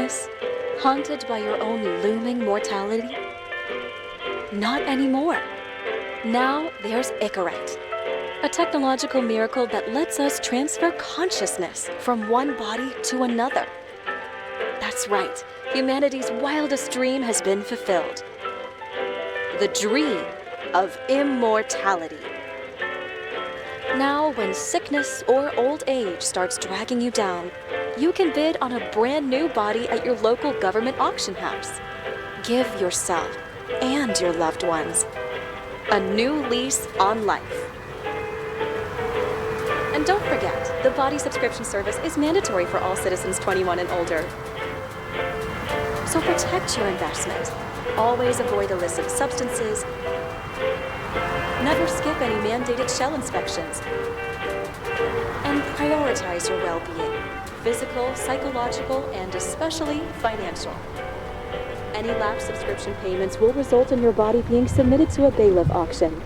sickness? Haunted by your own looming mortality? Not anymore. Now there's Icarite, a technological miracle that lets us transfer consciousness from one body to another. That's right, humanity's wildest dream has been fulfilled. The dream of immortality. Now, when sickness or old age starts dragging you down, you can bid on a brand new body at your local government auction house. Give yourself and your loved ones a new lease on life. And don't forget, the body subscription service is mandatory for all citizens 21 and older. So protect your investment. Always avoid illicit substances. Never skip any mandated shell inspections. And prioritize your well-being, physical, psychological, and especially financial. Any lapsed subscription payments will result in your body being submitted to a bailiff auction.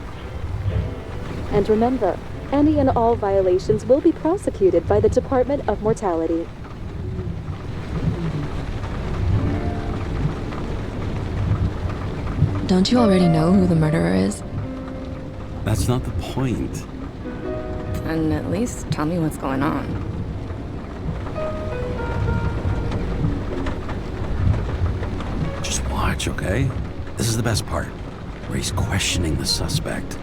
And remember, any and all violations will be prosecuted by the Department of Mortality. Don't you already know who the murderer is? That's not the point. And at least tell me what's going on. Just watch, okay? This is the best part, where he's questioning the suspect.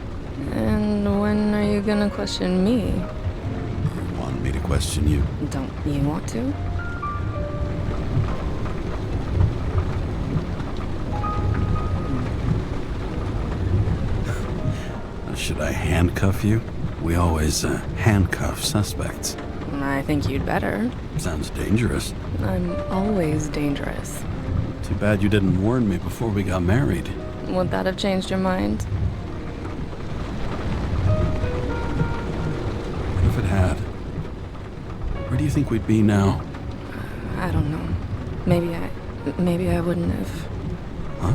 And when are you gonna question me? You want me to question you? Don't you want to? Should I handcuff you? We always handcuff suspects. I think you'd better. Sounds dangerous. I'm always dangerous. Too bad you didn't warn me before we got married. Would that have changed your mind? What if it had? Where do you think we'd be now? I don't know. Maybe I wouldn't have. Huh?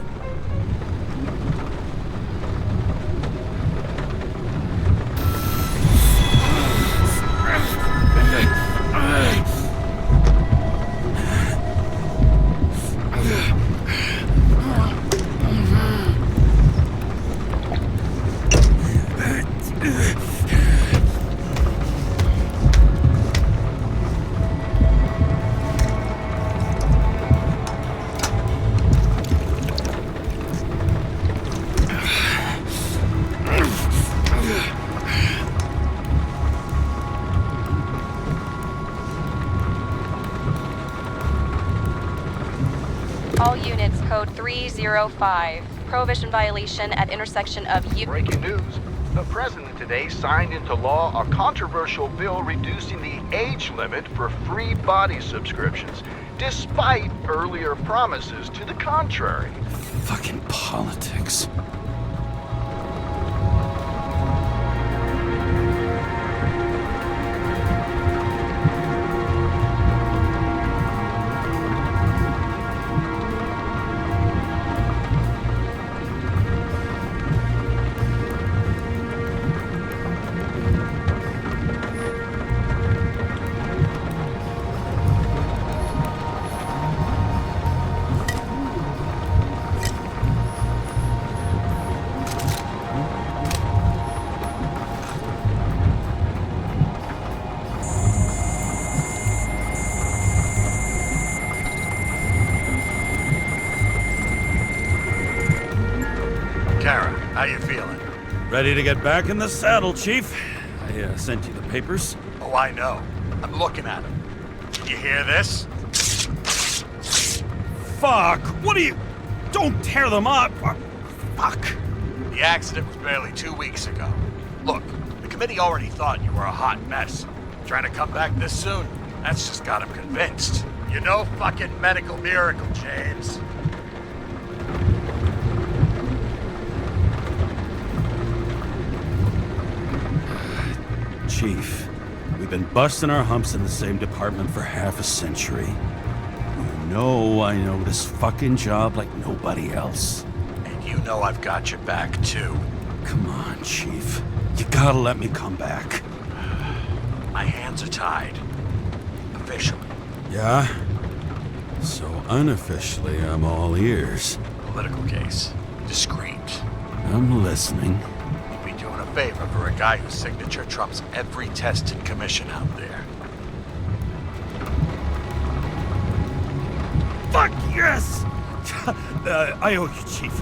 All units, code 305. Prohibition violation at intersection of Breaking news. The president today signed into law a controversial bill reducing the age limit for free body subscriptions, despite earlier promises to the contrary. Fucking politics. Karra, how you feeling? Ready to get back in the saddle, Chief. I sent you the papers. Oh, I know. I'm looking at them. Did you hear this? Fuck! What are you... Don't tear them up! Fuck! The accident was barely 2 weeks ago. Look, the committee already thought you were a hot mess. Trying to come back this soon, that's just got them convinced. You're no fucking medical miracle, James. Chief, we've been busting our humps in the same department for half a century. You know I know this fucking job like nobody else. And you know I've got your back, too. Come on, Chief. You gotta let me come back. My hands are tied. Officially. Yeah? So Unofficially, I'm all ears. Political case. Discreet. I'm listening. You'd be doing a favor for a guy whose signature trumps every test and commission out there. Fuck yes! I owe you, Chief.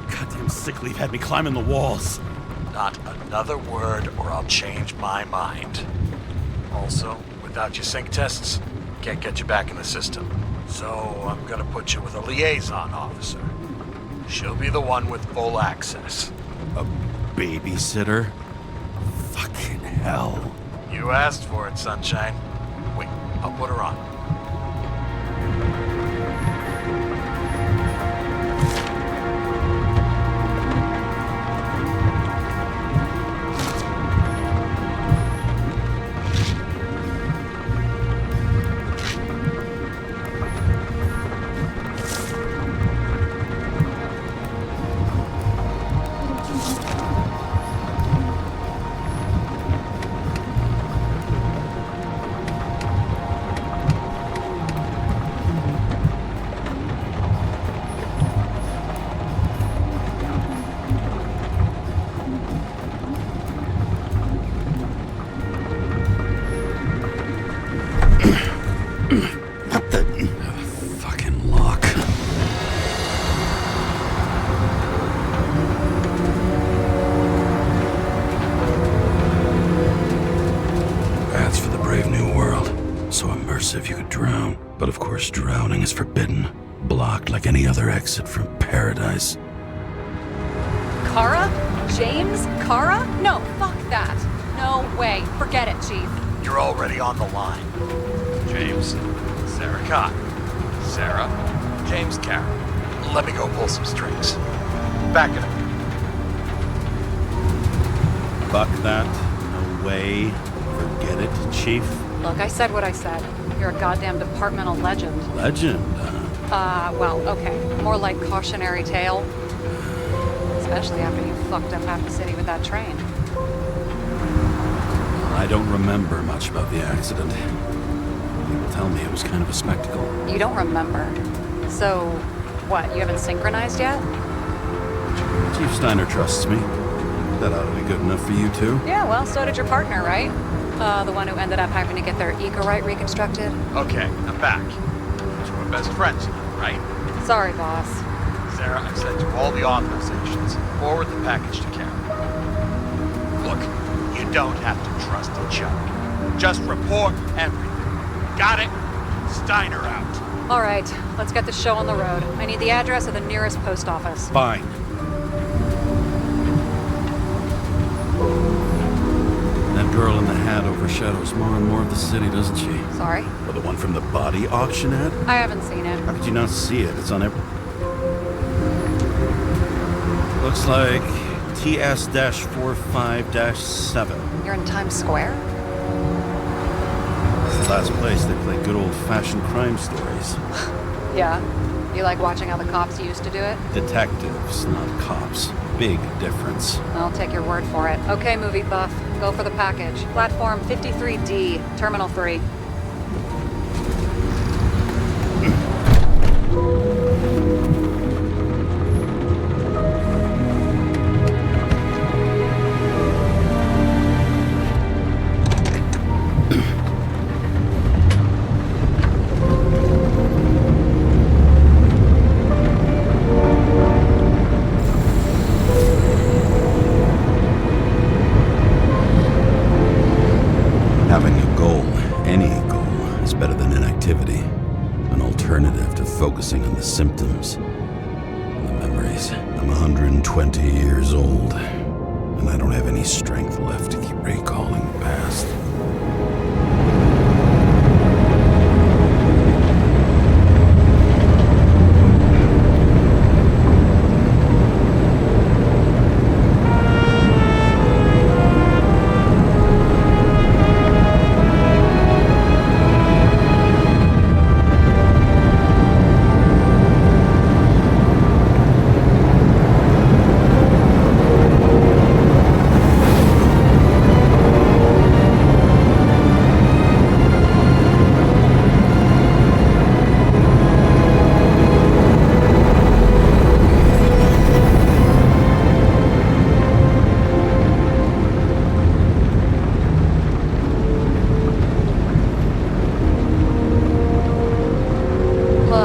Goddamn sick leave had me climbing the walls. Not another word or I'll change my mind. Also, without your sync tests, can't get you back in the system. So I'm gonna put you with a liaison officer. She'll be the one with full access. A babysitter? Fucking hell. You asked for it, Sunshine. Wait, I'll put her on. What the... fucking lock. Paths for the brave new world. So immersive you could drown. But of course drowning is forbidden. Blocked like any other exit from paradise. Karra? James Karra? No, fuck that. No way. Forget it, Chief. You're already on the line. James, Sara Kai, Sara, James Karra. Let me go pull some strings. Back it up. Fuck that. No way. Forget it, Chief. Look, I said what I said. You're a goddamn departmental legend. Legend. Well, okay. More like cautionary tale. Especially after you fucked up half the city with that train. I don't remember much about the accident. People tell me it was kind of a spectacle. You don't remember. So, what, you haven't synchronized yet? Chief Steiner trusts me. That ought to be good enough for you too. Yeah, well, so did your partner, right? The one who ended up having to get their eco-right reconstructed. Okay, I'm back. So we're best friends now, right? Sorry, boss. Sara, I've sent you all the authorizations. Forward the package to Karen. Look, you don't have to trust each other. Just report everything. Got it? Steiner out. All right, let's get the show on the road. I need the address of the nearest post office. Fine. That girl in the hat overshadows more and more of the city, doesn't she? Sorry? Well, the one from the body auction ad? I haven't seen it. How could you not see it? It's on every... Looks like TS-45-7. You're in Times Square? It's the last place they play good old-fashioned crime stories. Yeah. You like watching how the cops used to do it? Detectives, not cops. Big difference. I'll take your word for it. Okay, movie buff. Go for the package. Platform 53D, Terminal 3. Having a goal, any goal, is better than inactivity. An alternative to focusing on the symptoms and the memories. I'm 120 years old, and I don't have any strength left to keep recalling the past.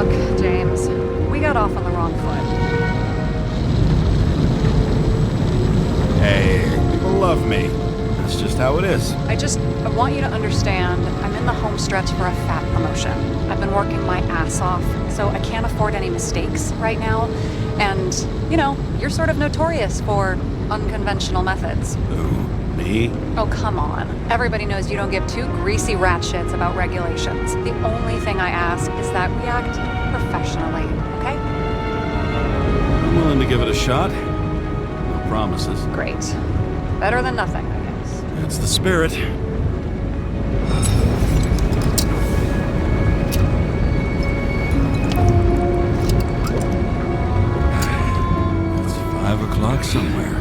Look, James, we got off on the wrong foot. Hey, people love me. That's just how it is. I want you to understand, I'm in the home stretch for a fat promotion. I've been working my ass off, so I can't afford any mistakes right now. And, you know, you're sort of notorious for unconventional methods. Who? Me? Oh, come on. Everybody knows you don't give two greasy rat shits about regulations. The only thing I ask is that we act professionally, okay? I'm willing to give it a shot. No promises. Great. Better than nothing, I guess. That's the spirit. It's 5 o'clock somewhere.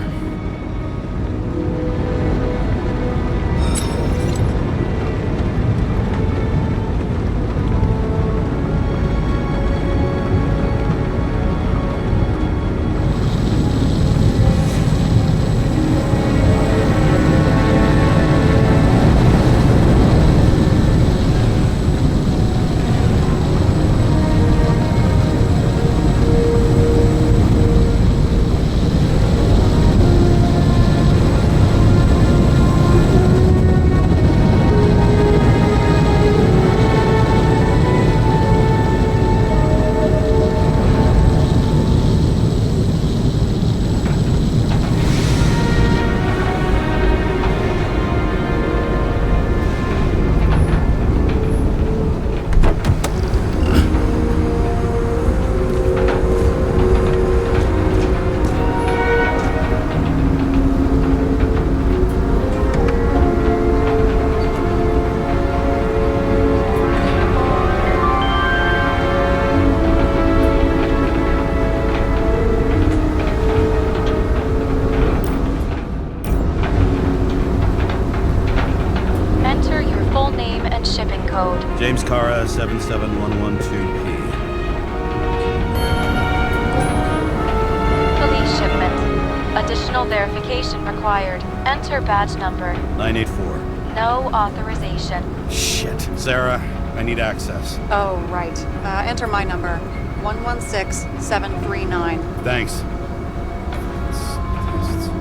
James Karra, 77112P. Police shipment. Additional verification required. Enter badge number. 984. No authorization. Shit. Sarah, I need access. Oh, right. Enter my number. 116739. Thanks. It's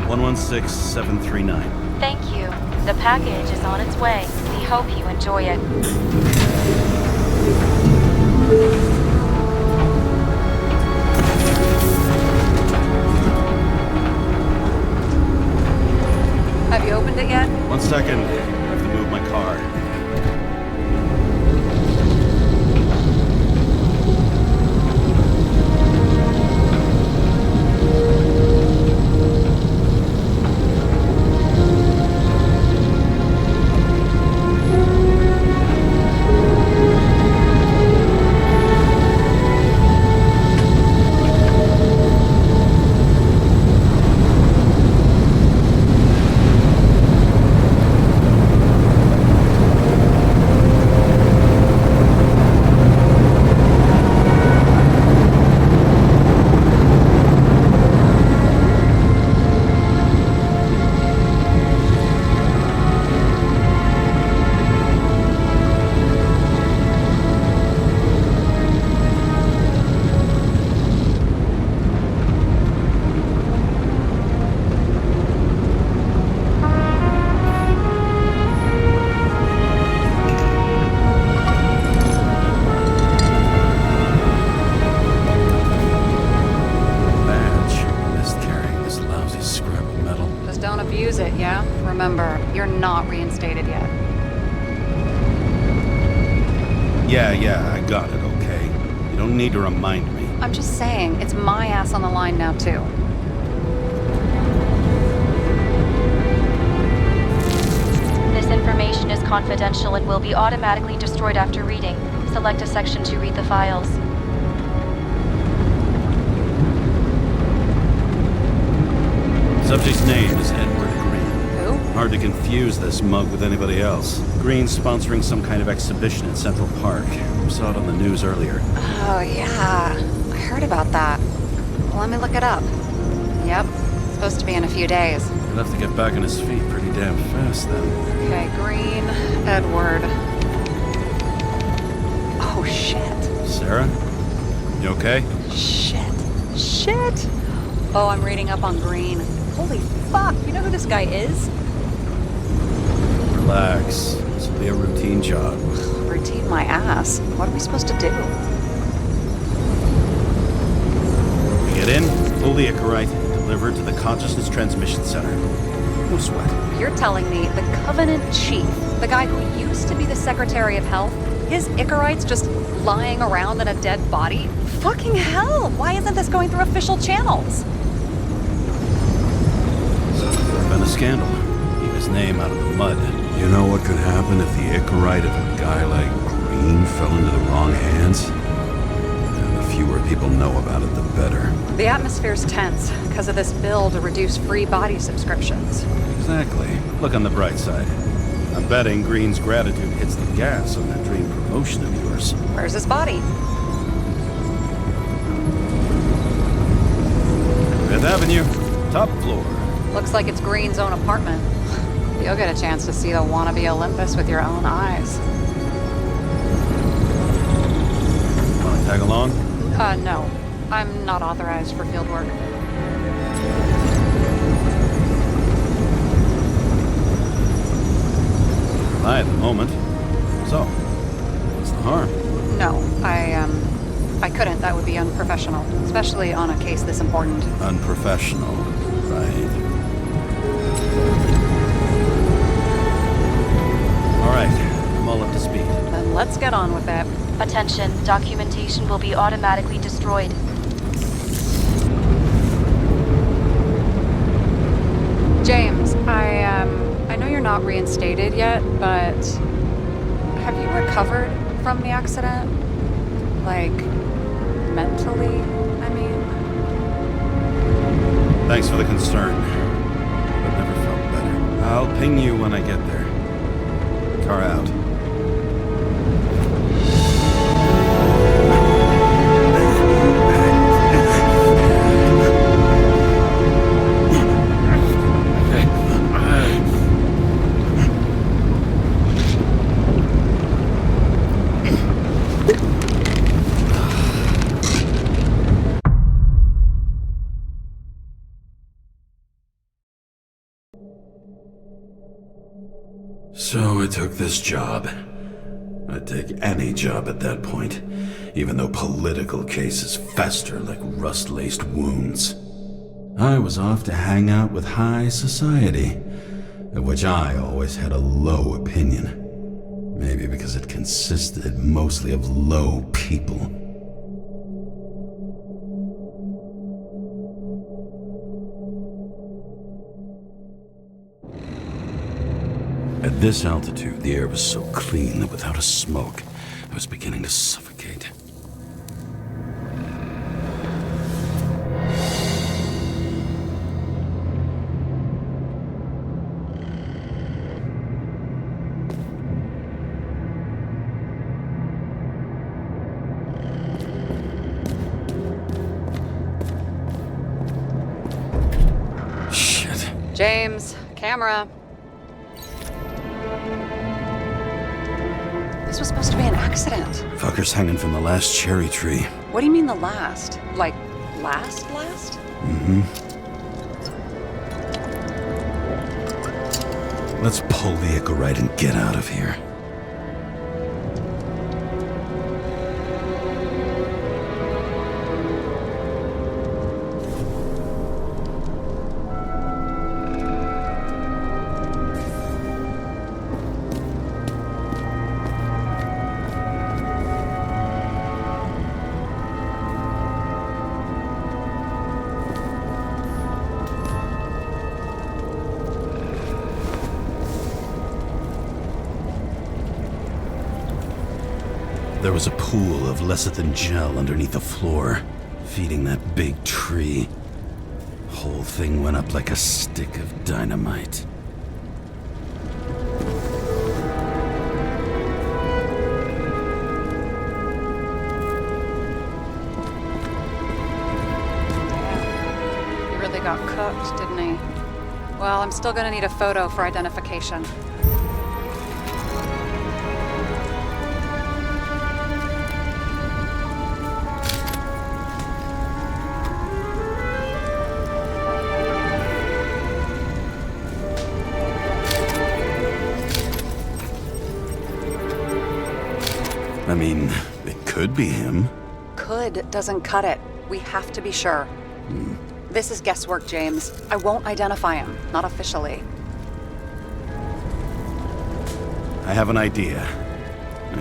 116739. Thank you. The package is on its way. We hope you enjoy it. Have you opened it yet? 1 second. I have to move my car. Remember, you're not reinstated yet. Yeah, I got it, okay? You don't need to remind me. I'm just saying, it's my ass on the line now, too. This information is confidential and will be automatically destroyed after reading. Select a section to read the files. Subject's name is Edward Green. Who? Hard to confuse this mug with anybody else. Green's sponsoring some kind of exhibition in Central Park. Saw it on the news earlier. Oh, yeah. I heard about that. Let me look it up. Yep. Supposed to be in a few days. He'll have to get back on his feet pretty damn fast then. Okay, Green, Edward. Oh, shit. Sarah? You okay? Shit! Oh, I'm reading up on Green. Holy fuck, you know who this guy is? Relax. This will be a routine job. Routine my ass. What are we supposed to do? We get in, pull the Icarite, deliver it to the Consciousness Transmission Center. No sweat. You're telling me the Covenant Chief, the guy who used to be the Secretary of Health, his Icarite's just lying around in a dead body? Fucking hell! Why isn't this going through official channels? There's been a scandal. Keep his name out of the mud. You know what could happen if the Icarite of a guy like Green fell into the wrong hands? And the fewer people know about it, the better. The atmosphere's tense because of this bill to reduce free body subscriptions. Exactly. Look on the bright side. I'm betting Green's gratitude hits the gas on that dream promotion of yours. Where's his body? Fifth Avenue, top floor. Looks like it's Green's own apartment. You'll get a chance to see the wannabe Olympus with your own eyes. Want to tag along? No. I'm not authorized for field work. At the moment. So, what's the harm? No, I couldn't. That would be unprofessional, especially on a case this important. Unprofessional, right. All right, I'm all up to speed. Then let's get on with it. Attention, documentation will be automatically destroyed. James, I know you're not reinstated yet, but have you recovered from the accident? Like, mentally, I mean? Thanks for the concern. I've never felt better. I'll ping you when I get there. Car out. So I took this job. I'd take any job at that point, even though political cases fester like rust-laced wounds. I was off to hang out with high society, of which I always had a low opinion. Maybe because it consisted mostly of low people. At this altitude, the air was so clean that without a smoke, I was beginning to suffocate. Shit. James, camera. This was supposed to be an accident. Fucker's hanging from the last cherry tree. What do you mean the last? Like, last? Mm-hmm. Let's pull the Icarite and get out of here. There was a pool of lecithin gel underneath the floor, feeding that big tree. Whole thing went up like a stick of dynamite. He really got cooked, didn't he? Well, I'm still gonna need a photo for identification. I mean, it could be him. Could doesn't cut it. We have to be sure. This is guesswork, James. I won't identify him, not officially. I have an idea.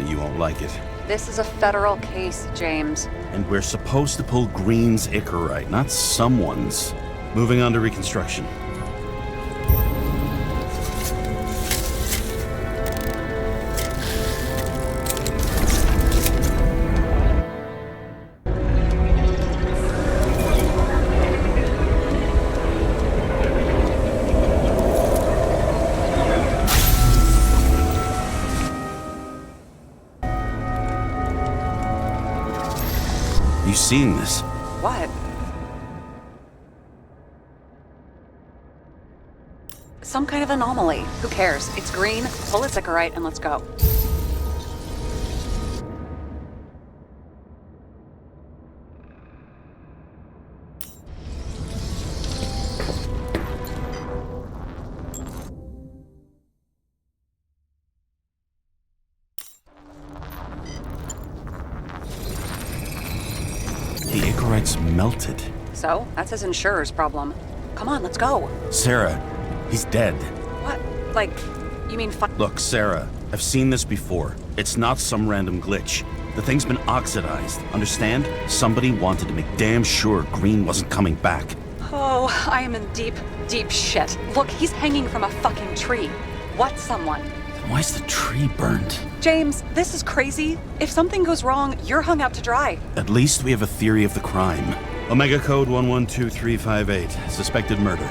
You won't like it. This is a federal case, James. And we're supposed to pull Green's Icarite, not someone's. Moving on to reconstruction. You seen this? What? Some kind of anomaly. Who cares? It's green, pull its Icarite, and let's go. The Icarite's melted. So, that's his insurer's problem. Come on, let's go. Sarah, he's dead. What? Like, you mean Look, Sarah, I've seen this before. It's not some random glitch. The thing's been oxidized, understand? Somebody wanted to make damn sure Green wasn't coming back. Oh, I am in deep, deep shit. Look, he's hanging from a fucking tree. What someone? Then why's the tree burnt? James, this is crazy. If something goes wrong, you're hung out to dry. At least we have a theory of the crime. Omega code 112358. Suspected murder.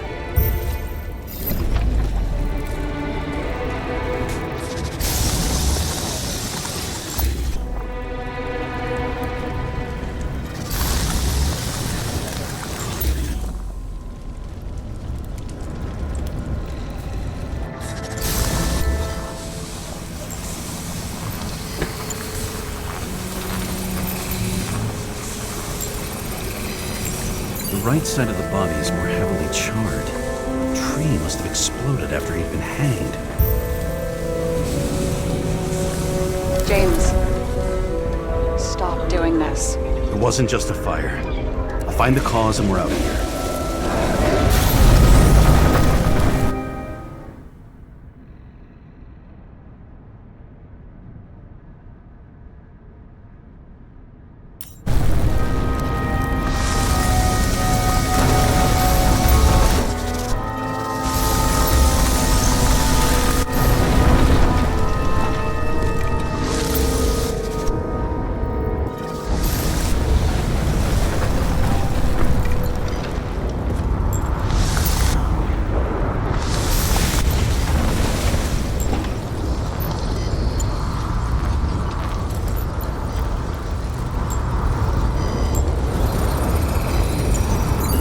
The right side of the body is more heavily charred. The tree must have exploded after he'd been hanged. James, stop doing this. It wasn't just a fire. I'll find the cause and we're out of here.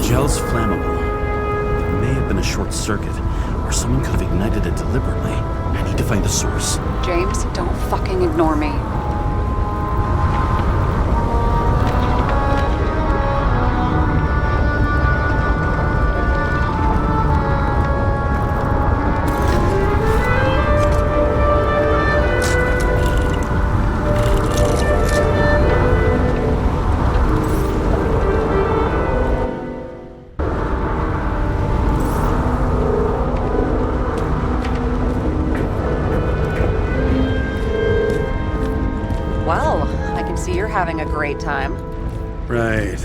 Gel's flammable. It may have been a short circuit, or someone could have ignited it deliberately. I need to find the source. James, don't fucking ignore me. Well, I can see you're having a great time. Right.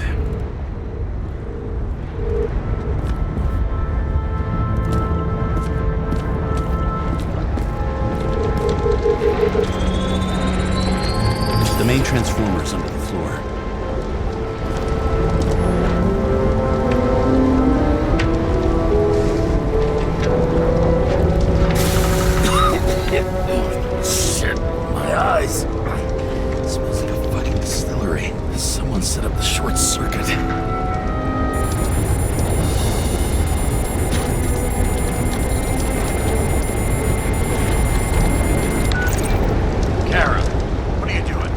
The main transformer's under the floor. Shit, my eyes. Smells like a fucking distillery. Someone set up the short circuit. Karra, what are you doing?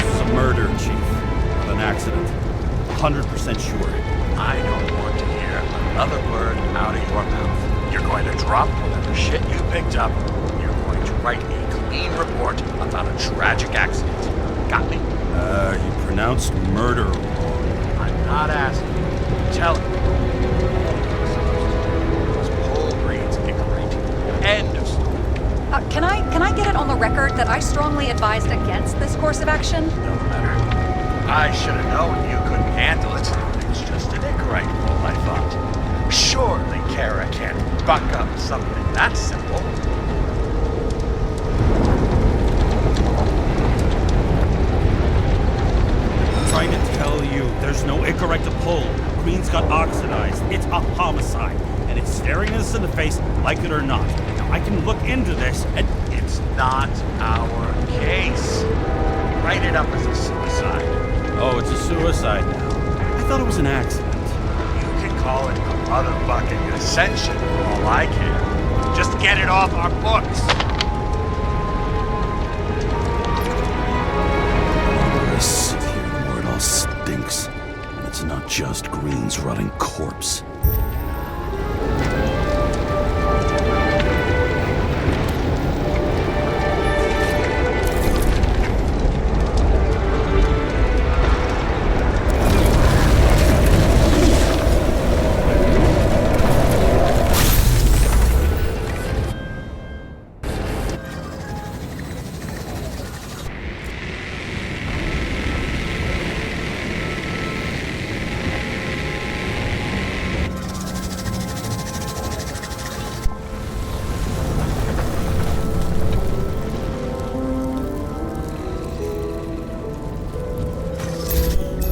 It's a murder, Chief. Not an accident. 100% sure. I don't want to hear another word out of your mouth. You're going to drop whatever shit you picked up. You're going to write a scene report about a tragic accident. Got me? You pronounced murder wrong. I'm not asking you. I'm telling you. This Paul reads Icarate. End of story. Can I get it on the record that I strongly advised against this course of action? No matter. I should have known you couldn't handle it. It's just an Icarate rule, I thought. Surely Kara can't buck up something that simple. Trying to tell you, there's no Icarate to pull. Green's got oxidized. It's a homicide. And it's staring us in the face, like it or not. Now, I can look into this and... It's not our case. Write it up as a suicide. Oh, it's a suicide now. I thought it was an accident. You can call it a motherfucking ascension for all I care. Just get it off our books. I sit here where it all stinks. And it's not just Green's rotting corpse.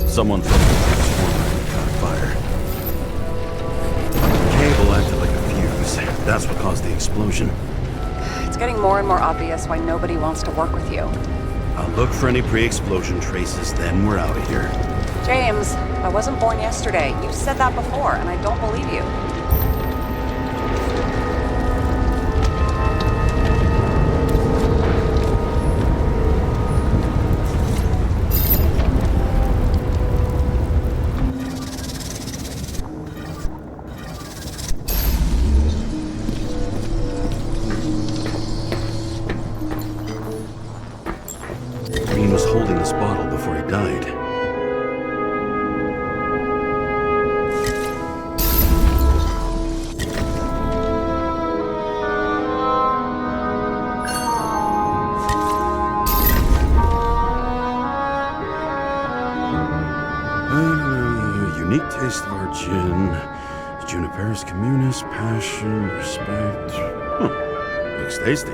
Someone from the transformer caught fire. The cable acted like a fuse. That's what caused the explosion. It's getting more and more obvious why nobody wants to work with you. I'll look for any pre-explosion traces, then we're out of here. James, I wasn't born yesterday. You said that before, and I don't believe you. Green was holding this bottle before he died. Unique taste of our gin. Juniperus communis, passion, respect. Looks tasty.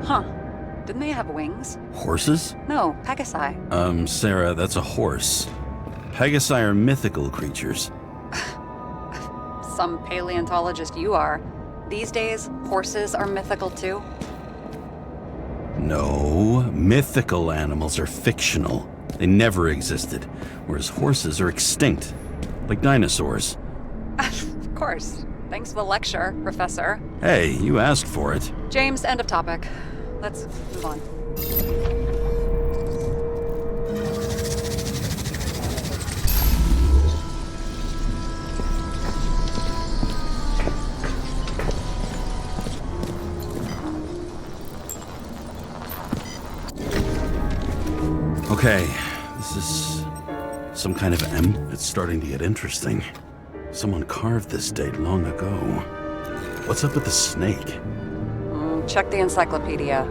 Huh. Didn't they have wings? Horses? No, Pegasi. Sarah, that's a horse. Pegasi are mythical creatures. Some paleontologist you are. These days, horses are mythical too. No, mythical animals are fictional. They never existed, whereas horses are extinct, like dinosaurs. Of course. Thanks for the lecture, Professor. Hey, you asked for it. James, end of topic. Let's move on. Okay, this is some kind of M. It's starting to get interesting. Someone carved this date long ago. What's up with the snake? Check the encyclopedia.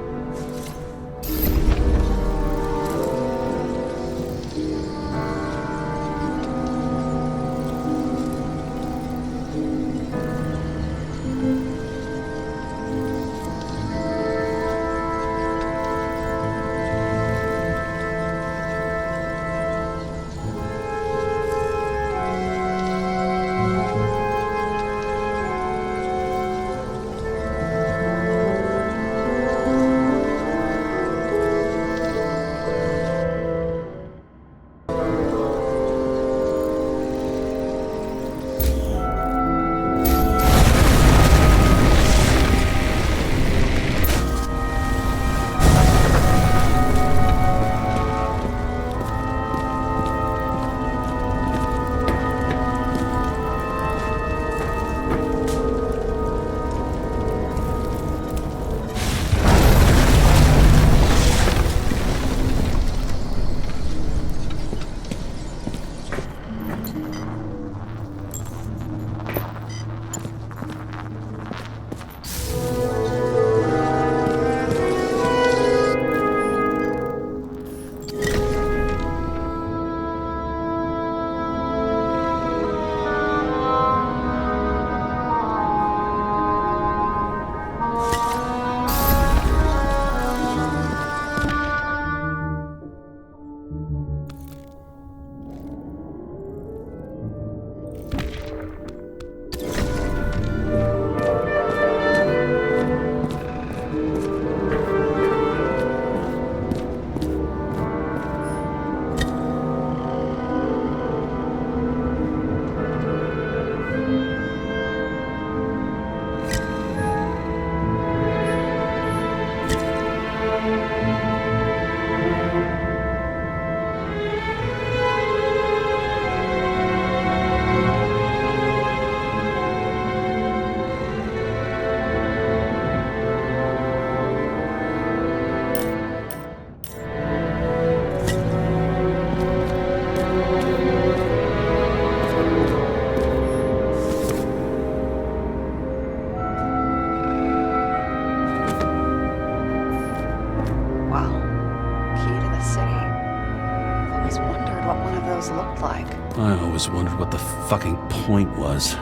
wondered what one of those looked like. I always wondered what the fucking point was.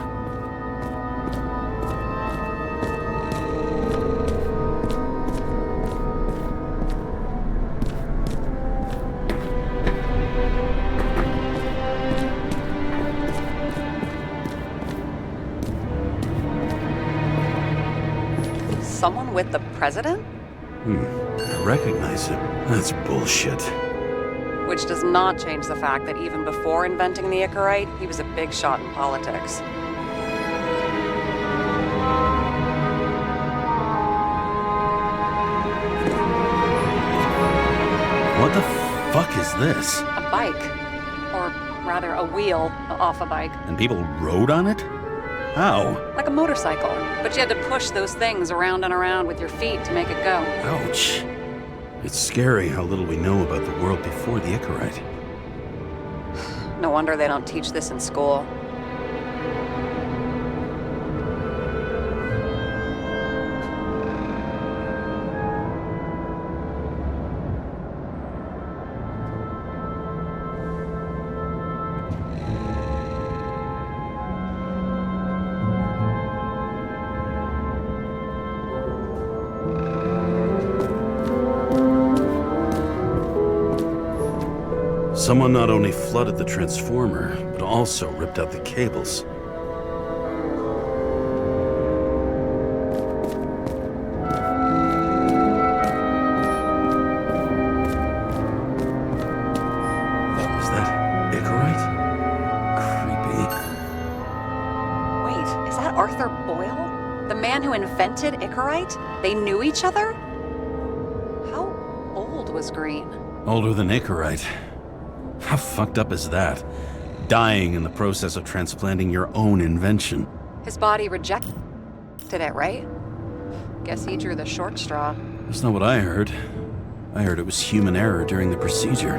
Someone with the president? I recognize it. That's bullshit. Which does not change the fact that even before inventing the Icarite, he was a big shot in politics. What the fuck is this? A bike. Or rather, a wheel off a bike. And people rode on it? How? Like a motorcycle. But you had to push those things around and around with your feet to make it go. Ouch. It's scary how little we know about the world before the Icarite. No wonder they don't teach this in school. Someone not only flooded the transformer, but also ripped out the cables. Is that Icarite? Creepy. Wait, is that Arthur Boyle? The man who invented Icarite? They knew each other? How old was Green? Older than Icarite. How fucked up is that? Dying in the process of transplanting your own invention. His body rejected it, right? Guess he drew the short straw. That's not what I heard. I heard it was human error during the procedure.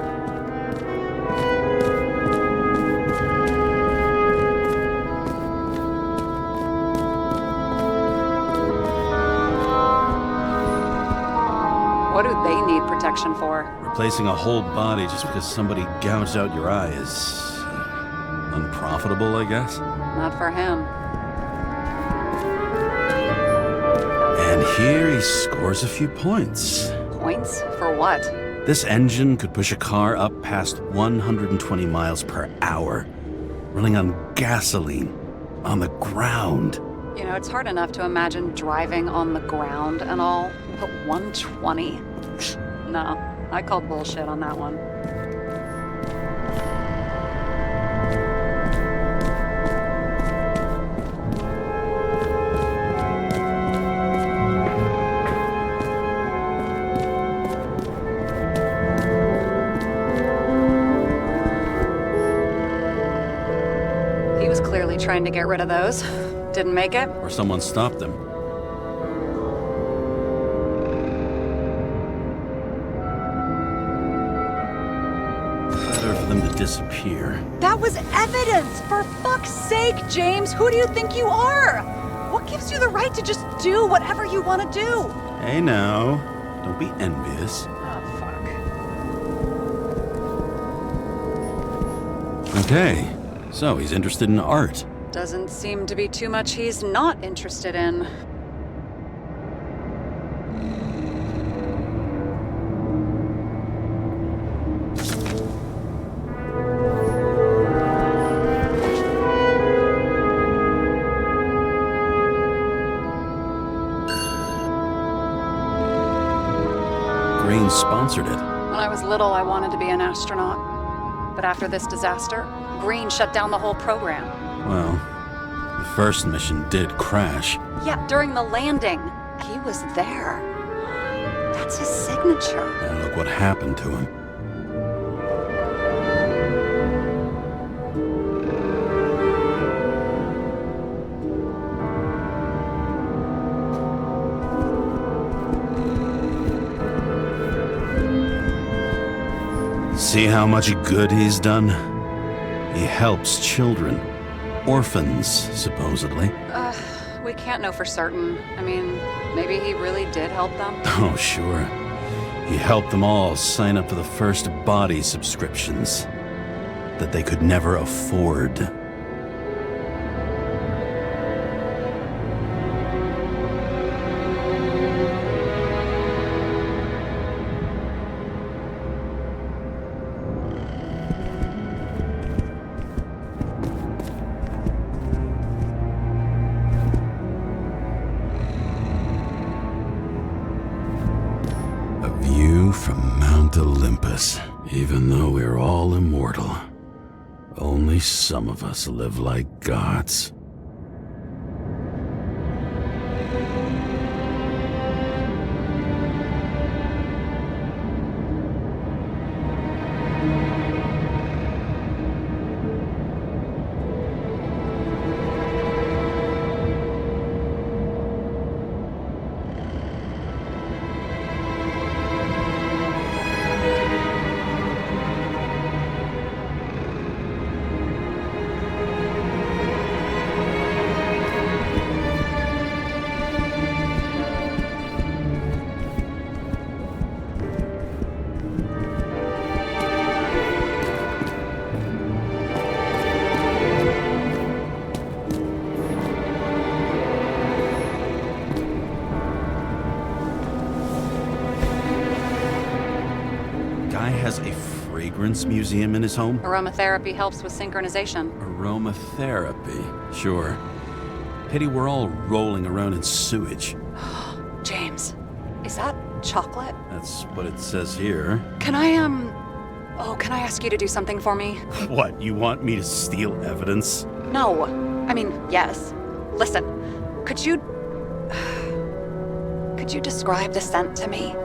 What do they need protection for? Replacing a whole body just because somebody gouged out your eye is unprofitable, I guess. Not for him. And here he scores a few points. Points? For what? This engine could push a car up past 120 miles per hour, running on gasoline, on the ground. You know, it's hard enough to imagine driving on the ground and all, but 120? No, I call bullshit on that one. He was clearly trying to get rid of those. Didn't make it? Or someone stopped them. Better for them to disappear. That was evidence! For fuck's sake, James! Who do you think you are? What gives you the right to just do whatever you want to do? Hey now, don't be envious. Oh, fuck. Okay, so he's interested in art. Doesn't seem to be too much he's not interested in. Green sponsored it. When I was little, I wanted to be an astronaut. But after this disaster, Green shut down the whole program. Well, the first mission did crash. Yeah, during the landing. He was there. That's his signature. And look what happened to him. See how much good he's done? He helps children. Orphans, supposedly. We can't know for certain. I mean, maybe he really did help them. Oh, sure. He helped them all sign up for the first body subscriptions. that they could never afford. From Mount Olympus. Even though we're all immortal, only some of us live like gods. Has a fragrance museum in his home? Aromatherapy helps with synchronization. Aromatherapy, sure. Pity we're all rolling around in sewage. James, is that chocolate? That's what it says here. Can I ask you to do something for me? What, you want me to steal evidence? No. I mean, yes. Listen, could you describe the scent to me?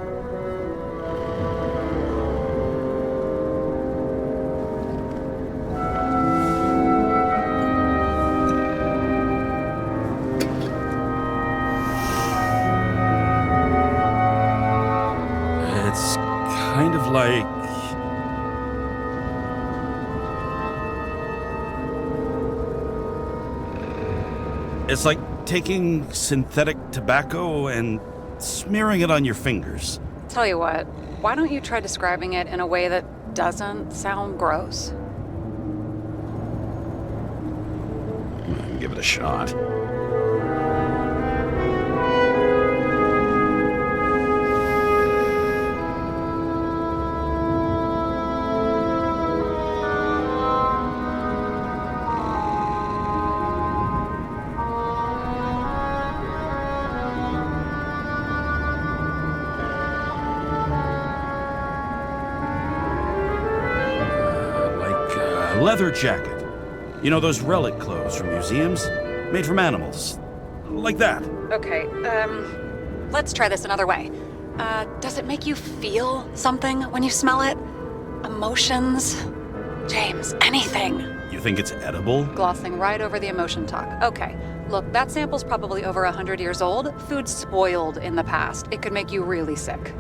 It's kind of like... It's like taking synthetic tobacco and smearing it on your fingers. Tell you what, why don't you try describing it in a way that doesn't sound gross? Give it a shot. Leather jacket. You know those relic clothes from museums? Made from animals. Like that. Okay, let's try this another way. Does it make you feel something when you smell it? Emotions? James, anything. You think it's edible? Glossing right over the emotion talk. Okay, look, that sample's probably over 100 years old. Food spoiled in the past. It could make you really sick.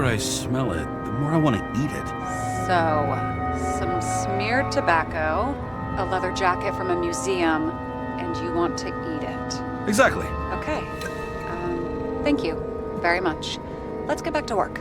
I smell it, the more I want to eat it. So, some smeared tobacco, a leather jacket from a museum, and you want to eat it. Exactly. Okay. Thank you very much. Let's get back to work.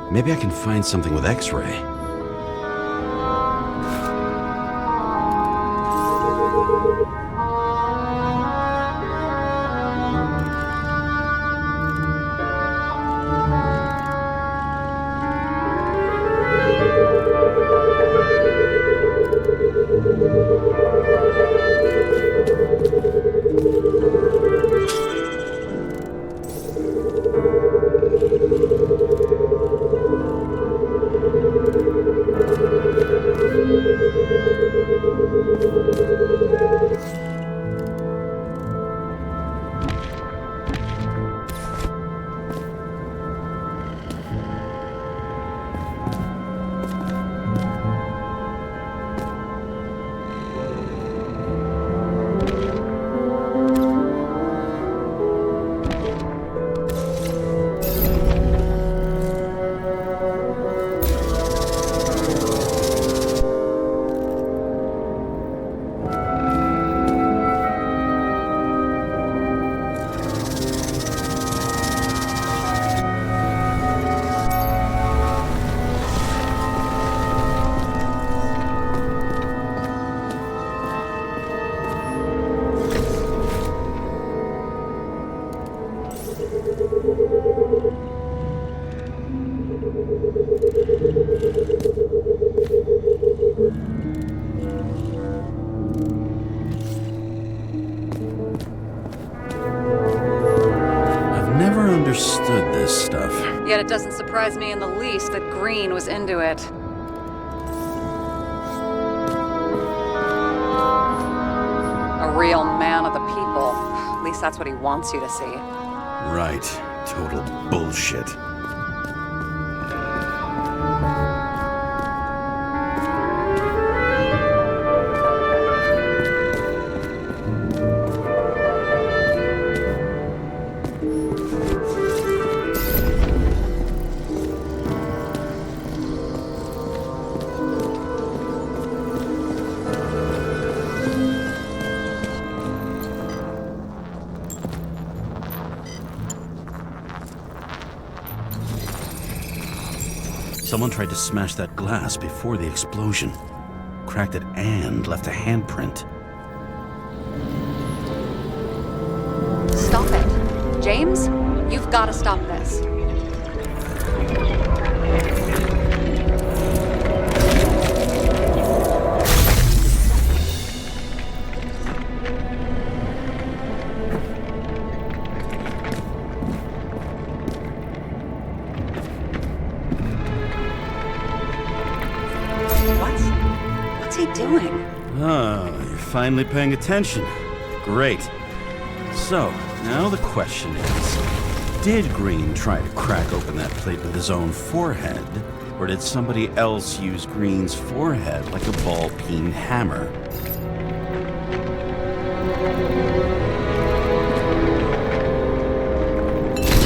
Maybe I can find something with X-ray. I've never understood this stuff. Yet it doesn't surprise me in the least that Green was into it. A real man of the people. At least that's what he wants you to see. Right. Total bullshit. Someone tried to smash that glass before the explosion. Cracked it and left a handprint. Stop it. James, you've got to stop this. What's he doing? Oh, you're finally paying attention. Great. So, now the question is, did Green try to crack open that plate with his own forehead, or did somebody else use Green's forehead like a ball-peen hammer?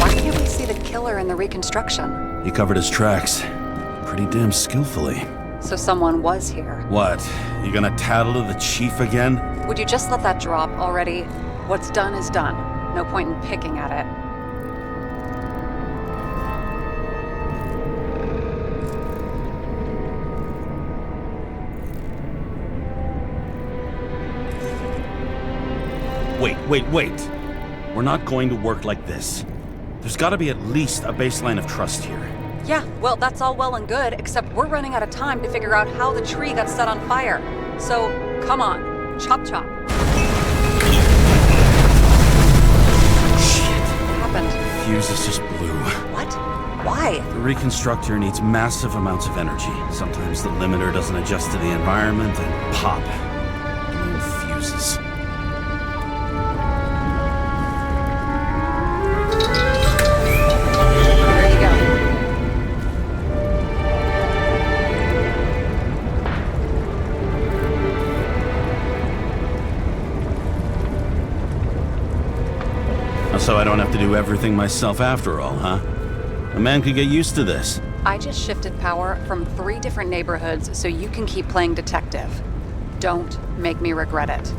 Why can't we see the killer in the reconstruction? He covered his tracks pretty damn skillfully. So someone was here. What? You gonna tattle to the chief again? Would you just let that drop already? What's done is done. No point in picking at it. Wait. We're not going to work like this. There's gotta be at least a baseline of trust here. Yeah, well, that's all well and good, except we're running out of time to figure out how the tree got set on fire. So, come on. Chop chop. Shit. What happened? Fuses just blew. What? Why? The reconstructor needs massive amounts of energy. Sometimes the limiter doesn't adjust to the environment and pop. Blown fuses. There you go. So I don't have to do everything myself after all, huh? A man could get used to this. I just shifted power from 3 different neighborhoods so you can keep playing detective. Don't make me regret it.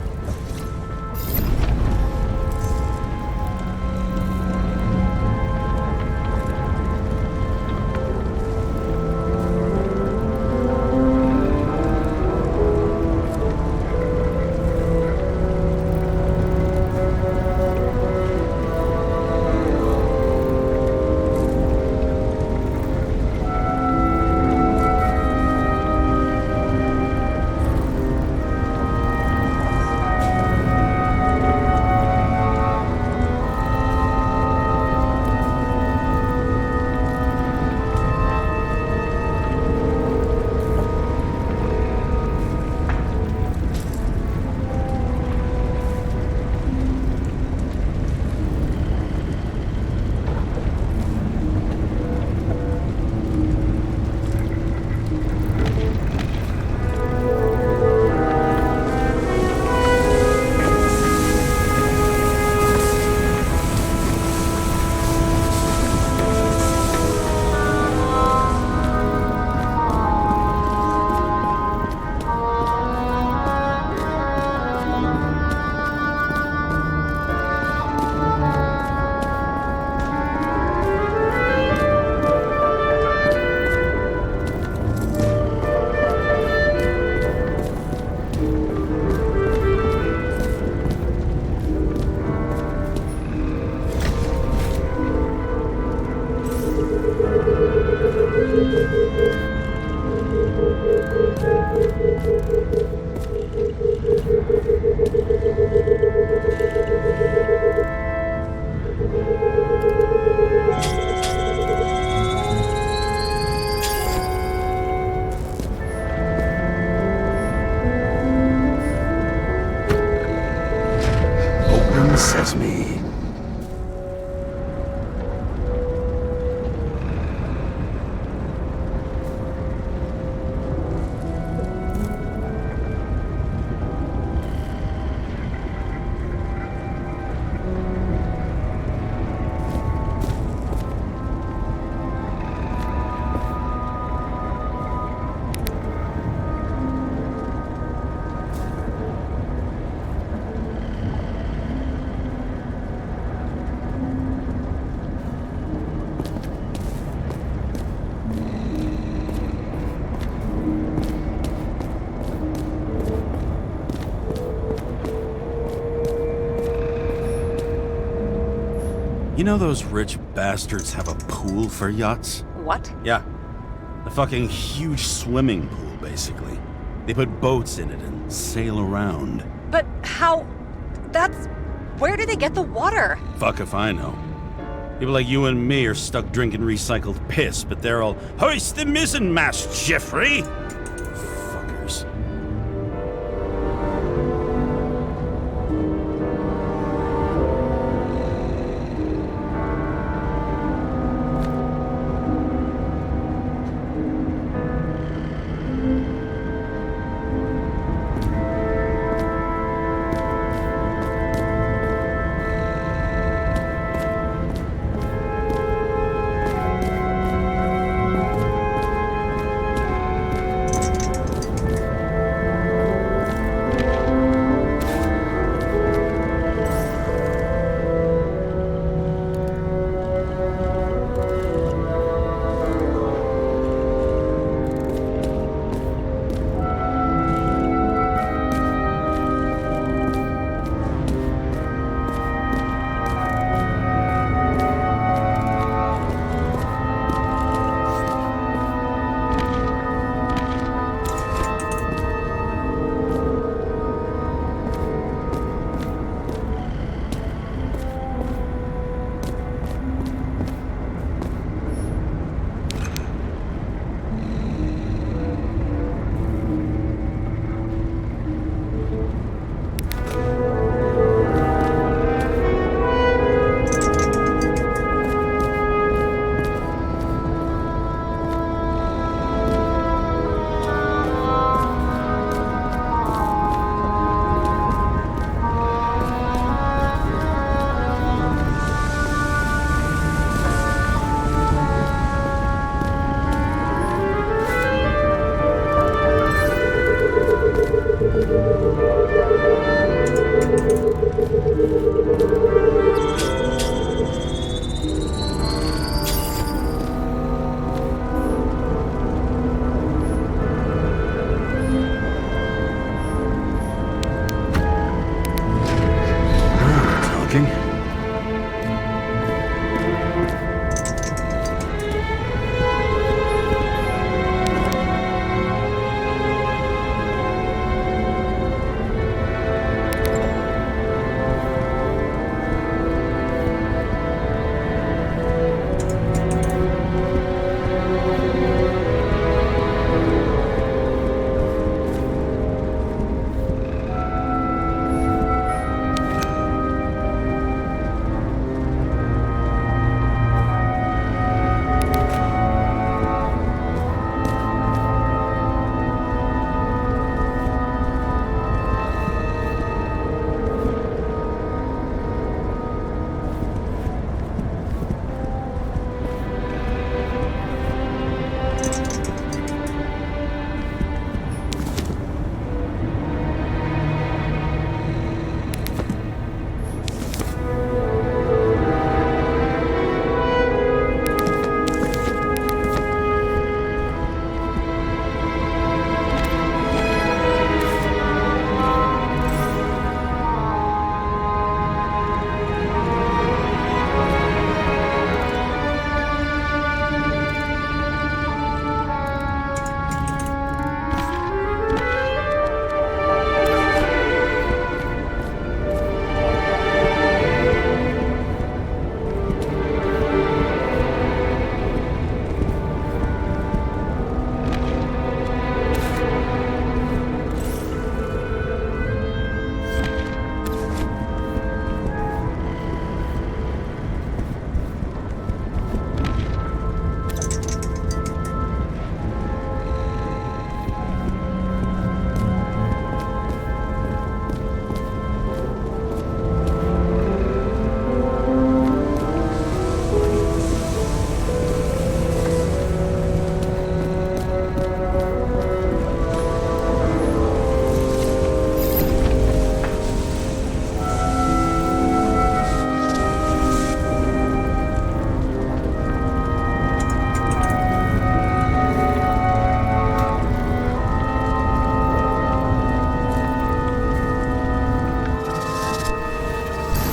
You know those rich bastards have a pool for yachts? What? Yeah. A fucking huge swimming pool, basically. They put boats in it and sail around. But how... That's... Where do they get the water? Fuck if I know. People like you and me are stuck drinking recycled piss, but they're all, "Hoist the mizzenmast, Jeffrey!" Fuckers.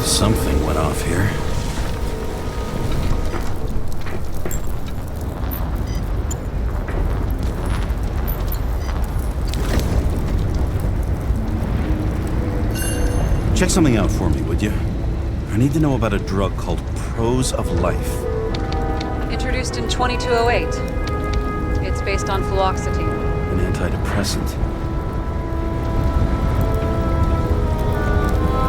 Something went off here. Check something out for me, would you? I need to know about a drug called Prose of Life. Introduced in 2208. It's based on fluoxetine. An antidepressant.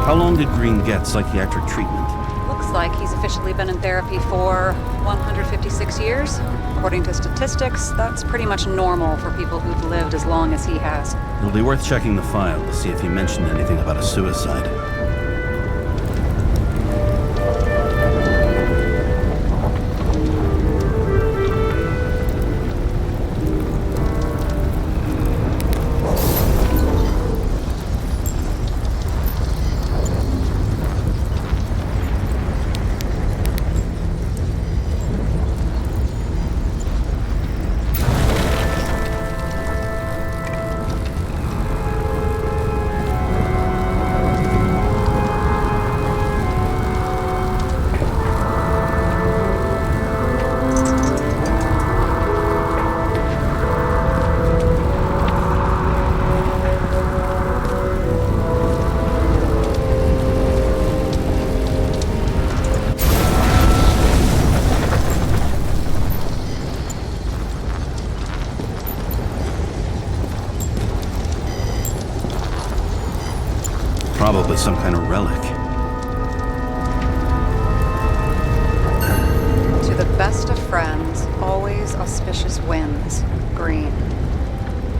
How long did Green get psychiatric treatment? Looks like he's officially been in therapy for 156 years. According to statistics, that's pretty much normal for people who've lived as long as he has. It'll be worth checking the file to see if he mentioned anything about a suicide. Probably some kind of relic. To the best of friends, always auspicious winds. Green.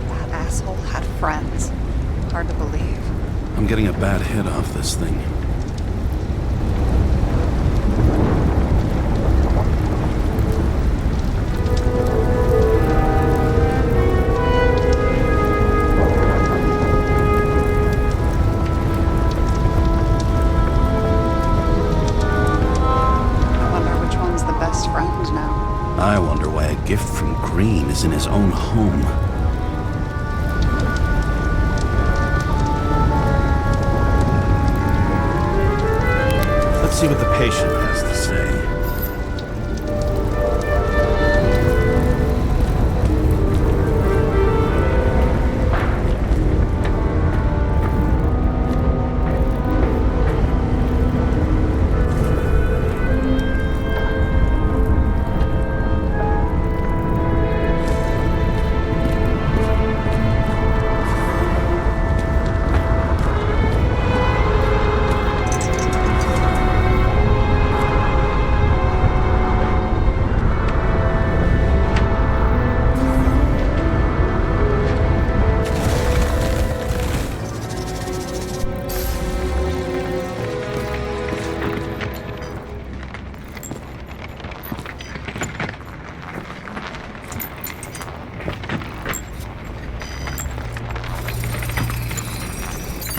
That asshole had friends. Hard to believe. I'm getting a bad hit off this thing. I wonder why a gift from Green is in his own home. Let's see what the patient has to say.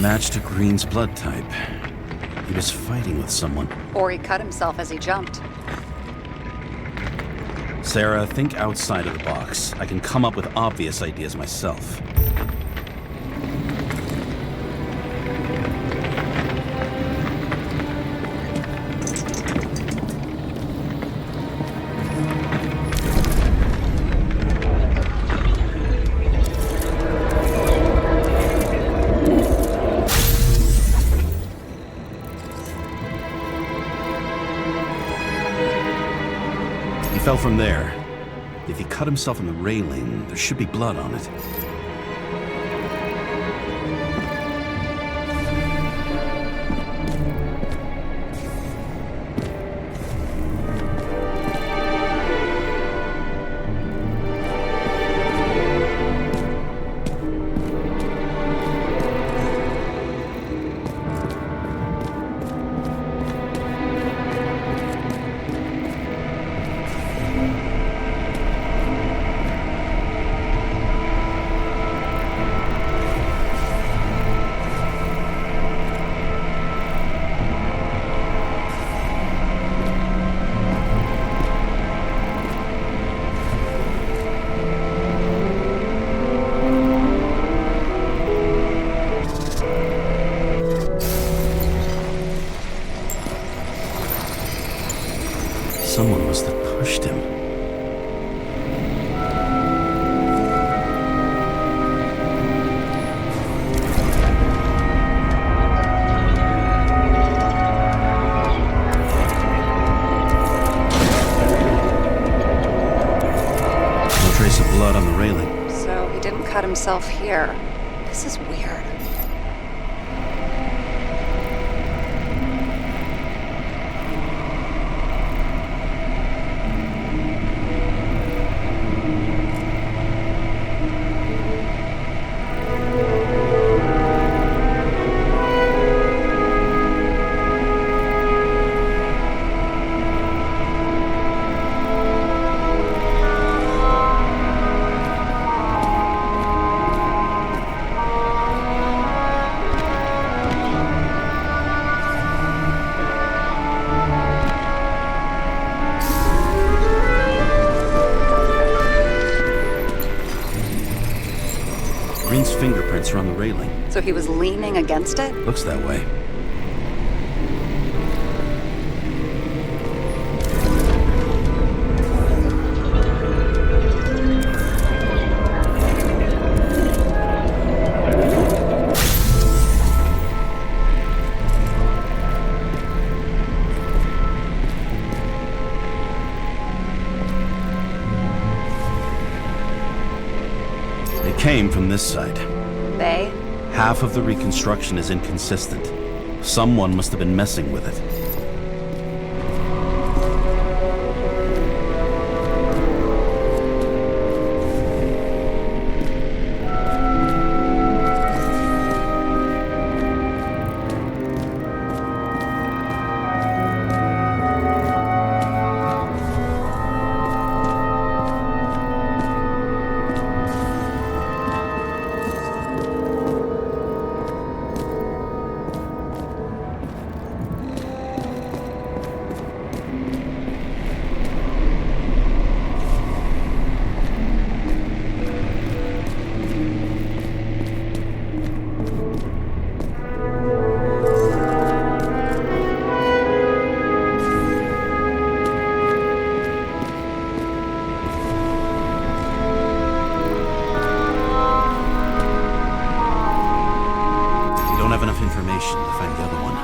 Match to Green's blood type. He was fighting with someone. Or he cut himself as he jumped. Sarah, think outside of the box. I can come up with obvious ideas myself. He fell from there. If he cut himself on the railing, there should be blood on it. Someone must have pushed him. blood on the railing. So he didn't cut himself here. This is weird. Green's fingerprints are on the railing. So he was leaning against it? Looks that way. Came from this side. They? Half of the reconstruction is inconsistent. Someone must have been messing with it. Information to find the other one.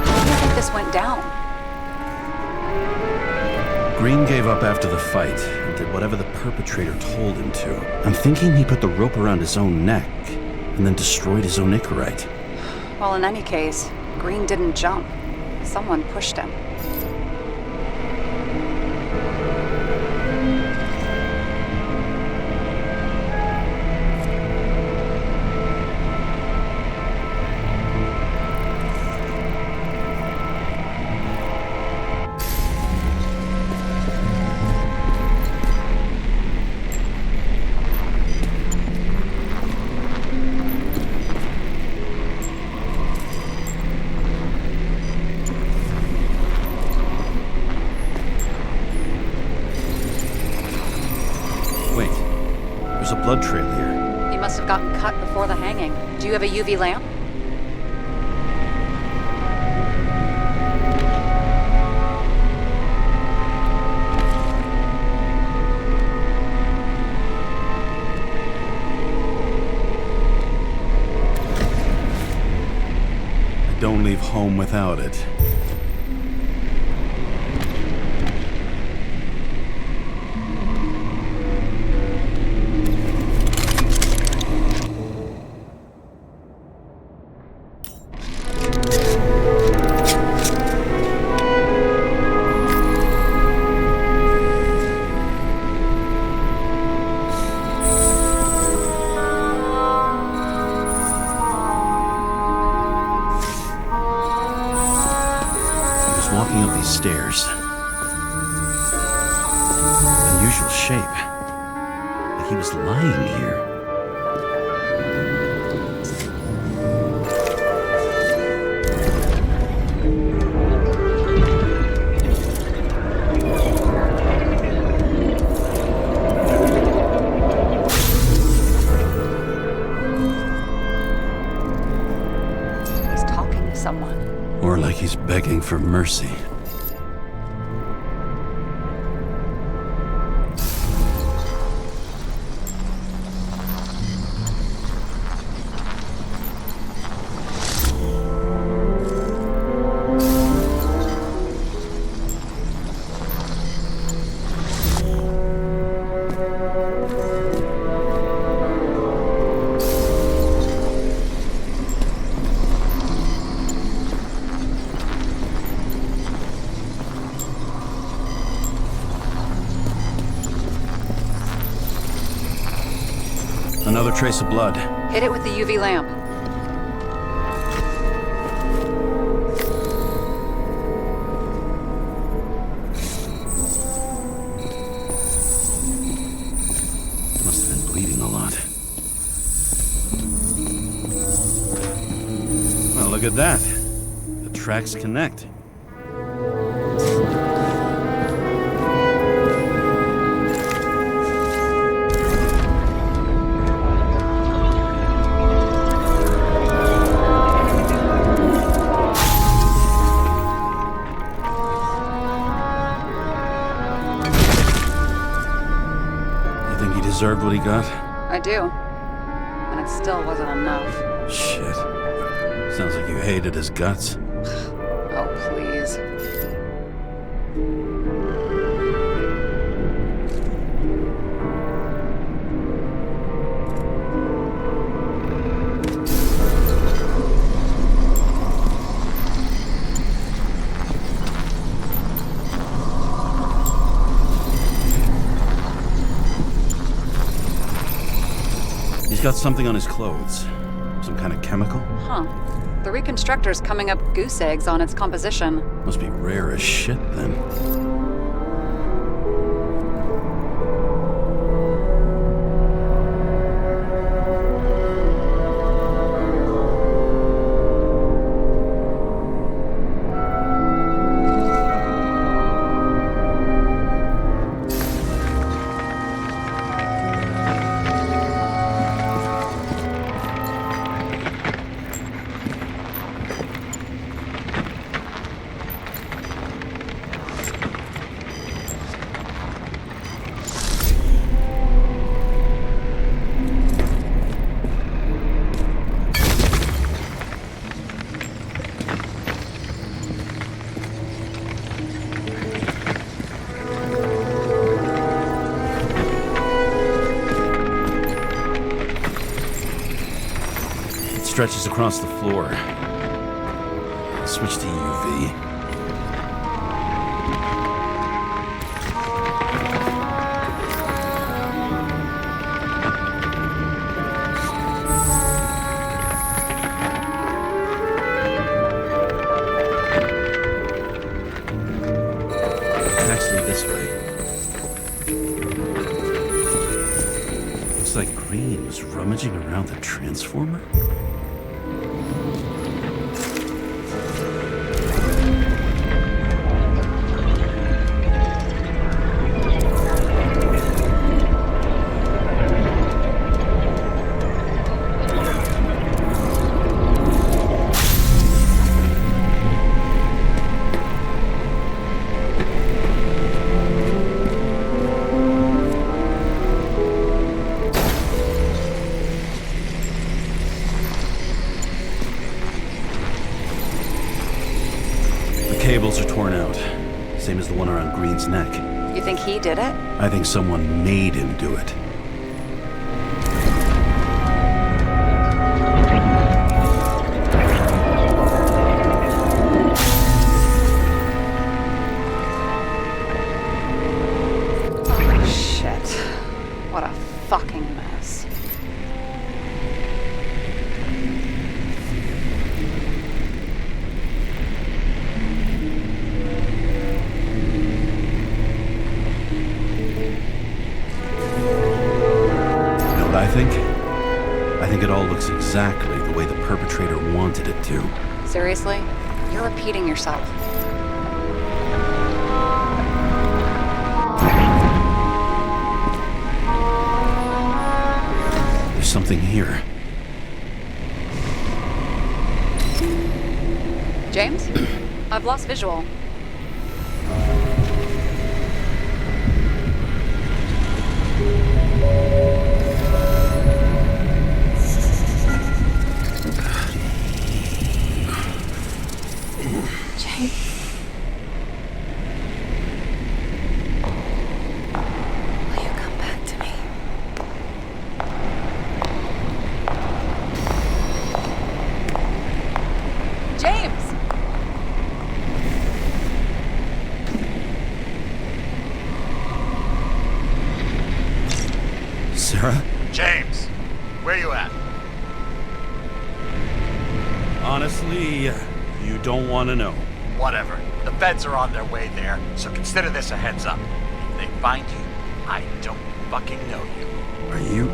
How do you think this went down? Green gave up after the fight and did whatever the perpetrator told him to. I'm thinking he put the rope around his own neck and then destroyed his own Icarite. Well, in any case, Green didn't jump. Someone pushed him. There's a blood trail here. He must have gotten cut before the hanging. Do you have a UV lamp? I don't leave home without it. Walking up these stairs. Unusual shape. Like he was lying here. He's talking to someone. Or like he's begging for mercy. trace of blood. Hit it with the UV lamp. Must have been bleeding a lot. Well, look at that. The tracks connect. Deserved what he got? I do. And it still wasn't enough. Shit. Sounds like you hated his guts. Oh, please. He's got something on his clothes. Some kind of chemical? Huh. The reconstructor's coming up goose eggs on its composition. Must be rare as shit, then. Stretches across the floor. Switch to UV. Tracks lead this way. Looks like Green was rummaging around the transformer. Cables are torn out. Same as the one around Green's neck. You think he did it? I think someone made him do it. Shit. What a fucking mess. I think it all looks exactly the way the perpetrator wanted it to. Seriously? You're repeating yourself. There's something here. James? I've lost visual. James, where you don't want to know. Whatever. The feds are on their way there, so consider this a heads up. If they find you, I don't fucking know you. Are you?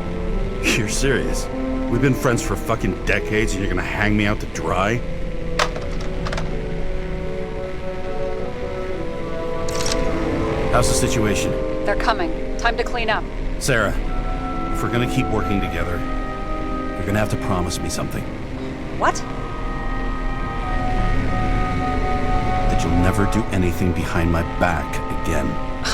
You're serious? We've been friends for fucking decades and you're gonna hang me out to dry? How's the situation? They're coming. Time to clean up. Sarah, if we're gonna keep working together, you're gonna have to promise me something. What? That you'll never do anything behind my back again.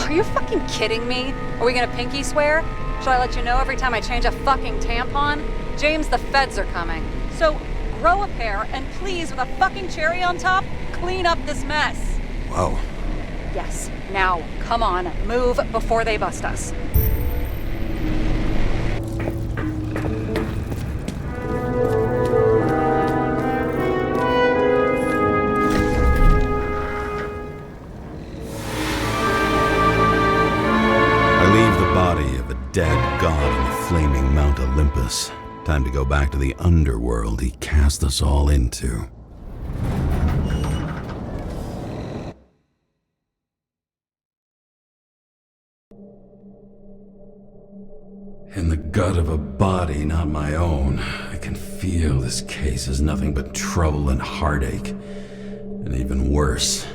Are you fucking kidding me? Are we gonna pinky swear? Should I let you know every time I change a fucking tampon? James, the feds are coming. So, grow a pair, and please, with a fucking cherry on top, clean up this mess. Whoa. Yes. Now, come on, move before they bust us. Dead god on the flaming Mount Olympus. Time to go back to the underworld he cast us all into. In the gut of a body not my own, I can feel this case is nothing but trouble and heartache. And even worse,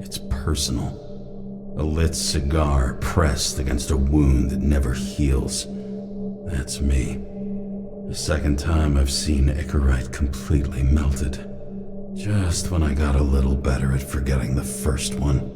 it's personal. A lit cigar pressed against a wound that never heals. That's me. The second time I've seen Icarite completely melted. Just when I got a little better at forgetting the first one.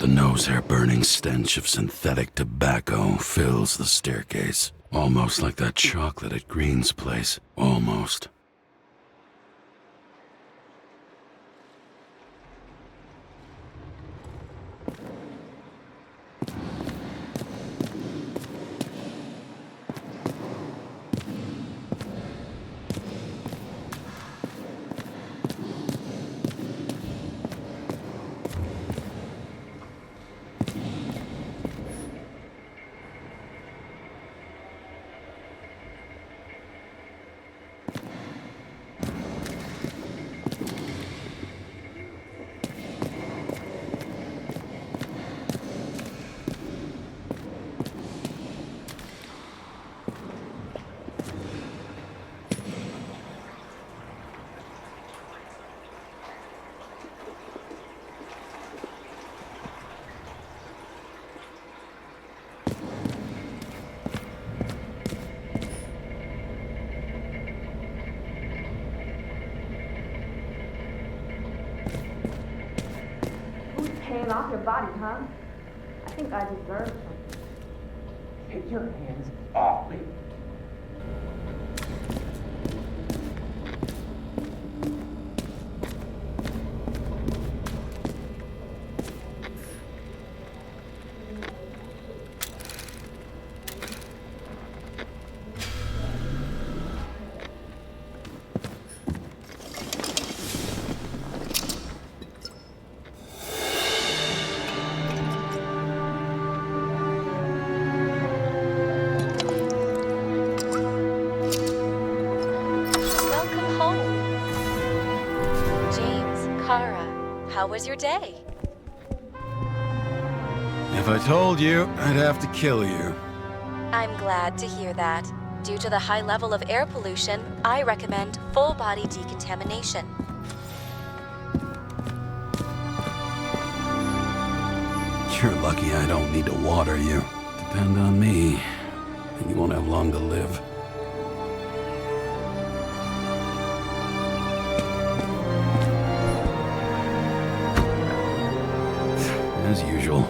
The nose-hair-burning stench of synthetic tobacco fills the staircase. Almost like that chocolate at Green's place. Almost. Paying off your body, huh? I think I deserve something. Get your hands off me. How was your day? If I told you, I'd have to kill you. I'm glad to hear that. Due to the high level of air pollution, I recommend full body decontamination. You're lucky I don't need to water you. Depend on me, and you won't have long to live. As usual.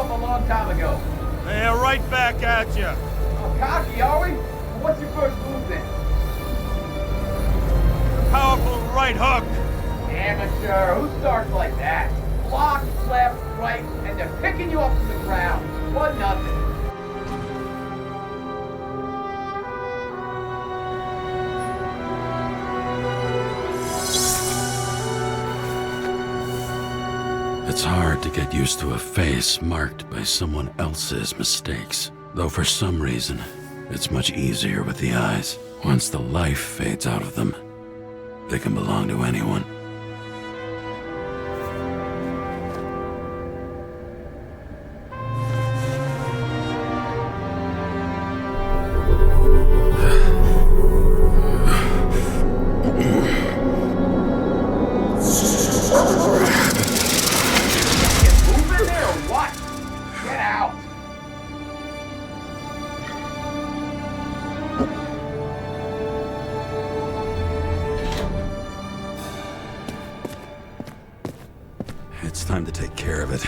off a long time ago. They're right back at you. Oh, cocky, are we? Well, what's your first move then? Powerful right hook. Amateur, who starts like that? Block, left, right, and they're picking you up from the ground. 1-0. It's hard to get used to a face marked by someone else's mistakes. Though for some reason, it's much easier with the eyes. Once the life fades out of them, they can belong to anyone. It's time to take care of it.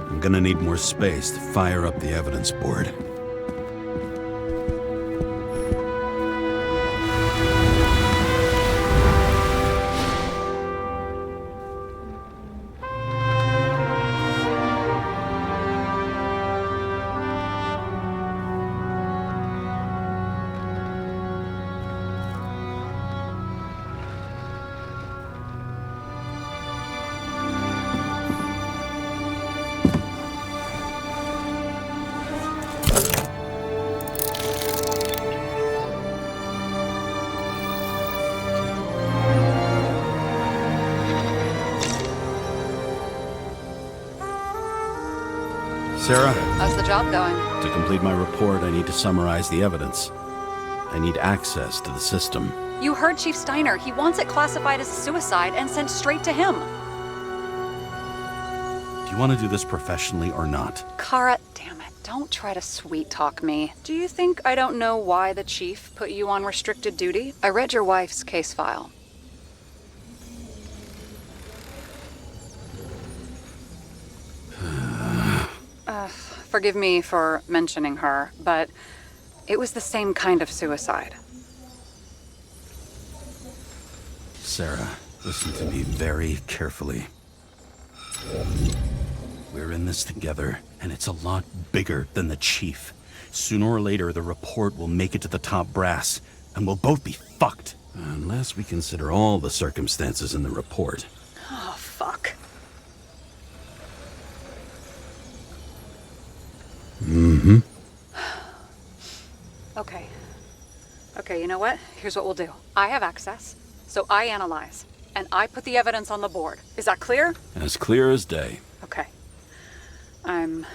I'm gonna need more space to fire up the evidence board. Sarah? How's the job going? To complete my report, I need to summarize the evidence. I need access to the system. You heard Chief Steiner. He wants it classified as a suicide and sent straight to him. Do you want to do this professionally or not? Kara, damn it. Don't try to sweet talk me. Do you think I don't know why the chief put you on restricted duty? I read your wife's case file. Forgive me for mentioning her, but it was the same kind of suicide. Sarah, listen to me very carefully. We're in this together, and it's a lot bigger than the chief. Sooner or later, the report will make it to the top brass, and we'll both be fucked. Unless we consider all the circumstances in the report. Oh, fuck. Mm-hmm. Okay, you know what? Here's what we'll do. I have access, so I analyze, and I put the evidence on the board. Is that clear? As clear as day. Okay. I'm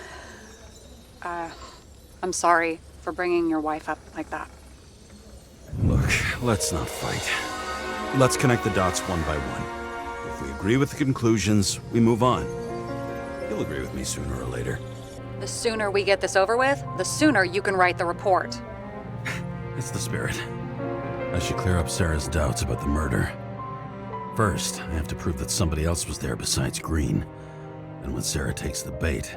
sorry for bringing your wife up like that. Look, let's not fight. Let's connect the dots one by one. If we agree with the conclusions, we move on. You'll agree with me sooner or later. The sooner we get this over with, the sooner you can write the report. It's the spirit. I should clear up Sarah's doubts about the murder. First, I have to prove that somebody else was there besides Green. And when Sarah takes the bait,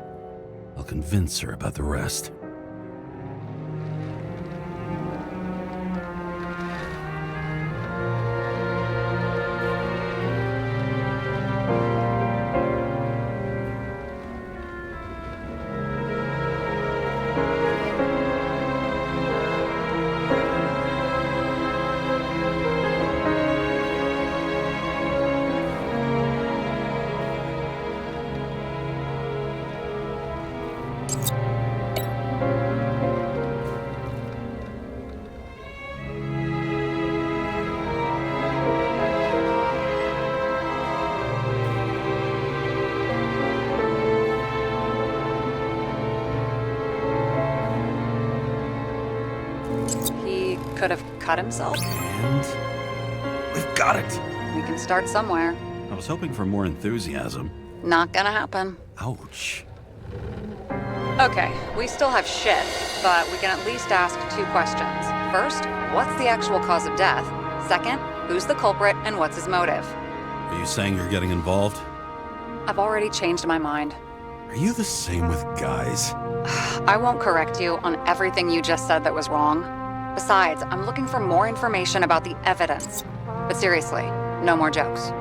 I'll convince her about the rest. Could have cut himself. And we've got it. We can start somewhere. I was hoping for more enthusiasm. Not gonna happen. Ouch. Okay, we still have shit, but we can at least ask 2 questions. First, what's the actual cause of death? Second, who's the culprit and what's his motive? Are you saying you're getting involved? I've already changed my mind. Are you the same with guys? I won't correct you on everything you just said that was wrong. Besides, I'm looking for more information about the evidence. But seriously, no more jokes.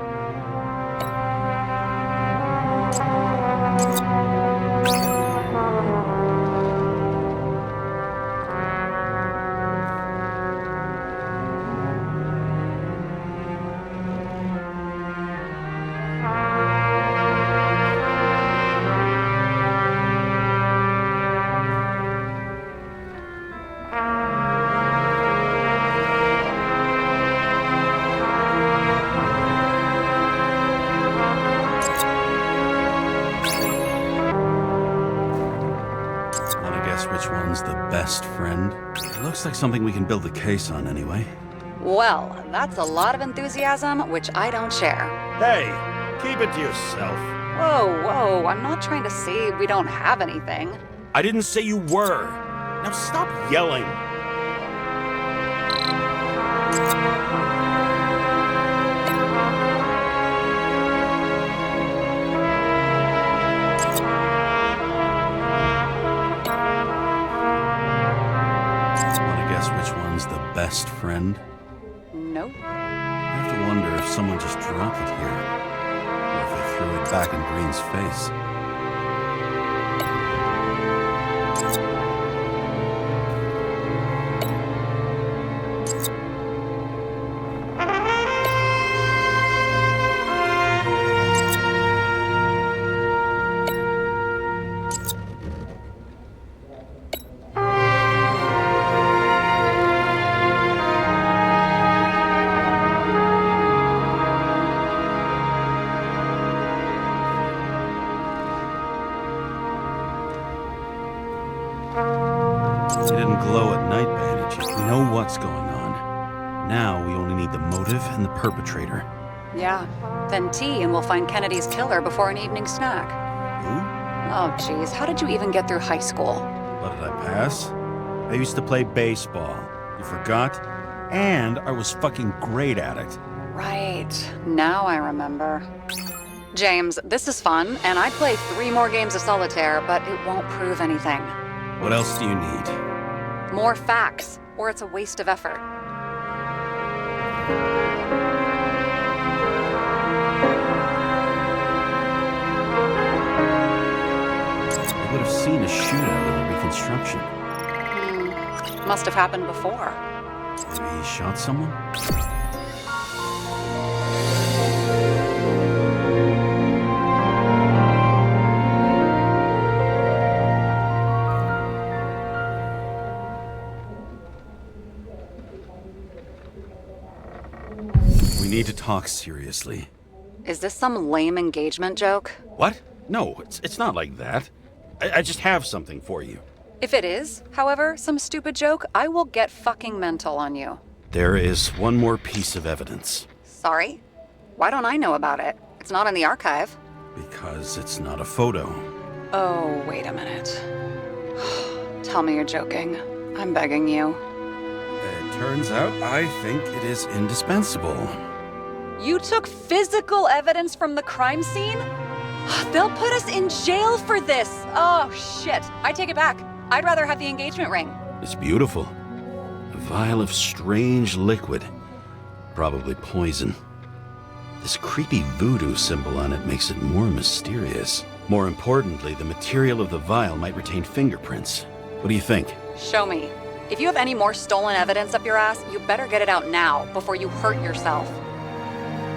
Which one's the best friend? It looks like something we can build a case on anyway. Well, that's a lot of enthusiasm, which I don't share. Hey, keep it to yourself. Whoa, I'm not trying to say we don't have anything. I didn't say you were. Now stop yelling. Which one's the best friend? Nope. I have to wonder if someone just dropped it here, or if they threw it back in Green's face. They didn't glow at night by any chance. We know what's going on. Now we only need the motive and the perpetrator. Yeah. Then tea and we'll find Kennedy's killer before an evening snack. Who? Oh, jeez. How did you even get through high school? What did I pass? I used to play baseball. You forgot? And I was fucking great at it. Right. Now I remember. James, this is fun, and I'd play 3 more games of solitaire, but it won't prove anything. What else do you need? More facts, or it's a waste of effort. I would have seen a shootout in the reconstruction. Must have happened before. Maybe he shot someone? We need to talk seriously. Is this some lame engagement joke? What? No, it's not like that. I just have something for you. If it is, however, some stupid joke, I will get fucking mental on you. There is one more piece of evidence. Sorry? Why don't I know about it? It's not in the archive. Because it's not a photo. Oh, wait a minute. Tell me you're joking. I'm begging you. It turns out I think it is indispensable. You took physical evidence from the crime scene? They'll put us in jail for this. Oh, shit. I take it back. I'd rather have the engagement ring. It's beautiful. A vial of strange liquid. Probably poison. This creepy voodoo symbol on it makes it more mysterious. More importantly, the material of the vial might retain fingerprints. What do you think? Show me. If you have any more stolen evidence up your ass, you better get it out now before you hurt yourself.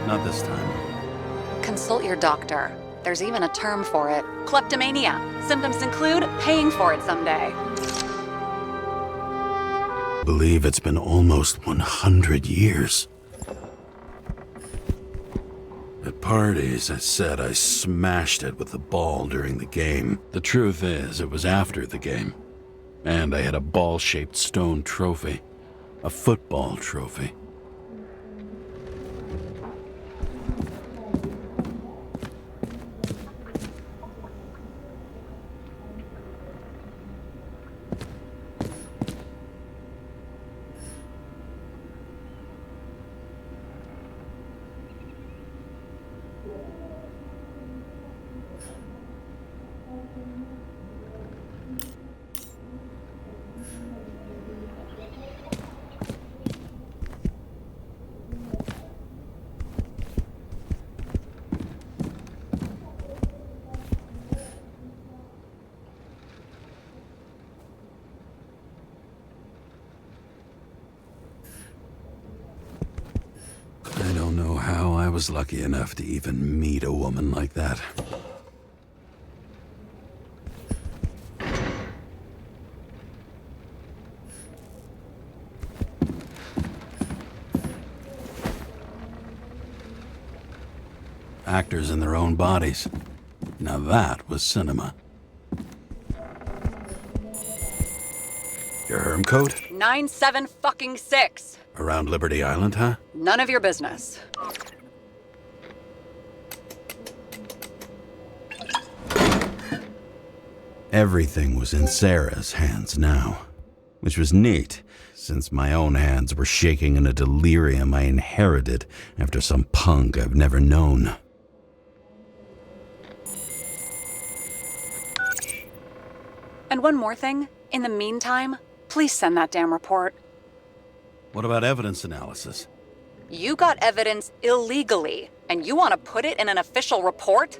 Not this time. Consult your doctor. There's even a term for it. Kleptomania. Symptoms include paying for it someday. Believe it's been almost 100 years. At parties, I said I smashed it with the ball during the game. The truth is, it was after the game. And I had a ball-shaped stone trophy. A football trophy. know how I was lucky enough to even meet a woman like that. Actors in their own bodies. Now that was cinema. Your herm code? 97-fucking-6. Around Liberty Island, huh? None of your business. Everything was in Sarah's hands now, which was neat, since my own hands were shaking in a delirium I inherited after some punk I've never known. And one more thing. In the meantime, please send that damn report. What about evidence analysis? You got evidence illegally, and you want to put it in an official report?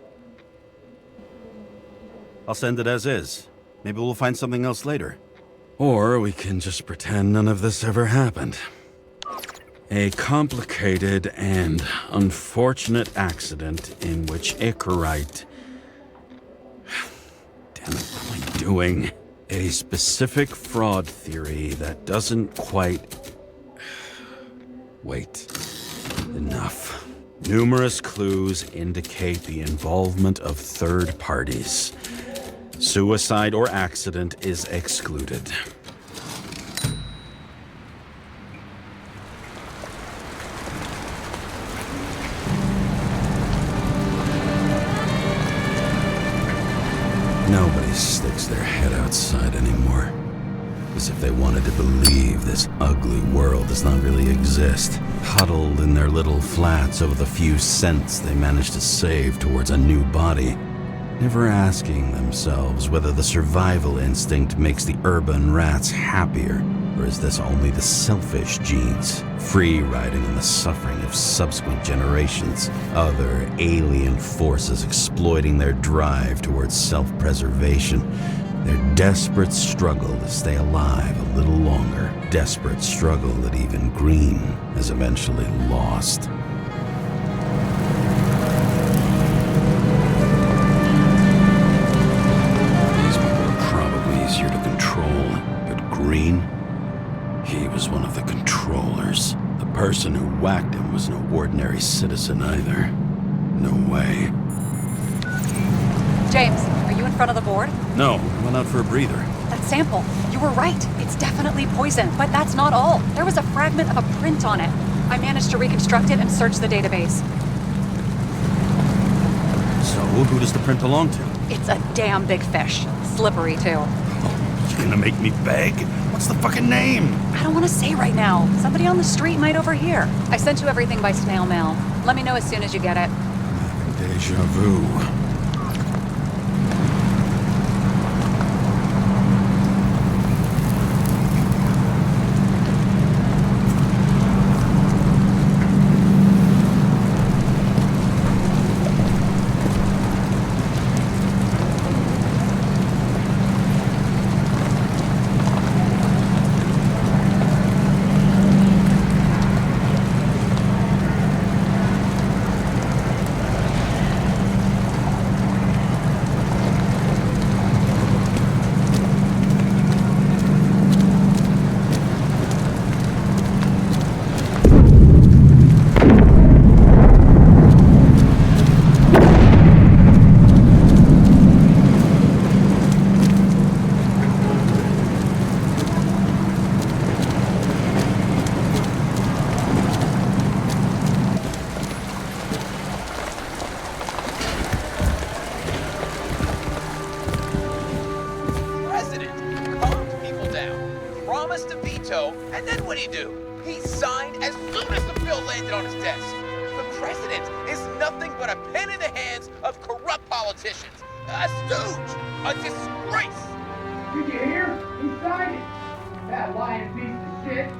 I'll send it as is. Maybe we'll find something else later. Or we can just pretend none of this ever happened. A complicated and unfortunate accident in which Icarite... Damn it, what am I doing? A specific fraud theory that doesn't quite... Wait. Enough. Numerous clues indicate the involvement of third parties. Suicide or accident is excluded. Nobody sticks their head outside anymore. As if they wanted to believe this ugly world does not really exist. Huddled in their little flats over the few cents they managed to save towards a new body. Never asking themselves whether the survival instinct makes the urban rats happier, or is this only the selfish genes, free riding on the suffering of subsequent generations, other alien forces exploiting their drive towards self-preservation, their desperate struggle to stay alive a little longer, desperate struggle that even Green has eventually lost. Easier to control, but Green, he was one of the controllers. The person who whacked him was no ordinary citizen either. No way. James, are you in front of the board? No, I went out for a breather. That sample, you were right. It's definitely poison, but that's not all. There was a fragment of a print on it. I managed to reconstruct it and search the database. So, who does the print belong to? It's a damn big fish. Slippery, too. You gonna make me beg? What's the fucking name? I don't want to say right now. Somebody on the street might overhear. I sent you everything by snail mail. Let me know as soon as you get it. Deja vu. And then what'd he do? He signed as soon as the bill landed on his desk. The president is nothing but a pen in the hands of corrupt politicians. A stooge. A disgrace. Did you hear? He signed it. That lying piece of shit.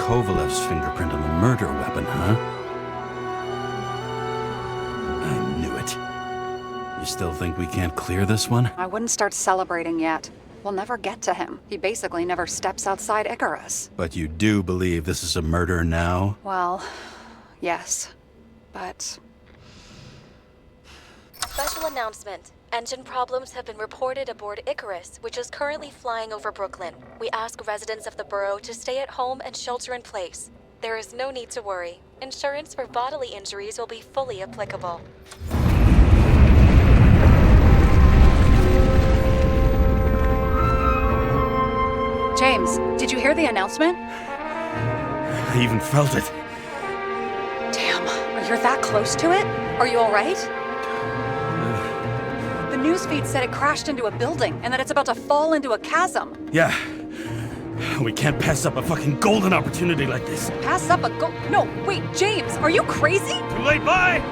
Kovalev's fingerprint on the murder weapon, huh? I knew it. You still think we can't clear this one? I wouldn't start celebrating yet. We'll never get to him. He basically never steps outside Icarus. But you do believe this is a murder now? Well, yes. But... Special announcement. Engine problems have been reported aboard Icarus, which is currently flying over Brooklyn. We ask residents of the borough to stay at home and shelter in place. There is no need to worry. Insurance for bodily injuries will be fully applicable. James, did you hear the announcement? I even felt it. Damn, you're that close to it? Are you all right? The newsfeed said it crashed into a building and that it's about to fall into a chasm. Yeah. We can't pass up a fucking golden opportunity like this. Pass up a No, wait, James, are you crazy? Too late, bye!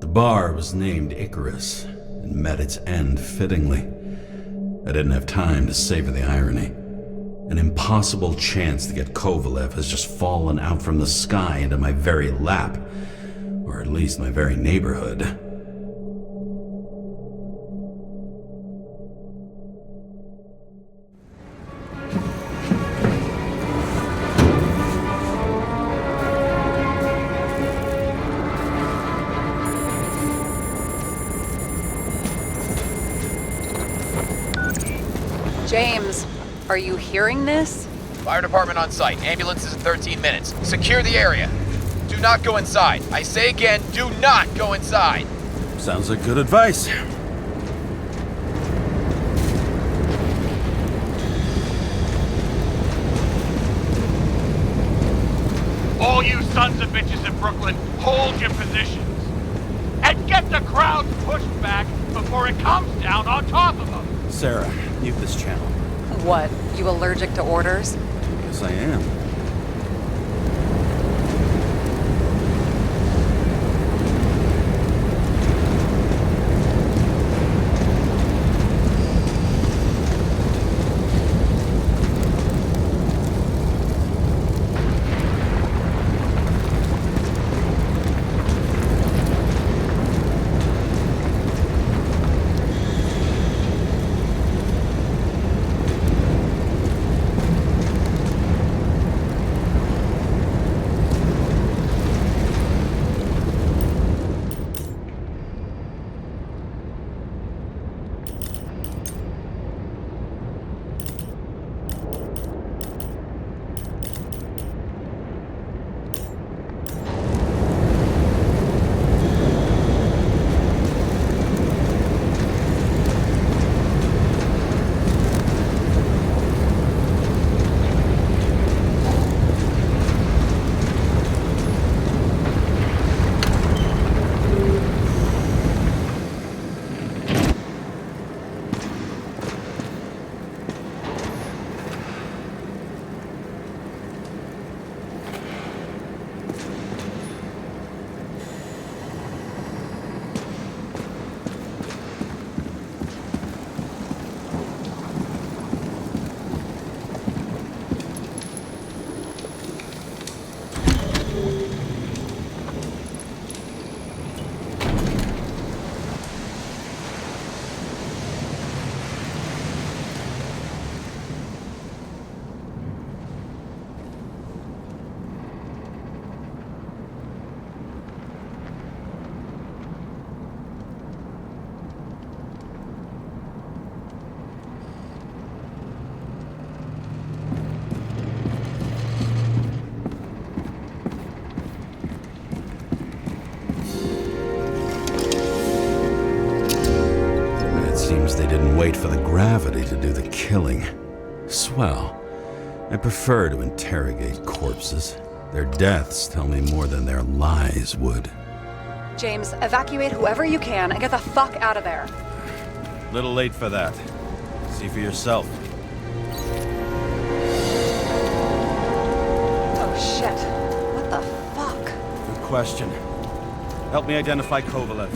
The bar was named Icarus and met its end fittingly. I didn't have time to savor the irony. An impossible chance to get Kovalev has just fallen out from the sky into my very lap, or at least my very neighborhood. James, are you hearing this? Fire department on site. Ambulances in 13 minutes. Secure the area. Do not go inside. I say again, do not go inside. Sounds like good advice. All you sons of bitches in Brooklyn, hold your positions. And get the crowd pushed back before it comes down on top of them. Sarah, mute this channel. What, you allergic to orders? Yes, I am. They didn't wait for the gravity to do the killing. Swell. I prefer to interrogate corpses. Their deaths tell me more than their lies would. James, evacuate whoever you can and get the fuck out of there. Little late for that. See for yourself. Oh shit. What the fuck? Good question. Help me identify Kovalev.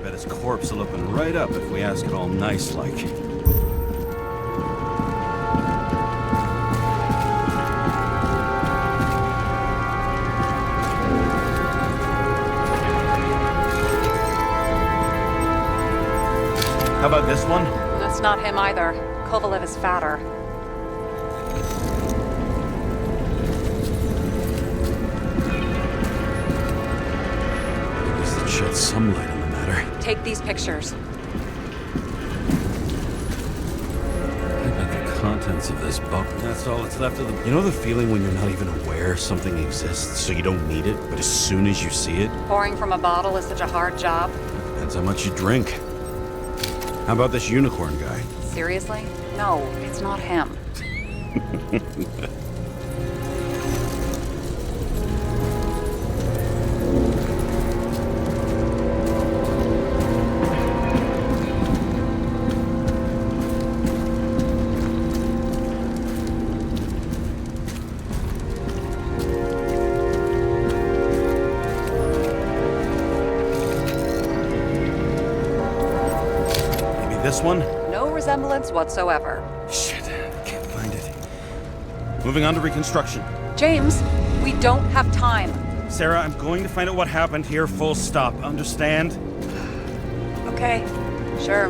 bet his corpse will open right up if we ask it all nice-like. How about this one? That's not him either. Kovalev is fatter. At least it sheds some light on the matter. Take these pictures. I bet the contents of this book, that's all that's left of the... You know the feeling when you're not even aware something exists, so you don't need it, but as soon as you see it... Pouring from a bottle is such a hard job. Depends how much you drink. How about this unicorn guy? Seriously? No, it's not him. This one? No resemblance whatsoever. Shit, I can't find it. Moving on to reconstruction. James, we don't have time. Sarah, I'm going to find out what happened here, full stop. Understand? Okay, sure.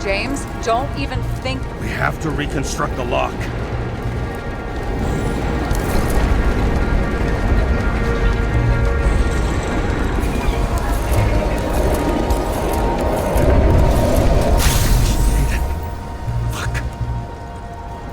James, don't even think... We have to reconstruct the lock. Fuck.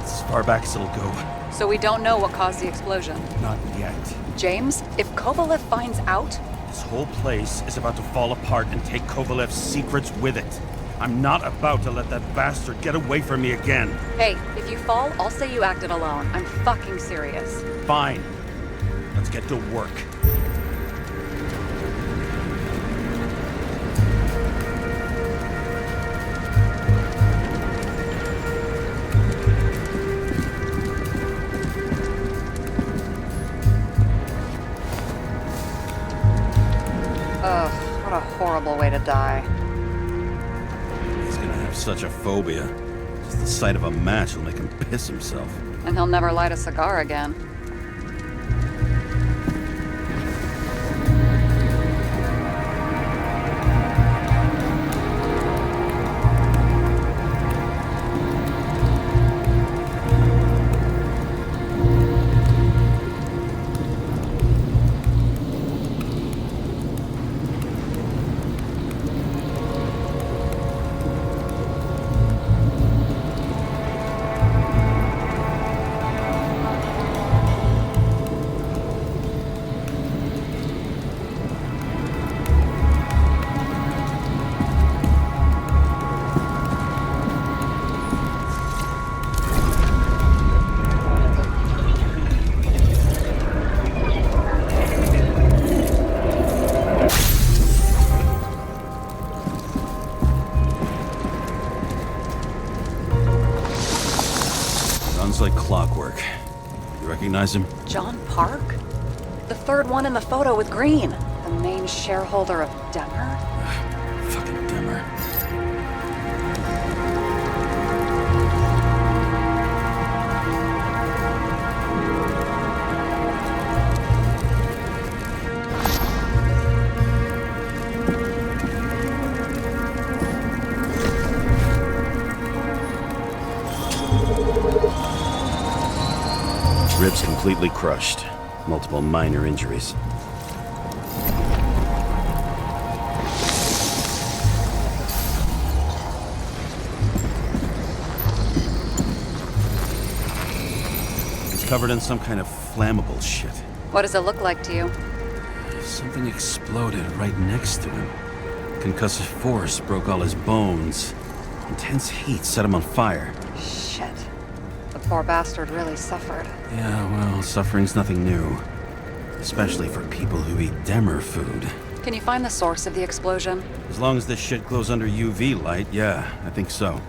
It's as far back as it'll go. So we don't know what caused the explosion? Not yet. James, if Kovalev finds out... This whole place is about to fall apart and take Kovalev's secrets with it. I'm not about to let that bastard get away from me again. Hey, if you fall, I'll say you acted alone. I'm fucking serious. Fine. Let's get to work. Ugh, what a horrible way to die. He's gonna have such a phobia. Just the sight of a match will make him piss himself. And he'll never light a cigar again. Recognize him? John Park? The third one in the photo with green. The main shareholder of Demmer? Fucking Demmer. Ribs completely crushed. Multiple minor injuries. He's covered in some kind of flammable shit. What does it look like to you? Something exploded right next to him. Concussive force broke all his bones. Intense heat set him on fire. Shit. The poor bastard really suffered. Yeah, well, suffering's nothing new. Especially for people who eat Demmer food. Can you find the source of the explosion? As long as this shit glows under UV light, yeah, I think so.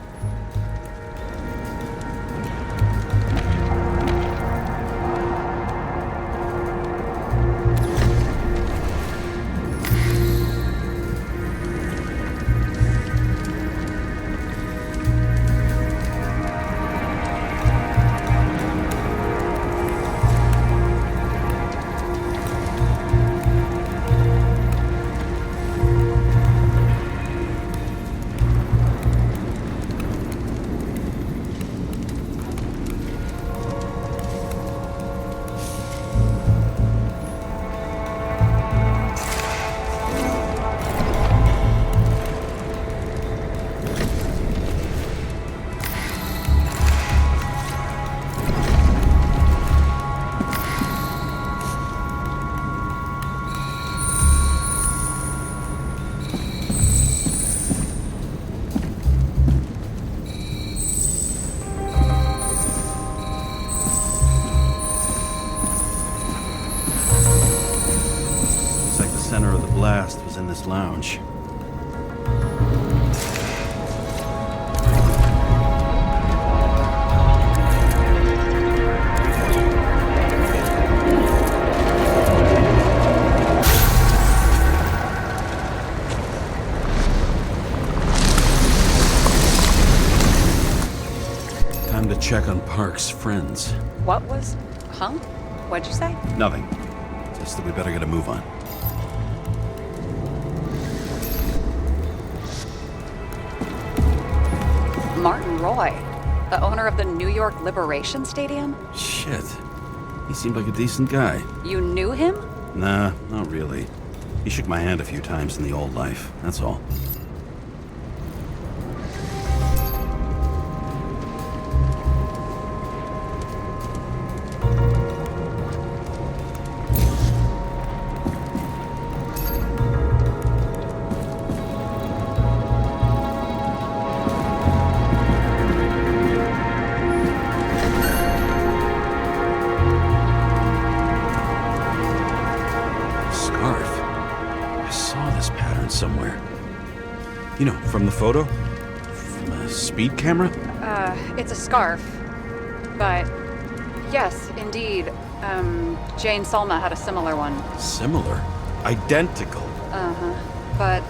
Blast was in this lounge. Time to check on Park's friends. What was? Huh? What'd you say? Nothing. Just that we better get a move on. Martin Roy, the owner of the New York Liberation Stadium? Shit. He seemed like a decent guy. You knew him? Nah, not really. He shook my hand a few times in the old life, that's all. Somewhere. You know, from the photo? From a speed camera? It's a scarf. But, yes, indeed. Jane Salma had a similar one. Similar? Identical? Uh-huh. But,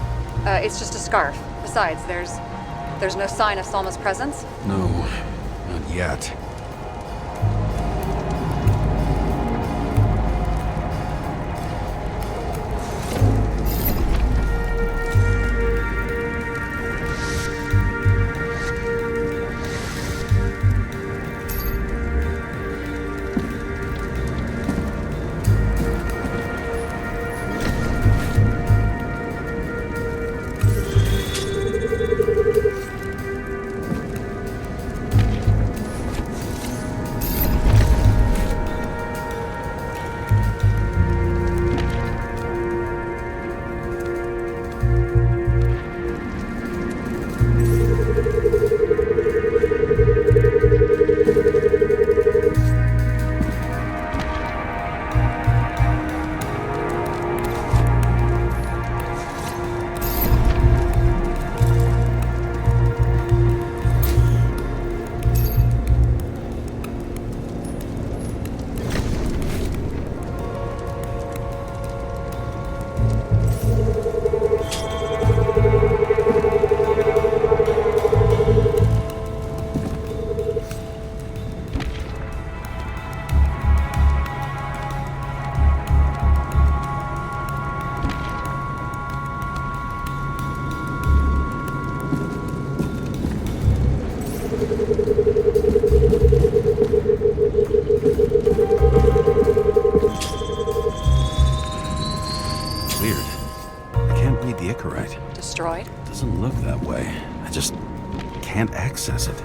it's just a scarf. Besides, there's no sign of Salma's presence? No, not yet. Destroyed? Doesn't look that way. I just can't access it.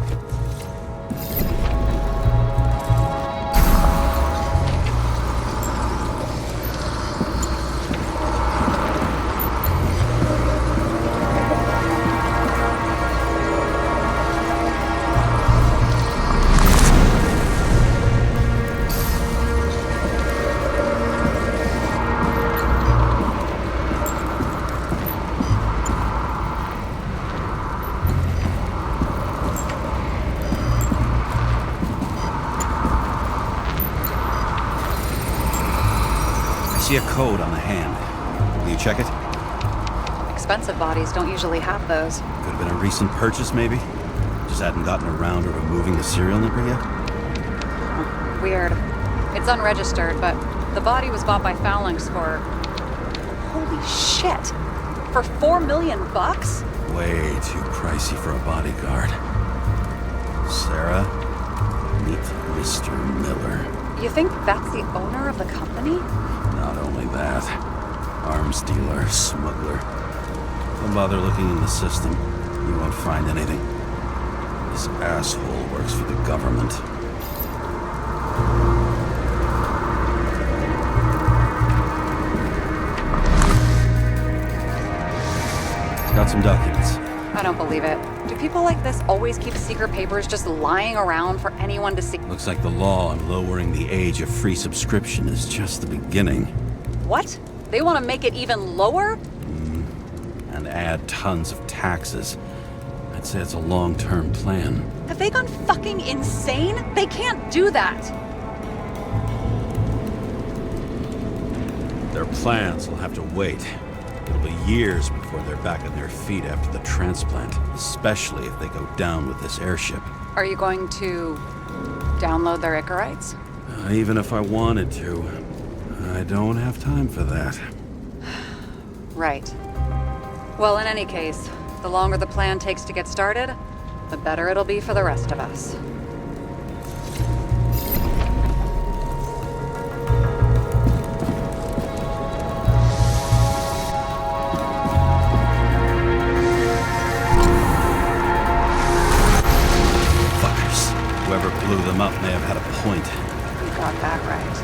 I see a code on the hand. Will you check it? Expensive bodies don't usually have those. Could have been a recent purchase, maybe? Just hadn't gotten around to removing the serial number yet? Weird. It's unregistered, but the body was bought by Phalanx for... Holy shit! For $4 million bucks? Way too pricey for a bodyguard. Sarah, meet Mr. Miller. You think that's the owner of the company? Not only that, arms dealer, smuggler. Don't bother looking in the system. You won't find anything. This asshole works for the government. Got some documents. I don't believe it. Do people like this always keep secret papers just lying around for anyone to see? Looks like the law on lowering the age of free subscription is just the beginning. What? They want to make it even lower? And add tons of taxes. I'd say it's a long-term plan. Have they gone fucking insane? They can't do that! Their plans will have to wait. It'll be years before they're back on their feet after the transplant, especially if they go down with this airship. Are you going to download their Icarites? Even if I wanted to, I don't have time for that. Right. Well, in any case, the longer the plan takes to get started, the better it'll be for the rest of us. Whoever blew them up may have had a point. You got that right.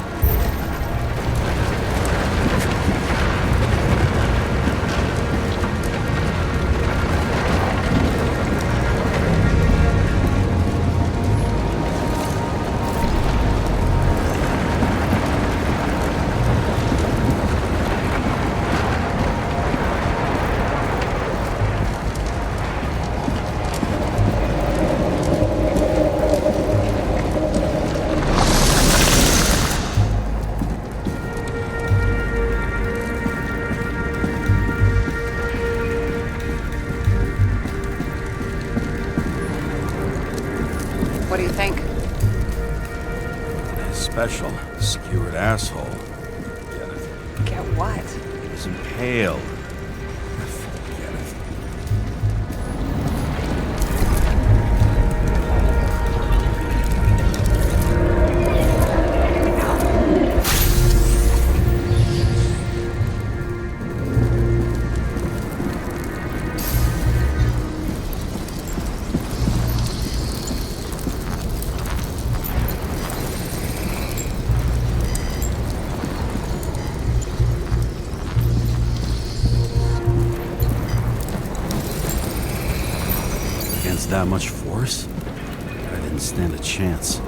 What do you think? A special, skewered asshole. Get it? Get what? He was impaled. Forget it. That much force? I didn't stand a chance.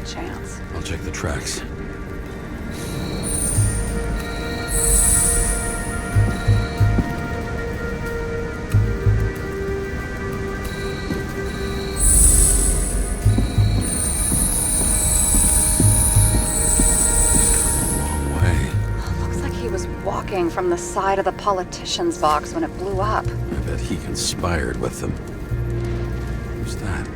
chance. I'll check the tracks. Walking from the side of the politician's box when it blew up. I bet he conspired with them. Who's that?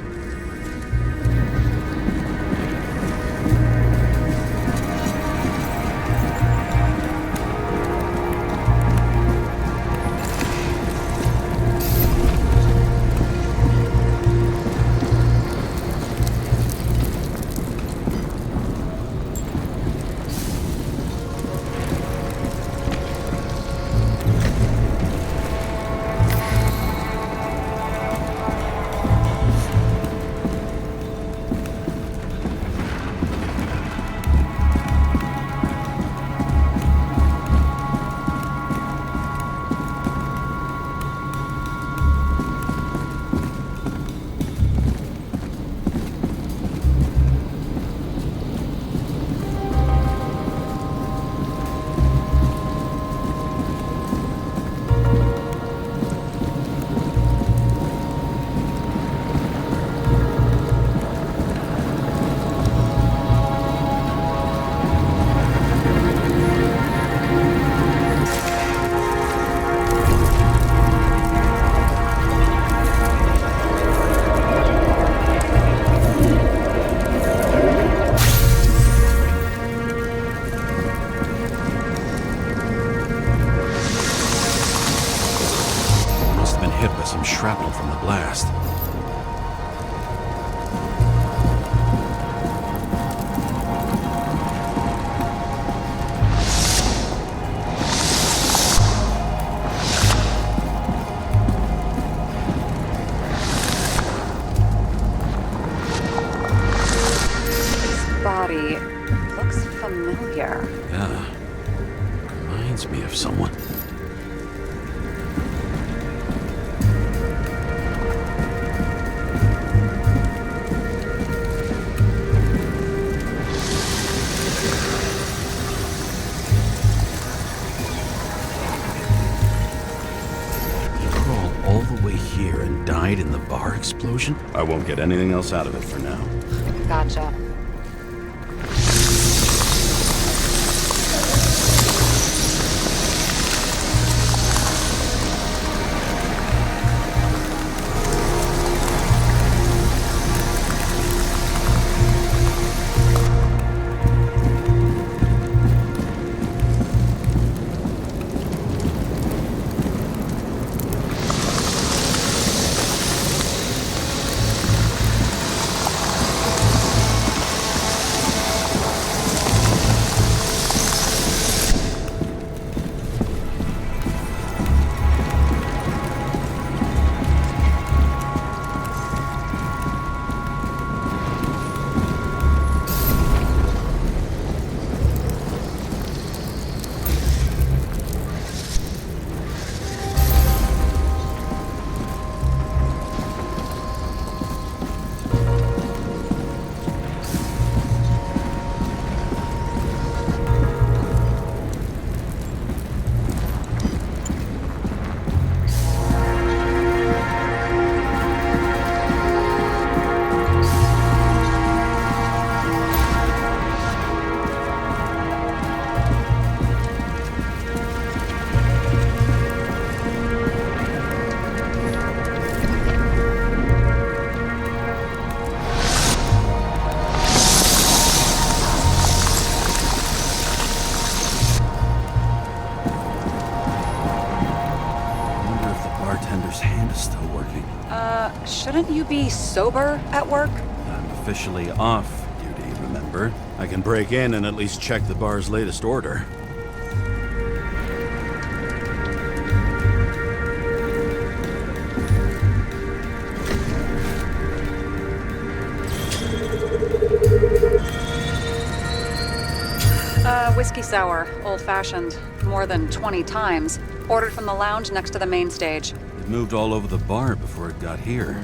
Shrapnel from the blast. This body looks familiar. Yeah. Reminds me of someone. In the bar explosion? I won't get anything else out of it for now. Gotcha. Shouldn't you be sober at work? I'm officially off duty, remember? I can break in and at least check the bar's latest order. Whiskey sour, old-fashioned, more than 20 times. Ordered from the lounge next to the main stage. It moved all over the bar before it got here.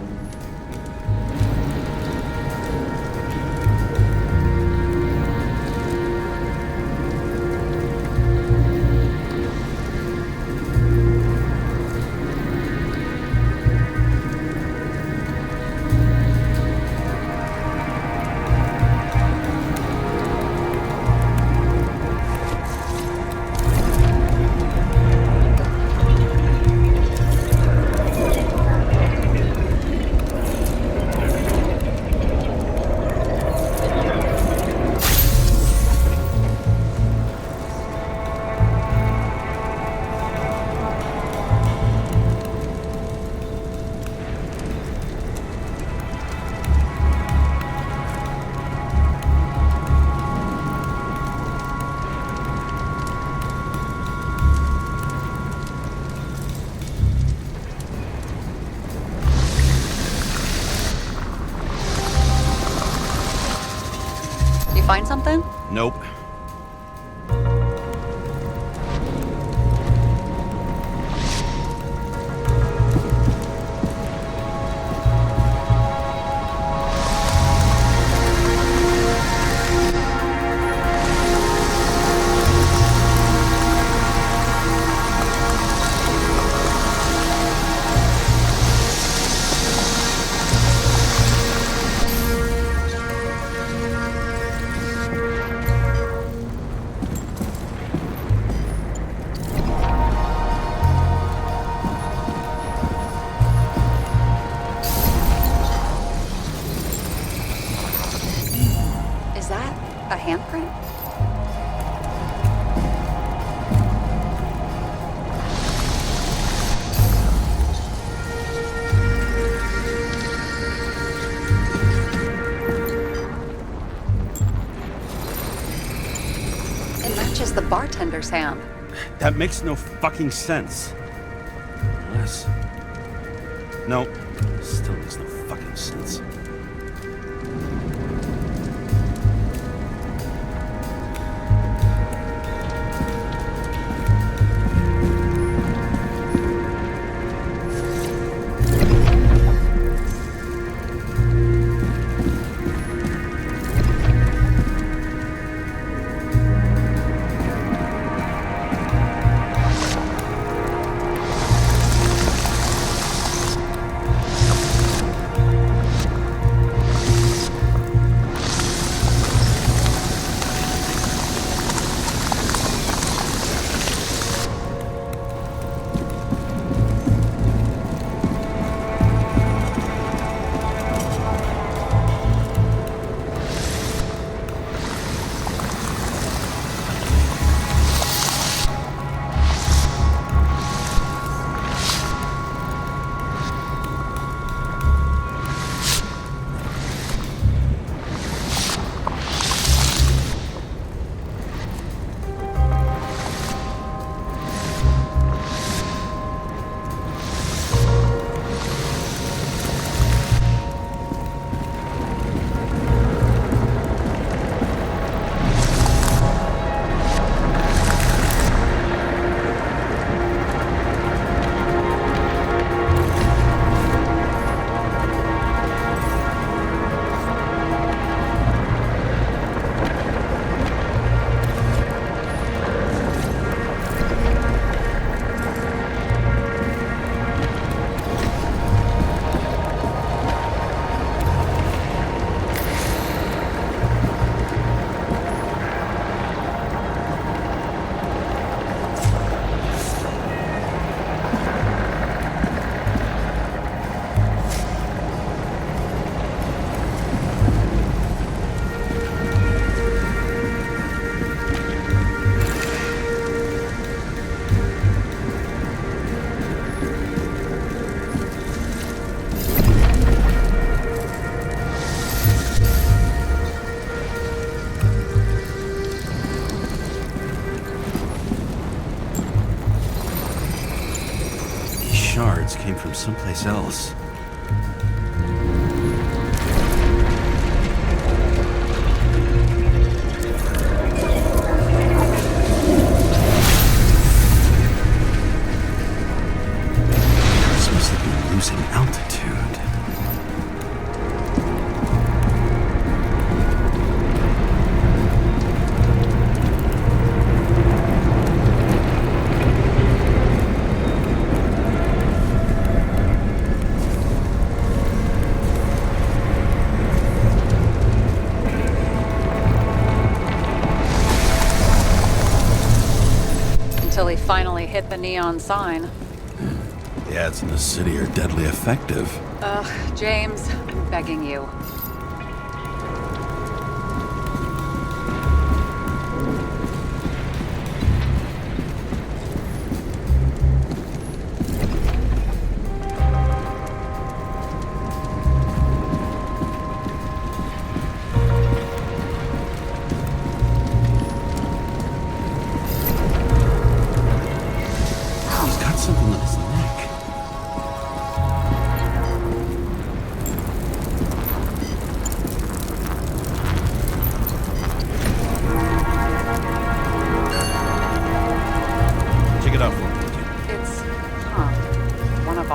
find something? Nope. Is that a handprint? It matches the bartender's hand. That makes no fucking sense. Unless... No, still makes no fucking sense. Shards came from someplace else. This must have been losing altitude. Until he finally hit the neon sign. The ads in the city are deadly effective. Ugh, James, I'm begging you. He's got something on his neck.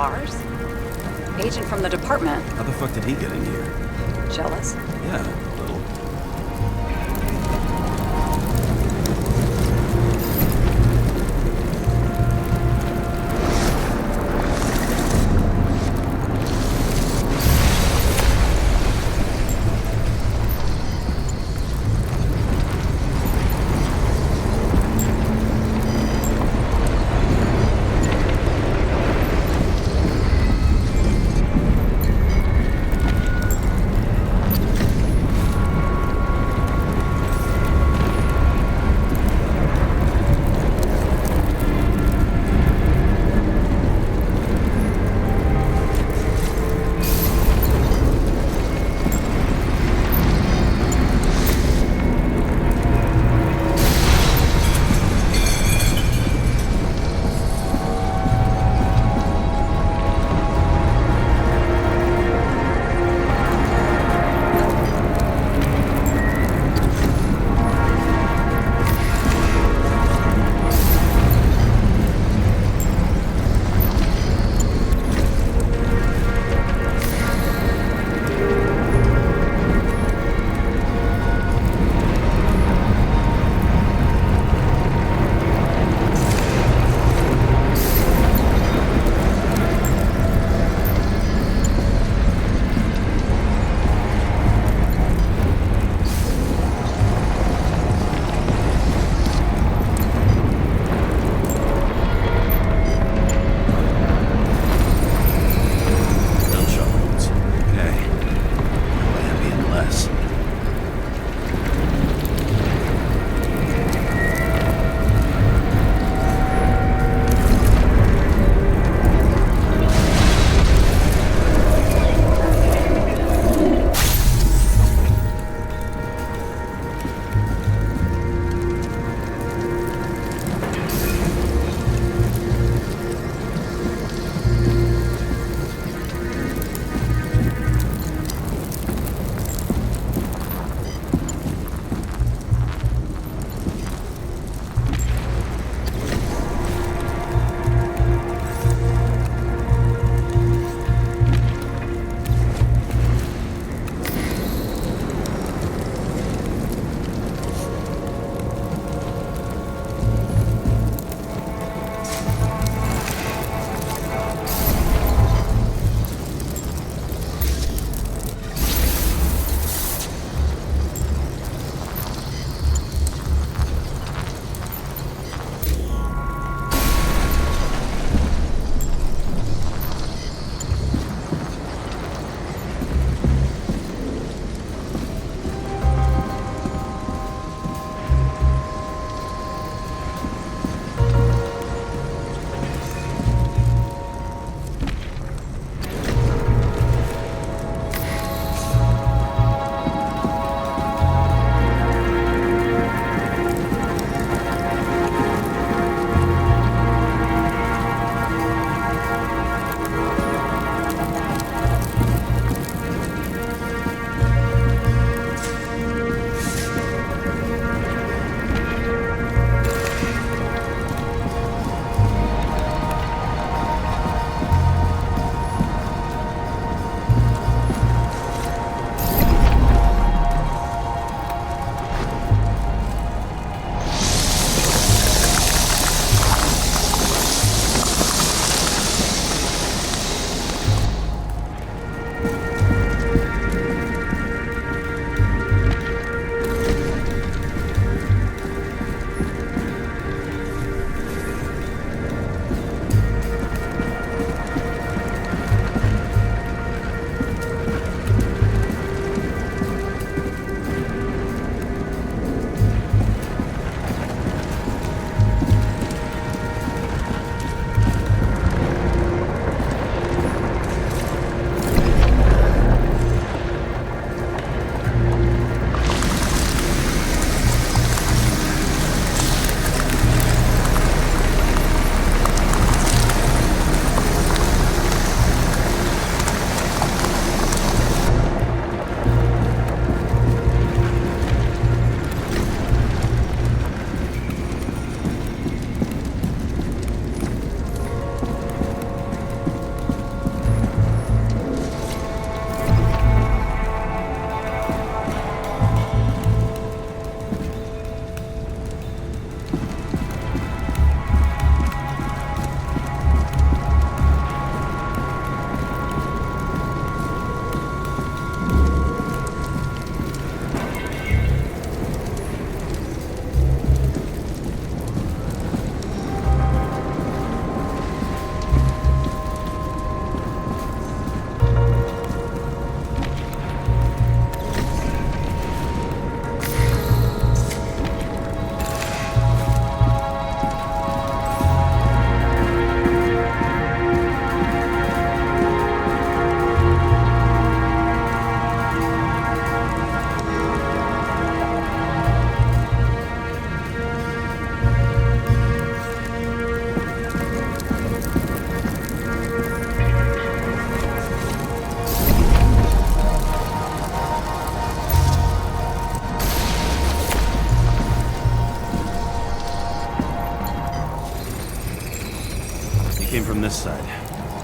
ours. Agent from the department. How the fuck did he get in here? Jealous? Yeah, a little.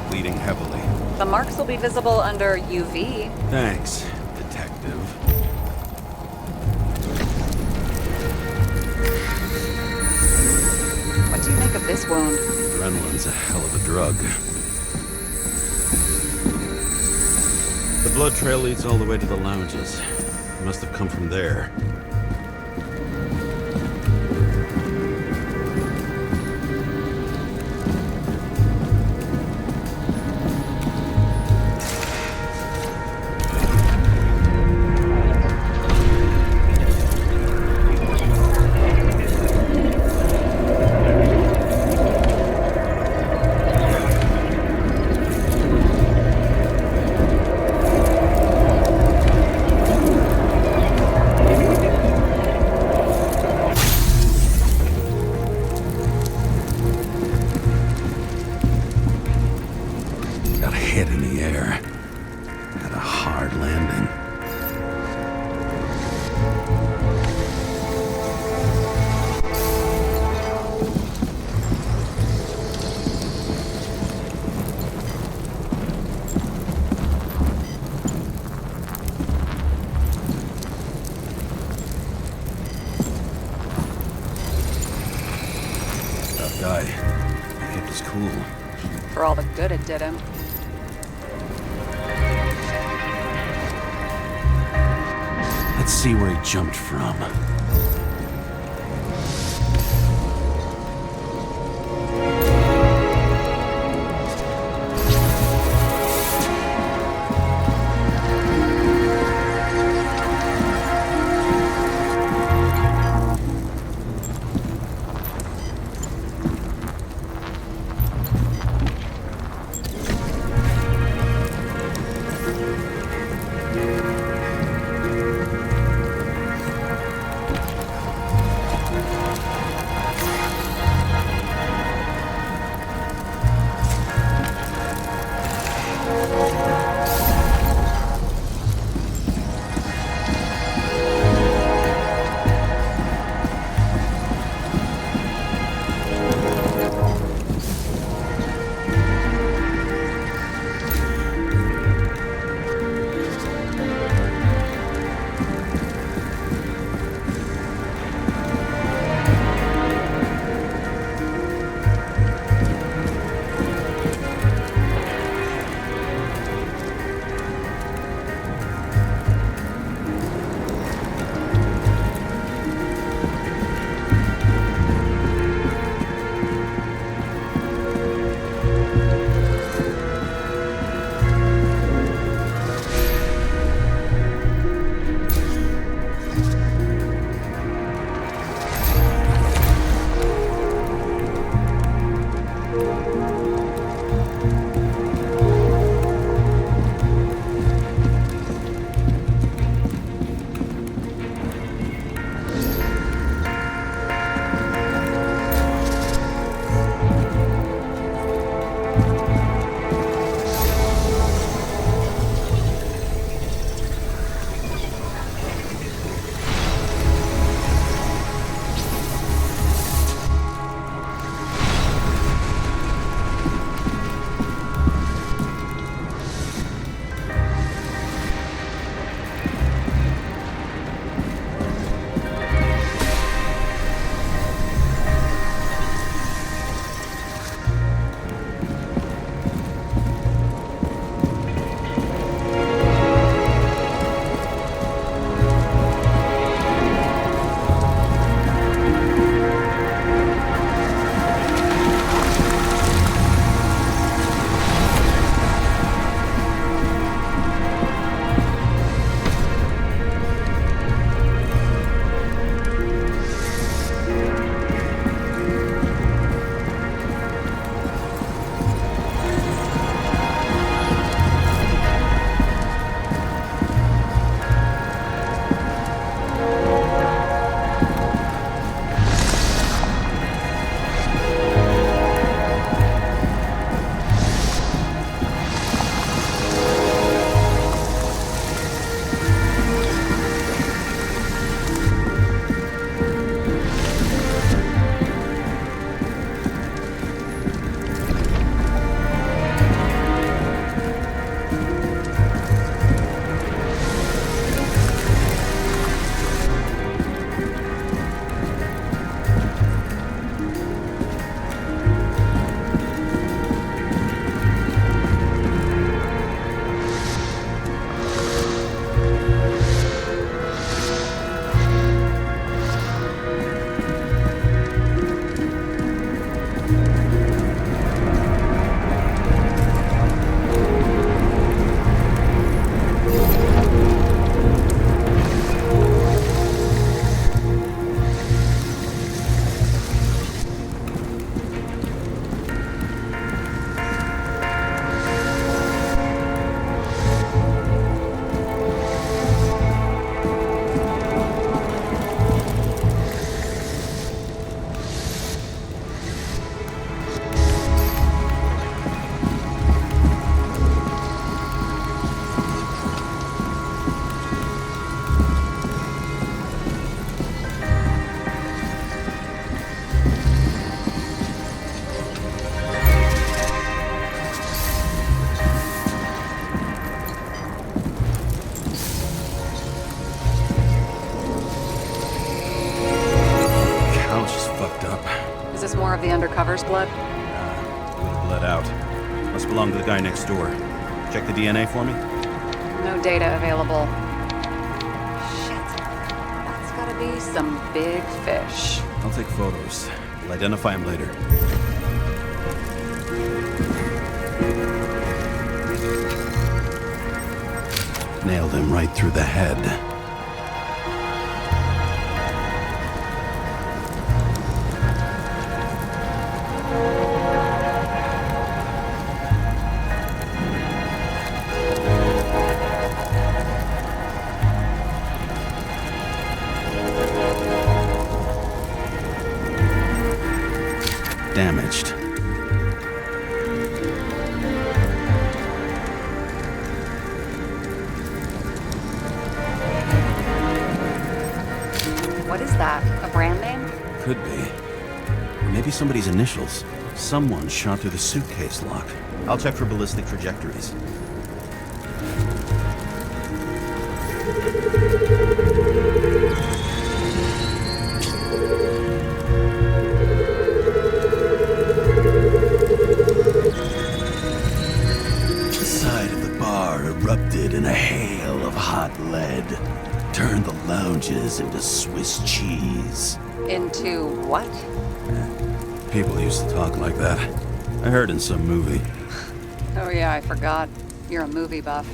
bleeding heavily. The marks will be visible under UV. Thanks, detective. What do you make of this wound? Adrenaline's a hell of a drug. The blood trail leads all the way to the lounges. It must have come from there. Guy. He kept his cool. For all the good it did him. Let's see where he jumped from. recovers blood? It would have bled out. Must belong to the guy next door. Check the DNA for me? No data available. Shit. That's gotta be some big fish. I'll take photos. We'll identify him later. Nailed him right through the head. Damaged. What is that? A brand name? Could be. Or maybe somebody's initials. Someone shot through the suitcase lock. I'll check for ballistic trajectories. The side of the bar erupted in a hail of hot lead. Turned the lounges into Swiss cheese. Into what? People used to talk like that. I heard in some movie. Oh yeah, I forgot. You're a movie buff.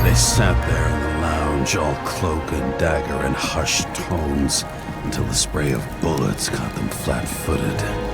They sat there in the lounge, all cloak and dagger and hushed tones, until the spray of bullets caught them flat-footed.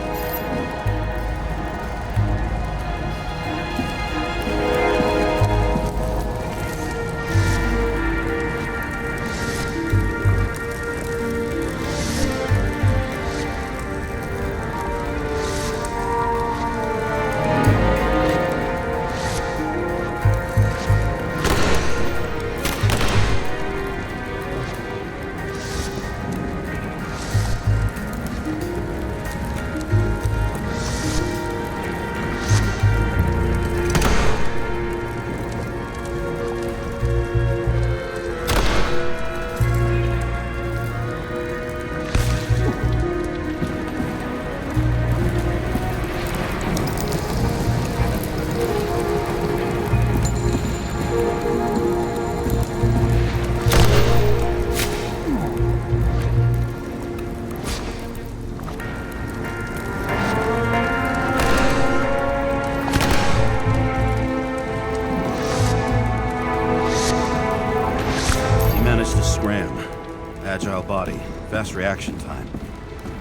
Agile body, fast reaction time.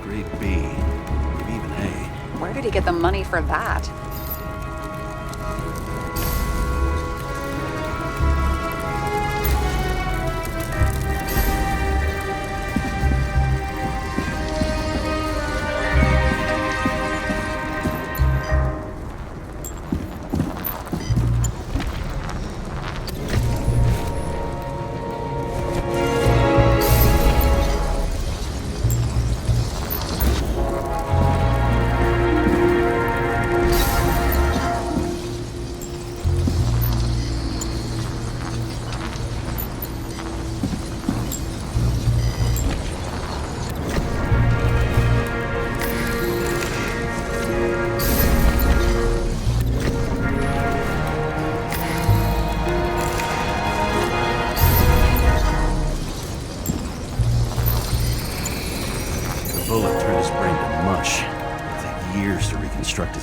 Grade B, maybe even A. Where did he get the money for that?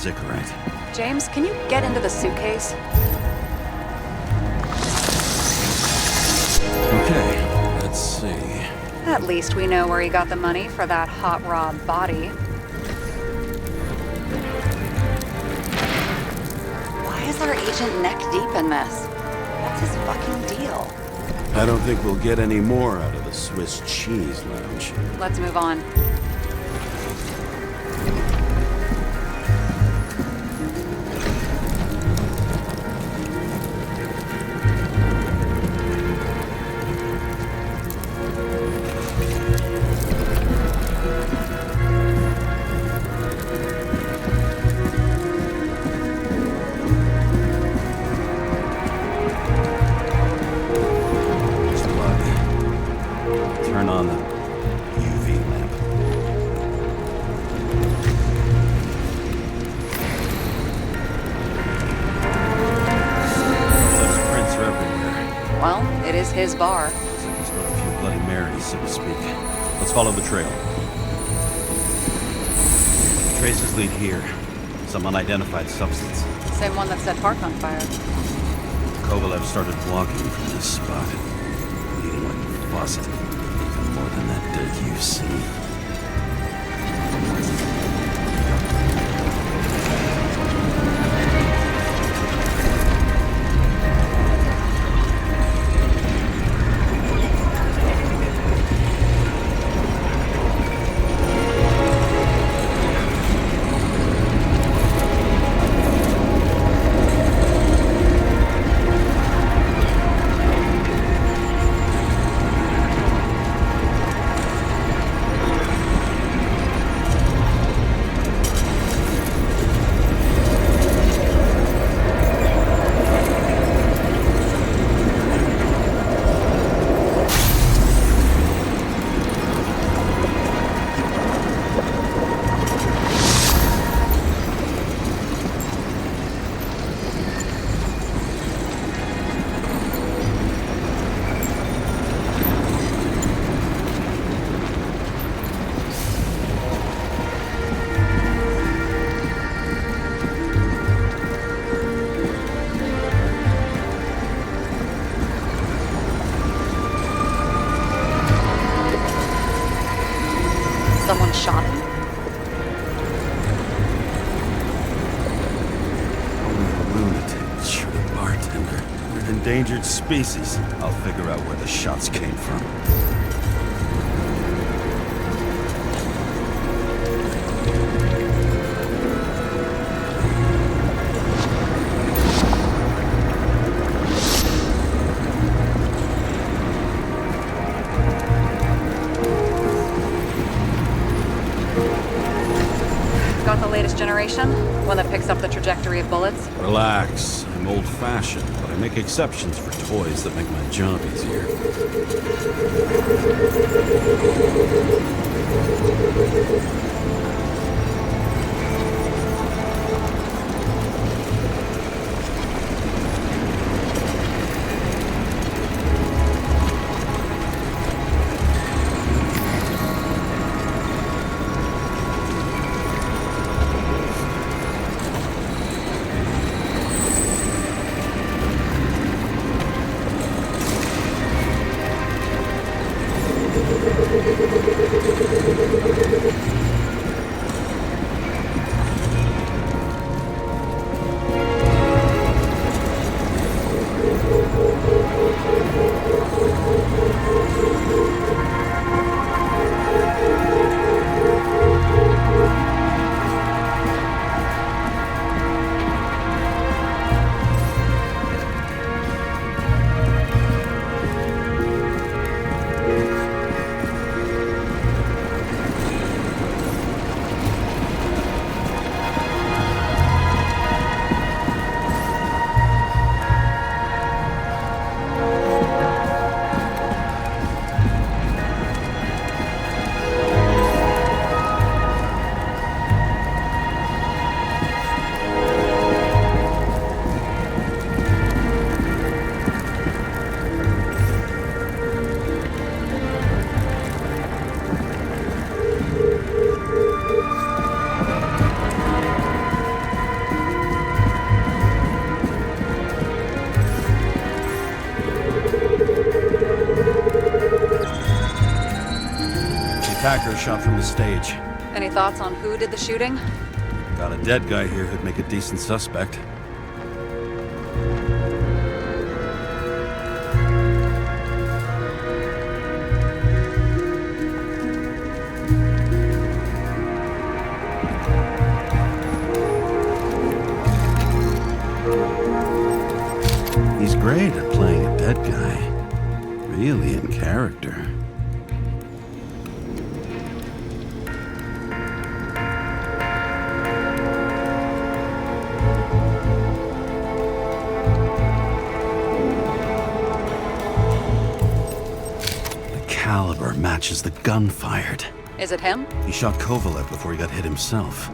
is Icarite. James, can you get into the suitcase? Okay, let's see. At least we know where he got the money for that hot rod body. Why is our agent neck deep in this? What's his fucking deal? I don't think we'll get any more out of the Swiss cheese lounge. Let's move on. Turn on the UV lamp. Those prints are everywhere. Well, it is his bar. Looks like he's got a few Bloody Marys, so to speak. Let's follow the trail. Traces lead here. Some unidentified substance. Same one that set Park on fire. Kovalev started walking from this spot. Bleeding like a faucet. Even more than that dirt you've seen. Someone shot him? Only a lunatic would shoot a bartender. We're an endangered species. I'll figure out where the shots came from. Got the latest generation? One that picks up the trajectory of bullets? Relax. I'm old-fashioned, but I make exceptions for toys that make my job easier. Attacker shot from the stage. Any thoughts on who did the shooting? Got a dead guy here who'd make a decent suspect. He's great at playing a dead guy. Really in character. Caliber matches the gun fired. Is it him? He shot Kovalev before he got hit himself.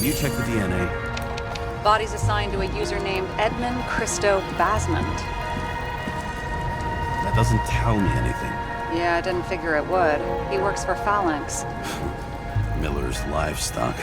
You check the DNA. Body's assigned to a user named Edmund Christo Basmond. That doesn't tell me anything. Yeah, I didn't figure it would. He works for Phalanx. Miller's livestock.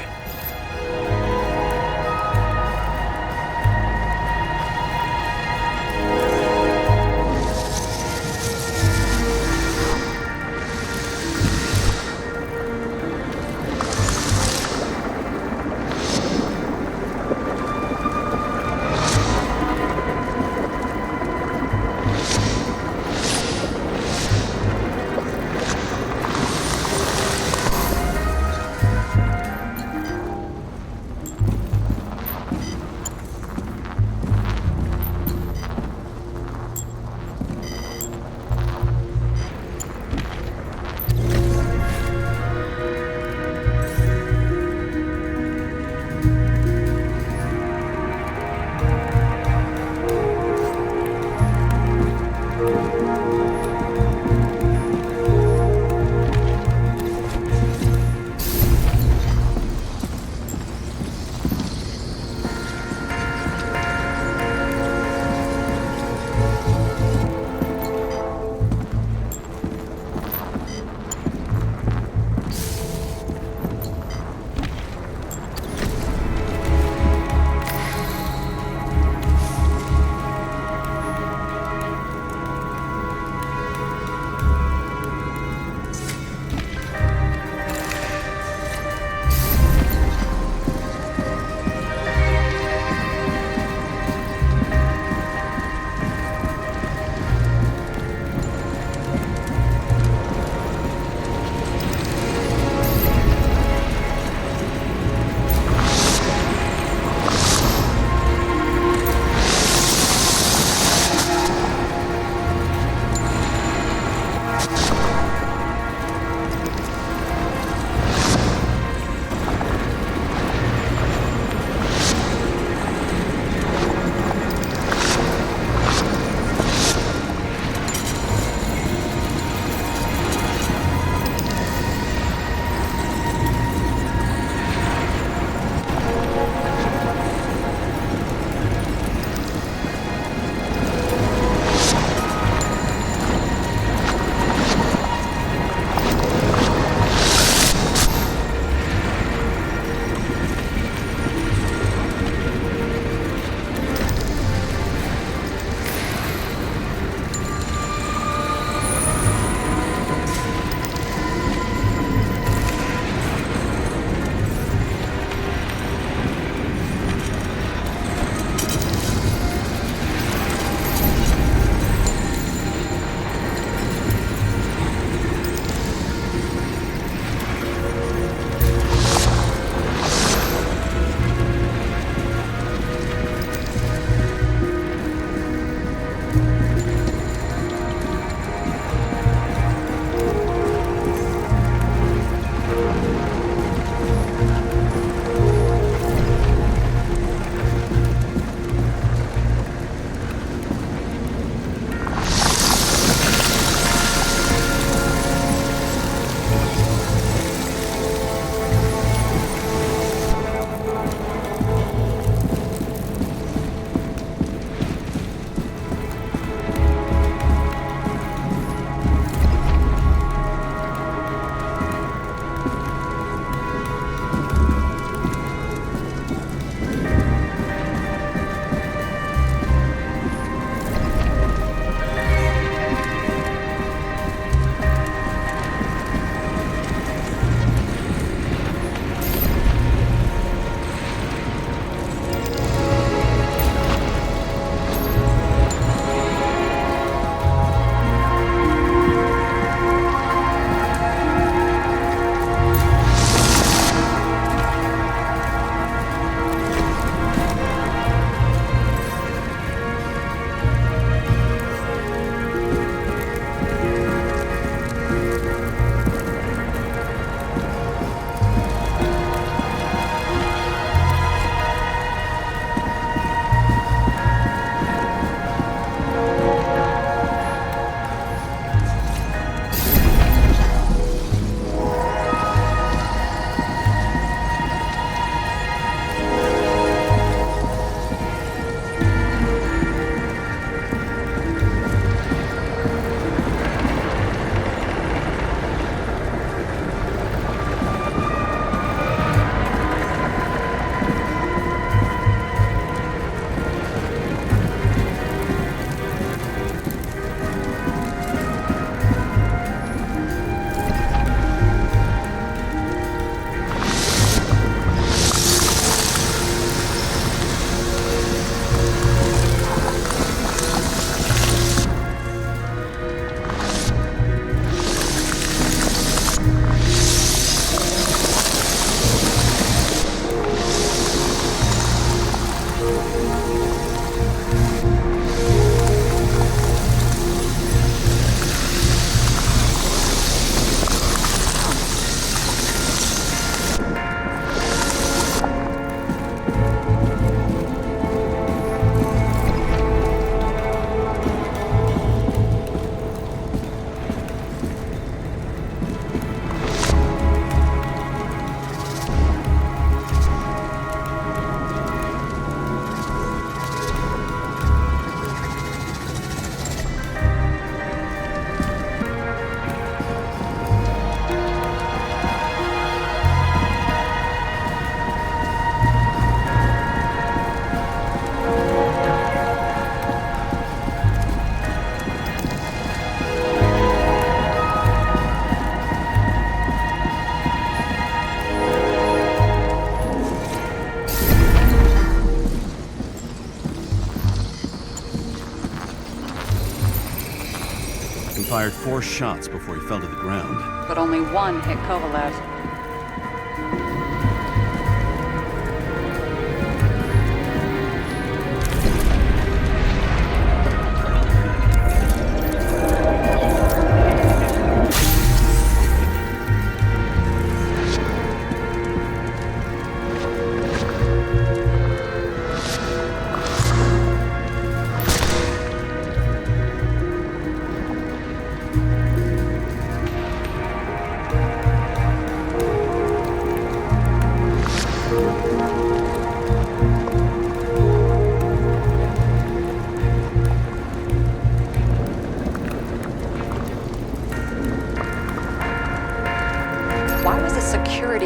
fired 4 shots before he fell to the ground. But only one hit Kovalev.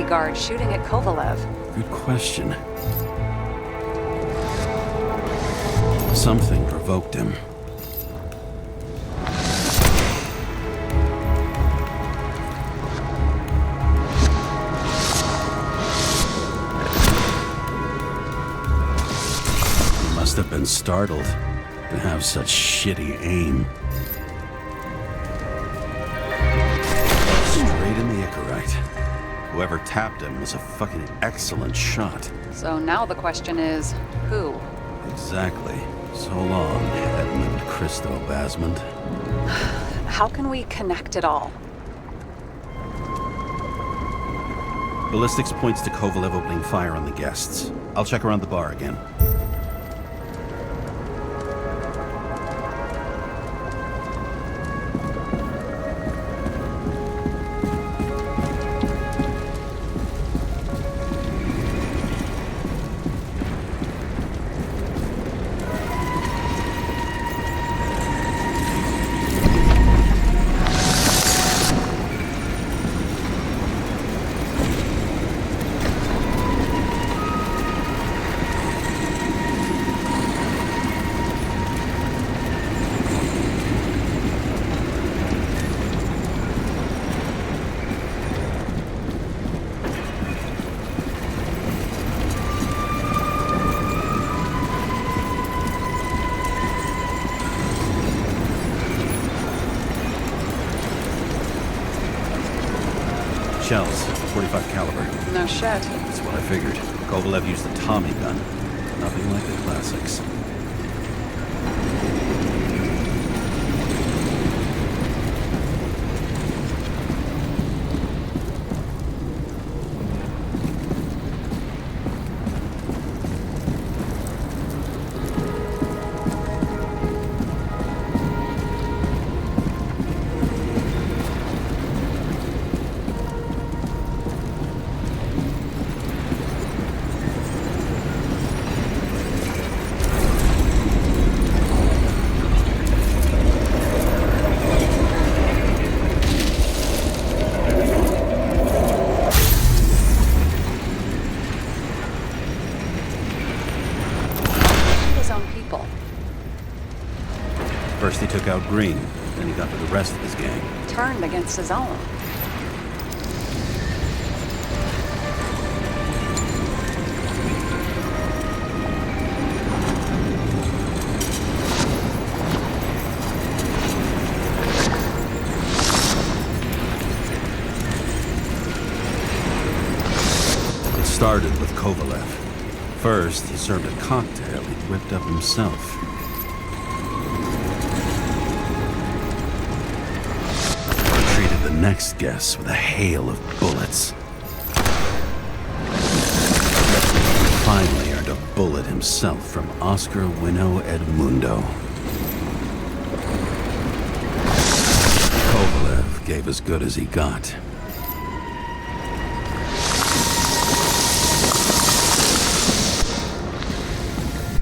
Guard shooting at Kovalev. Good question. Something provoked him. He must have been startled to have such shitty aim. Straight in the Icarite. Whoever tapped him was a fucking excellent shot. So now the question is, who? Exactly. So long, Edmund Christo Basmond. How can we connect it all? Ballistics points to Kovalev opening fire on the guests. I'll check around the bar again. Shells, 45 caliber. No shit. That's what I figured. Kovalev used a Tommy gun. Nothing like the classics. First he took out Green, then he got to the rest of his gang. Turned against his own. It started with Kovalev. First, he served a cocktail he'd whipped up himself. The next guest with a hail of bullets. He finally earned a bullet himself from Oscar Wino Edmundo. Kovalev gave as good as he got.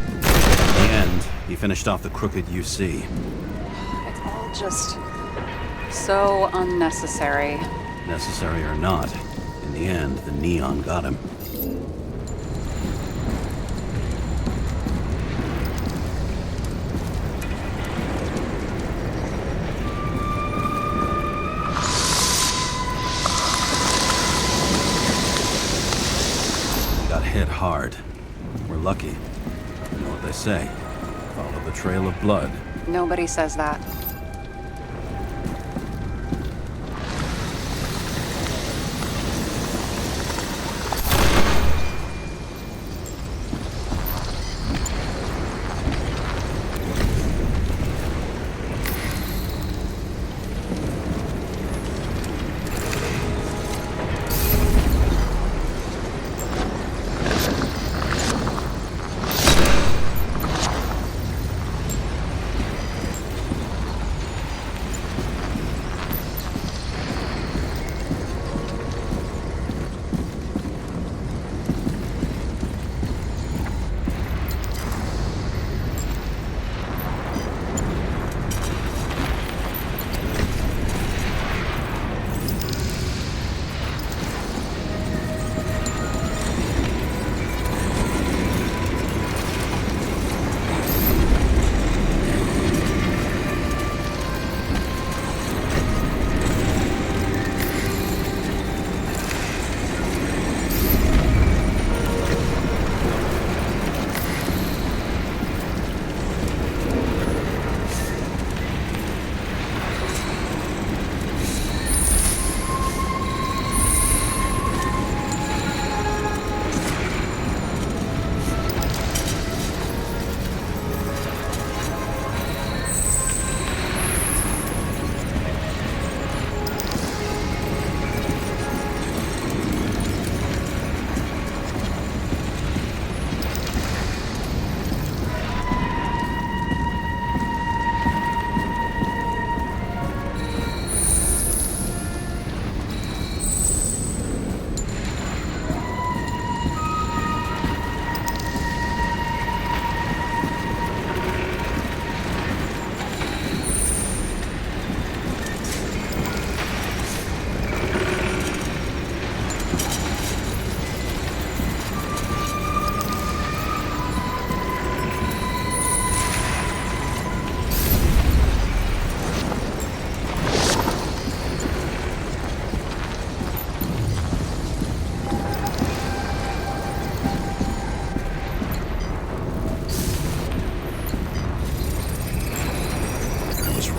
In the end, he finished off the crooked UC. It's all just so unnecessary. Necessary or not, in the end, the neon got him. He got hit hard. We're lucky. You know what they say. Follow the trail of blood. Nobody says that.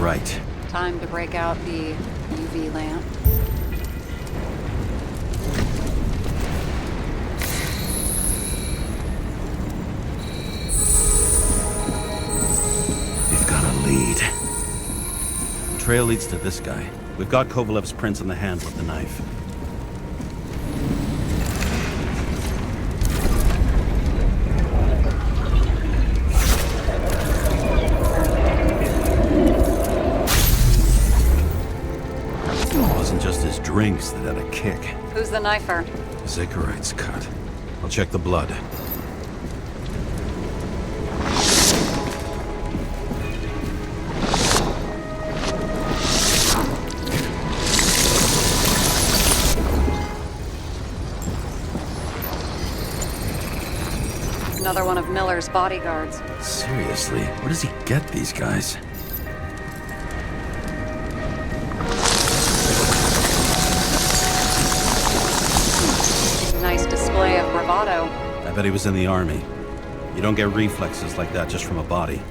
Right. Time to break out the UV lamp. We've got a lead. The trail leads to this guy. We've got Kovalev's prints on the handle of the knife. It wasn't just his drinks that had a kick. Who's the knifer? Zikarite's cut. I'll check the blood. Another one of Miller's bodyguards. Seriously, where does he get these guys? Nice display of bravado. I bet he was in the army. You don't get reflexes like that just from a body.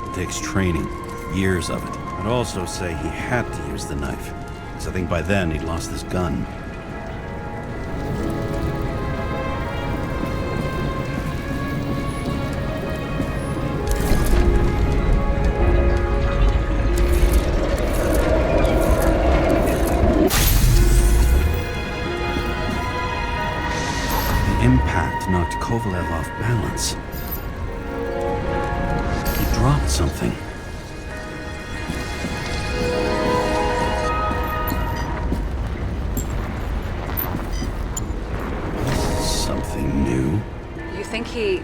It takes training, years of it. I'd also say he had to use the knife, because I think by then he'd lost his gun. Impact knocked Kovalev off balance. He dropped something. Something new? You think he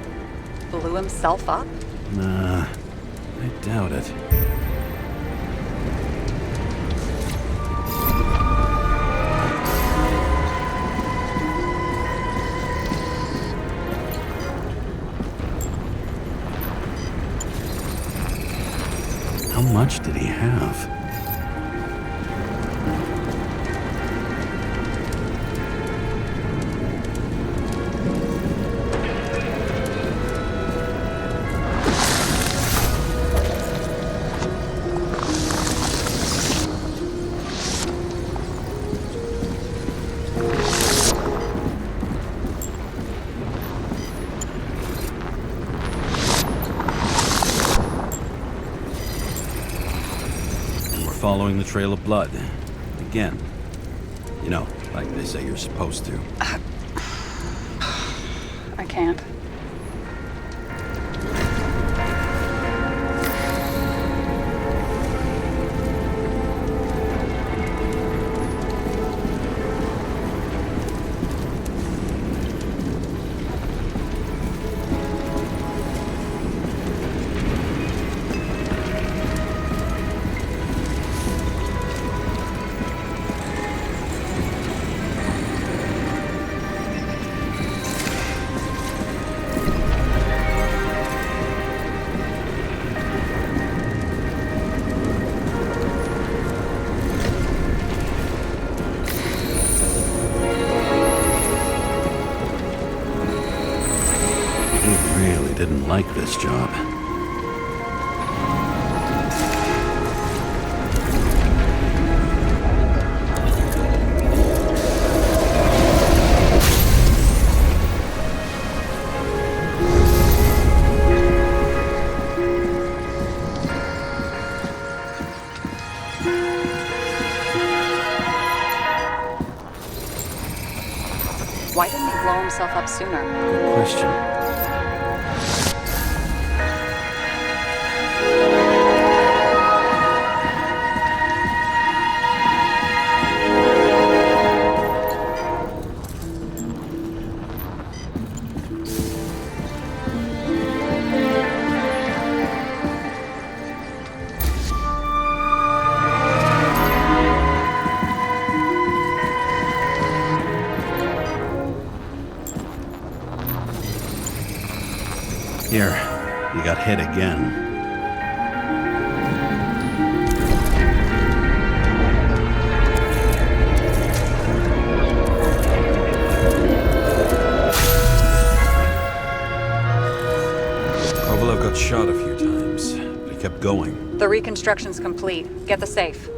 blew himself up? Nah, I doubt it. How much did he have? Following the trail of blood. Again. You know, like they say you're supposed to. I can't. Didn't like this job. Why didn't he blow himself up sooner? Good question. Here, you got hit again. Kovalev got shot a few times, but he kept going. The reconstruction's complete. Get the safe.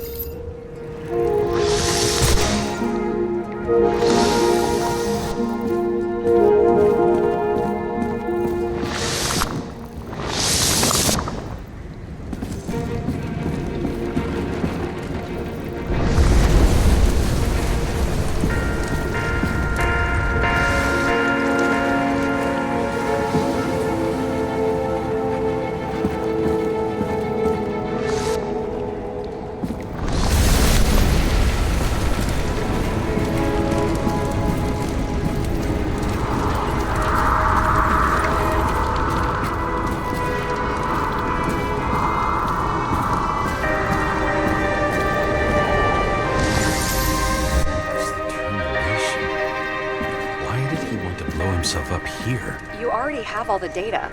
Up here. You already have all the data.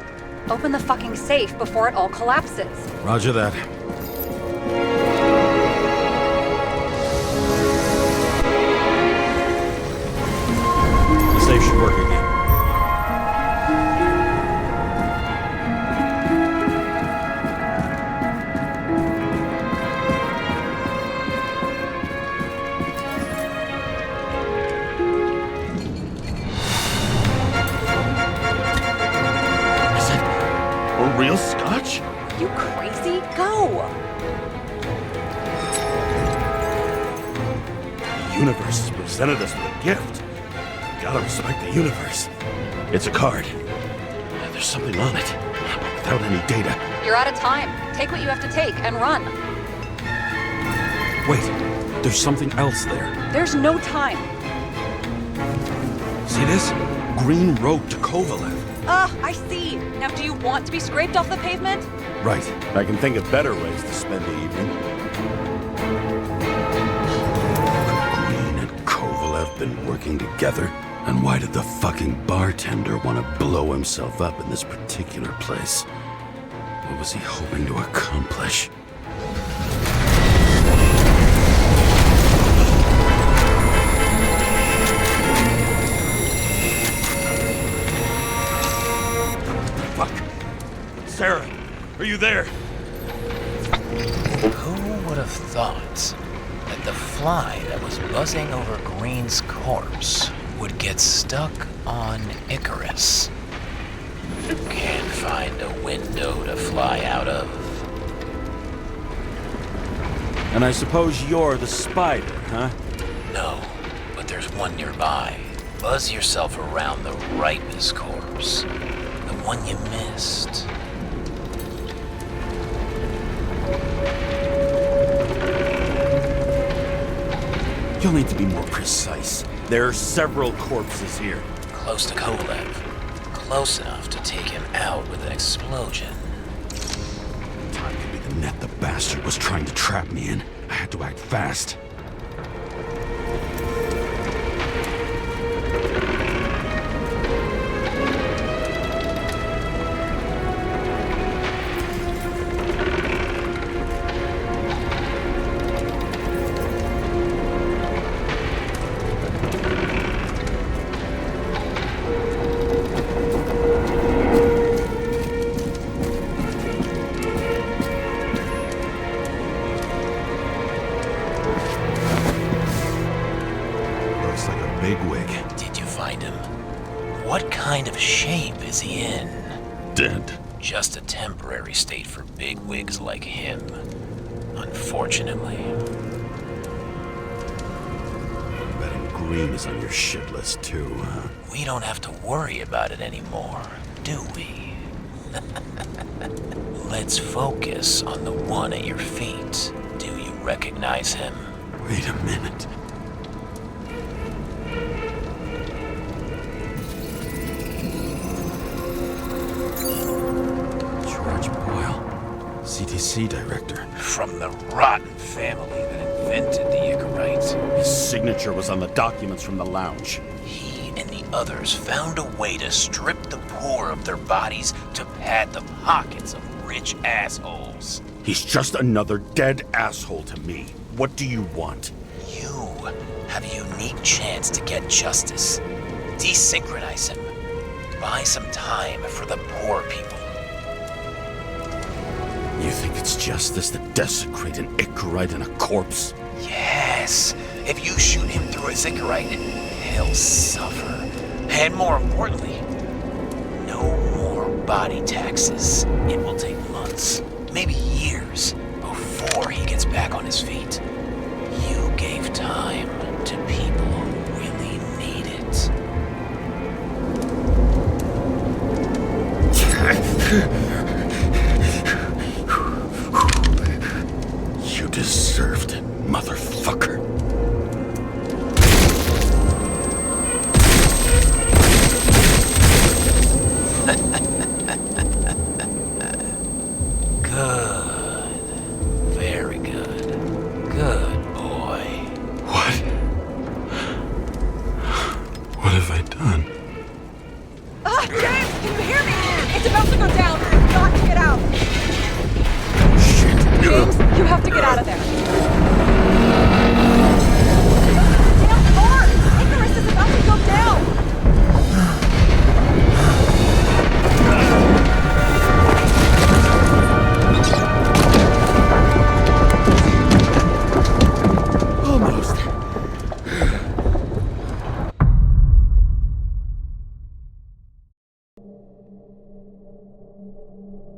Open the fucking safe before it all collapses. Roger that. The safe should work again. Real scotch? You crazy? Go! The universe has presented us with a gift. Gotta respect the universe. It's a card. There's something on it, but without any data. You're out of time. Take what you have to take and run. Wait, there's something else there. There's no time. See this? Green road to Kovalev. I see. Now, do you want to be scraped off the pavement? Right. I can think of better ways to spend the evening. Green and Kovalev been working together? And why did the fucking bartender want to blow himself up in this particular place? What was he hoping to accomplish? Sara, are you there? Who would have thought that the fly that was buzzing over Green's corpse would get stuck on Icarus? Can't find a window to fly out of. And I suppose you're the spider, huh? No, but there's one nearby. Buzz yourself around the Ripus corpse. The one you missed. You'll need to be more precise. There are several corpses here. Close to Kovalev. Close enough to take him out with an explosion. Time could be the net the bastard was trying to trap me in. I had to act fast. What kind of shape is he in? Dead. Just a temporary state for bigwigs like him. Unfortunately. I'm betting Green is on your shit list too, huh? We don't have to worry about it anymore, do we? Let's focus on the one at your feet. Do you recognize him? Wait a minute. CTC director. From the rotten family that invented the Icarite. His signature was on the documents from the lounge. He and the others found a way to strip the poor of their bodies to pad the pockets of rich assholes. He's just another dead asshole to me. What do you want? You have a unique chance to get justice. Desynchronize him. Buy some time for the poor people. You think it's justice to desecrate an Icarite and a corpse? Yes. If you shoot him through a Icarite, he'll suffer. And more importantly, no more body taxes. It will take months, maybe years, before he gets back on his feet. You gave time to people who really need it. You deserved it, motherfucker. Good. Very good. Good boy. What? What have I done? James, can you hear me? It's about to go down. We've got to get out. Shit. James, you have to get out of there. Damn car! Icarus is about to go down. Almost.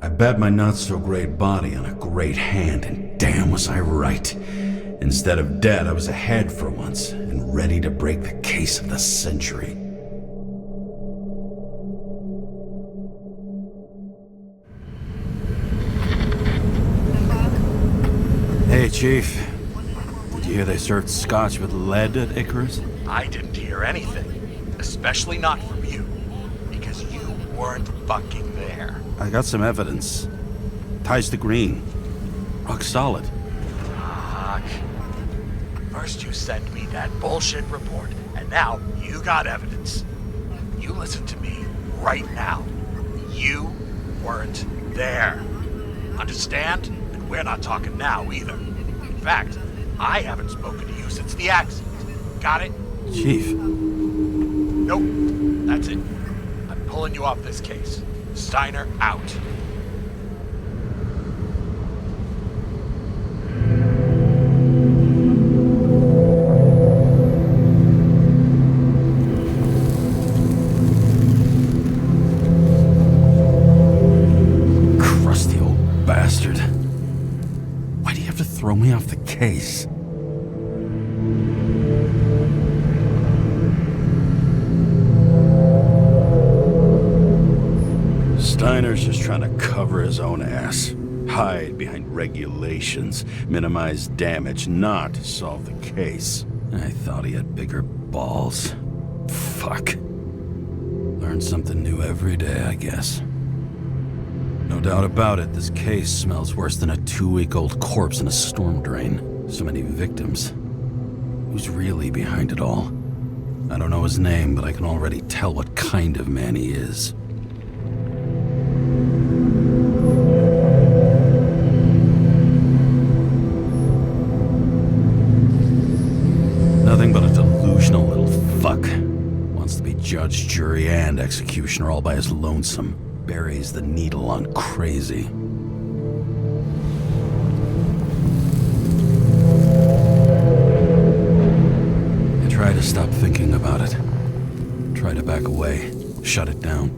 I bet my not-so-great body on a great hand, and damn was I right. Instead of dead, I was ahead for once, and ready to break the case of the century. Hey, Chief. Did you hear they served scotch with lead at Icarus? I didn't hear anything, especially not from you, because you weren't fucking there. I got some evidence. Ties to Green. Rock solid. Fuck. First you sent me that bullshit report, and now you got evidence. You listen to me right now. You weren't there. Understand? And we're not talking now either. In fact, I haven't spoken to you since the accident. Got it? Chief. Nope. That's it. I'm pulling you off this case. Steiner out. Crusty old bastard. Why do you have to throw me off the case? Steiner's just trying to cover his own ass. Hide behind regulations, minimize damage, not solve the case. I thought he had bigger balls. Fuck. Learn something new every day, I guess. No doubt about it, this case smells worse than a 2-week-old corpse in a storm drain. So many victims. Who's really behind it all? I don't know his name, but I can already tell what kind of man he is. Nothing but a delusional little fuck. Wants to be judge, jury, and executioner all by his lonesome. Buries the needle on crazy. I try to stop thinking about it. Try to back away, shut it down,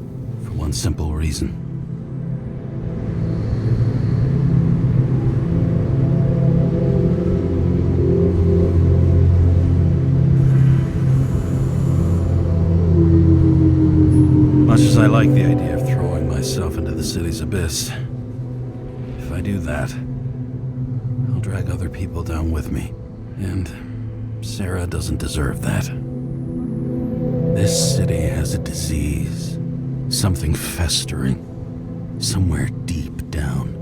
for one simple reason. Much as I like the idea of throwing myself into the city's abyss, if I do that, I'll drag other people down with me. And Sara doesn't deserve that. This city has a disease, something festering, somewhere deep down,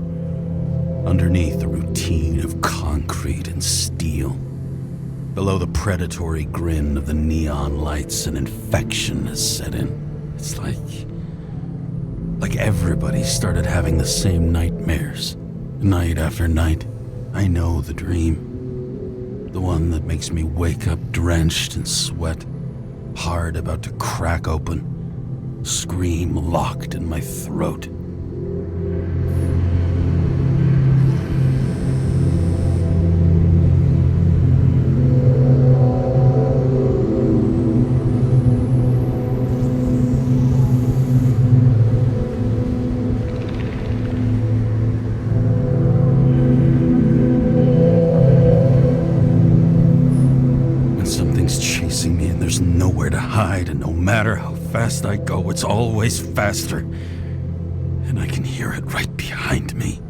underneath a routine of concrete and steel. Below the predatory grin of the neon lights, an infection has set in. It's like everybody started having the same nightmares, night after night. I know the dream. The one that makes me wake up drenched in sweat, heart about to crack open, scream locked in my throat. fast I go, it's always faster. And I can hear it right behind me.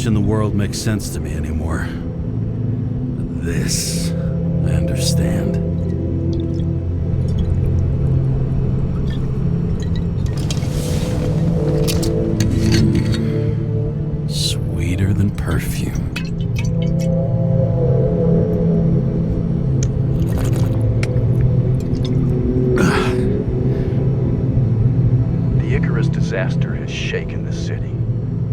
In the world makes sense to me anymore. This, I understand. Sweeter than perfume. The Icarus disaster has shaken the city.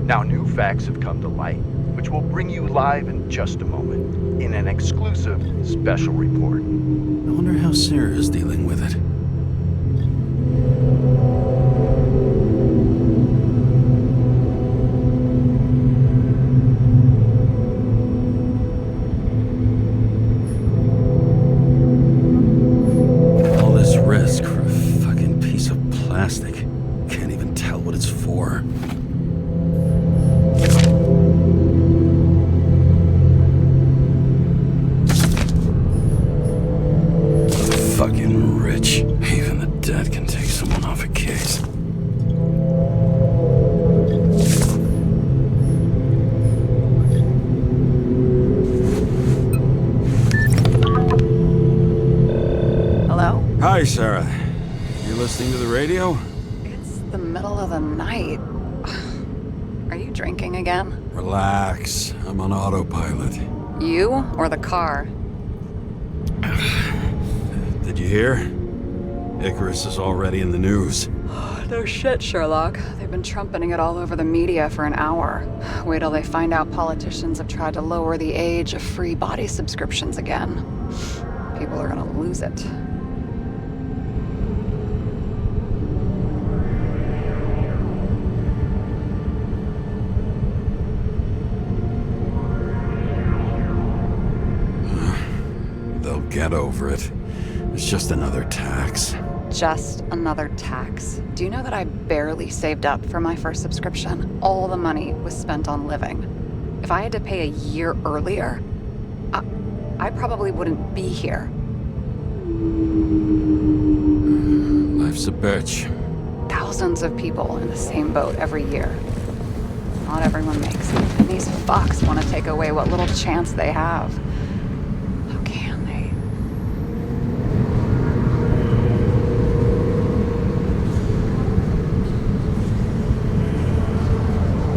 Now new facts have come to light, which we'll bring you live in just a moment, in an exclusive special report. I wonder how Sarah is dealing with it. All this risk for a fucking piece of plastic. Can't even tell what it's for. Fucking rich. Even the dead can take someone off a case. Hello? Hi, Sarah. You listening to the radio? It's the middle of the night. Are you drinking again? Relax. I'm on autopilot. You or the car? Did you hear? Icarus is already in the news. No shit, Sherlock. They've been trumpeting it all over the media for an hour. Wait till they find out politicians have tried to lower the age of free body subscriptions again. People are gonna lose it. They'll get over it. It's just another tax. Just another tax. Do you know that I barely saved up for my first subscription? All the money was spent on living. If I had to pay a year earlier, I probably wouldn't be here. Life's a bitch. Thousands of people in the same boat every year. Not everyone makes it. And these fucks want to take away what little chance they have. How can they?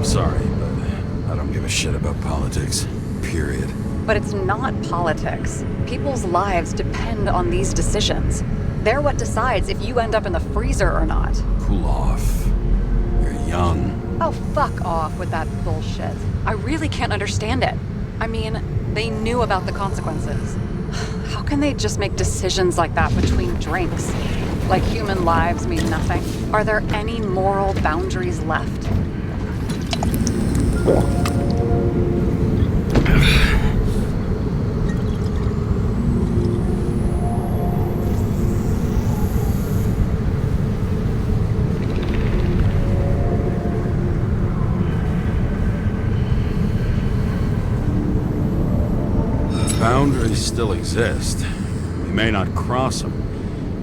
Sorry, but I don't give a shit about politics. Period. But it's not politics. People's lives depend on these decisions. They're what decides if you end up in the freezer or not. Cool off. You're young. Oh, fuck off with that bullshit. I really can't understand it. I mean, they knew about the consequences. How can they just make decisions like that between drinks? Like human lives mean nothing? Are there any moral boundaries left? Boundaries still exist. We may not cross them,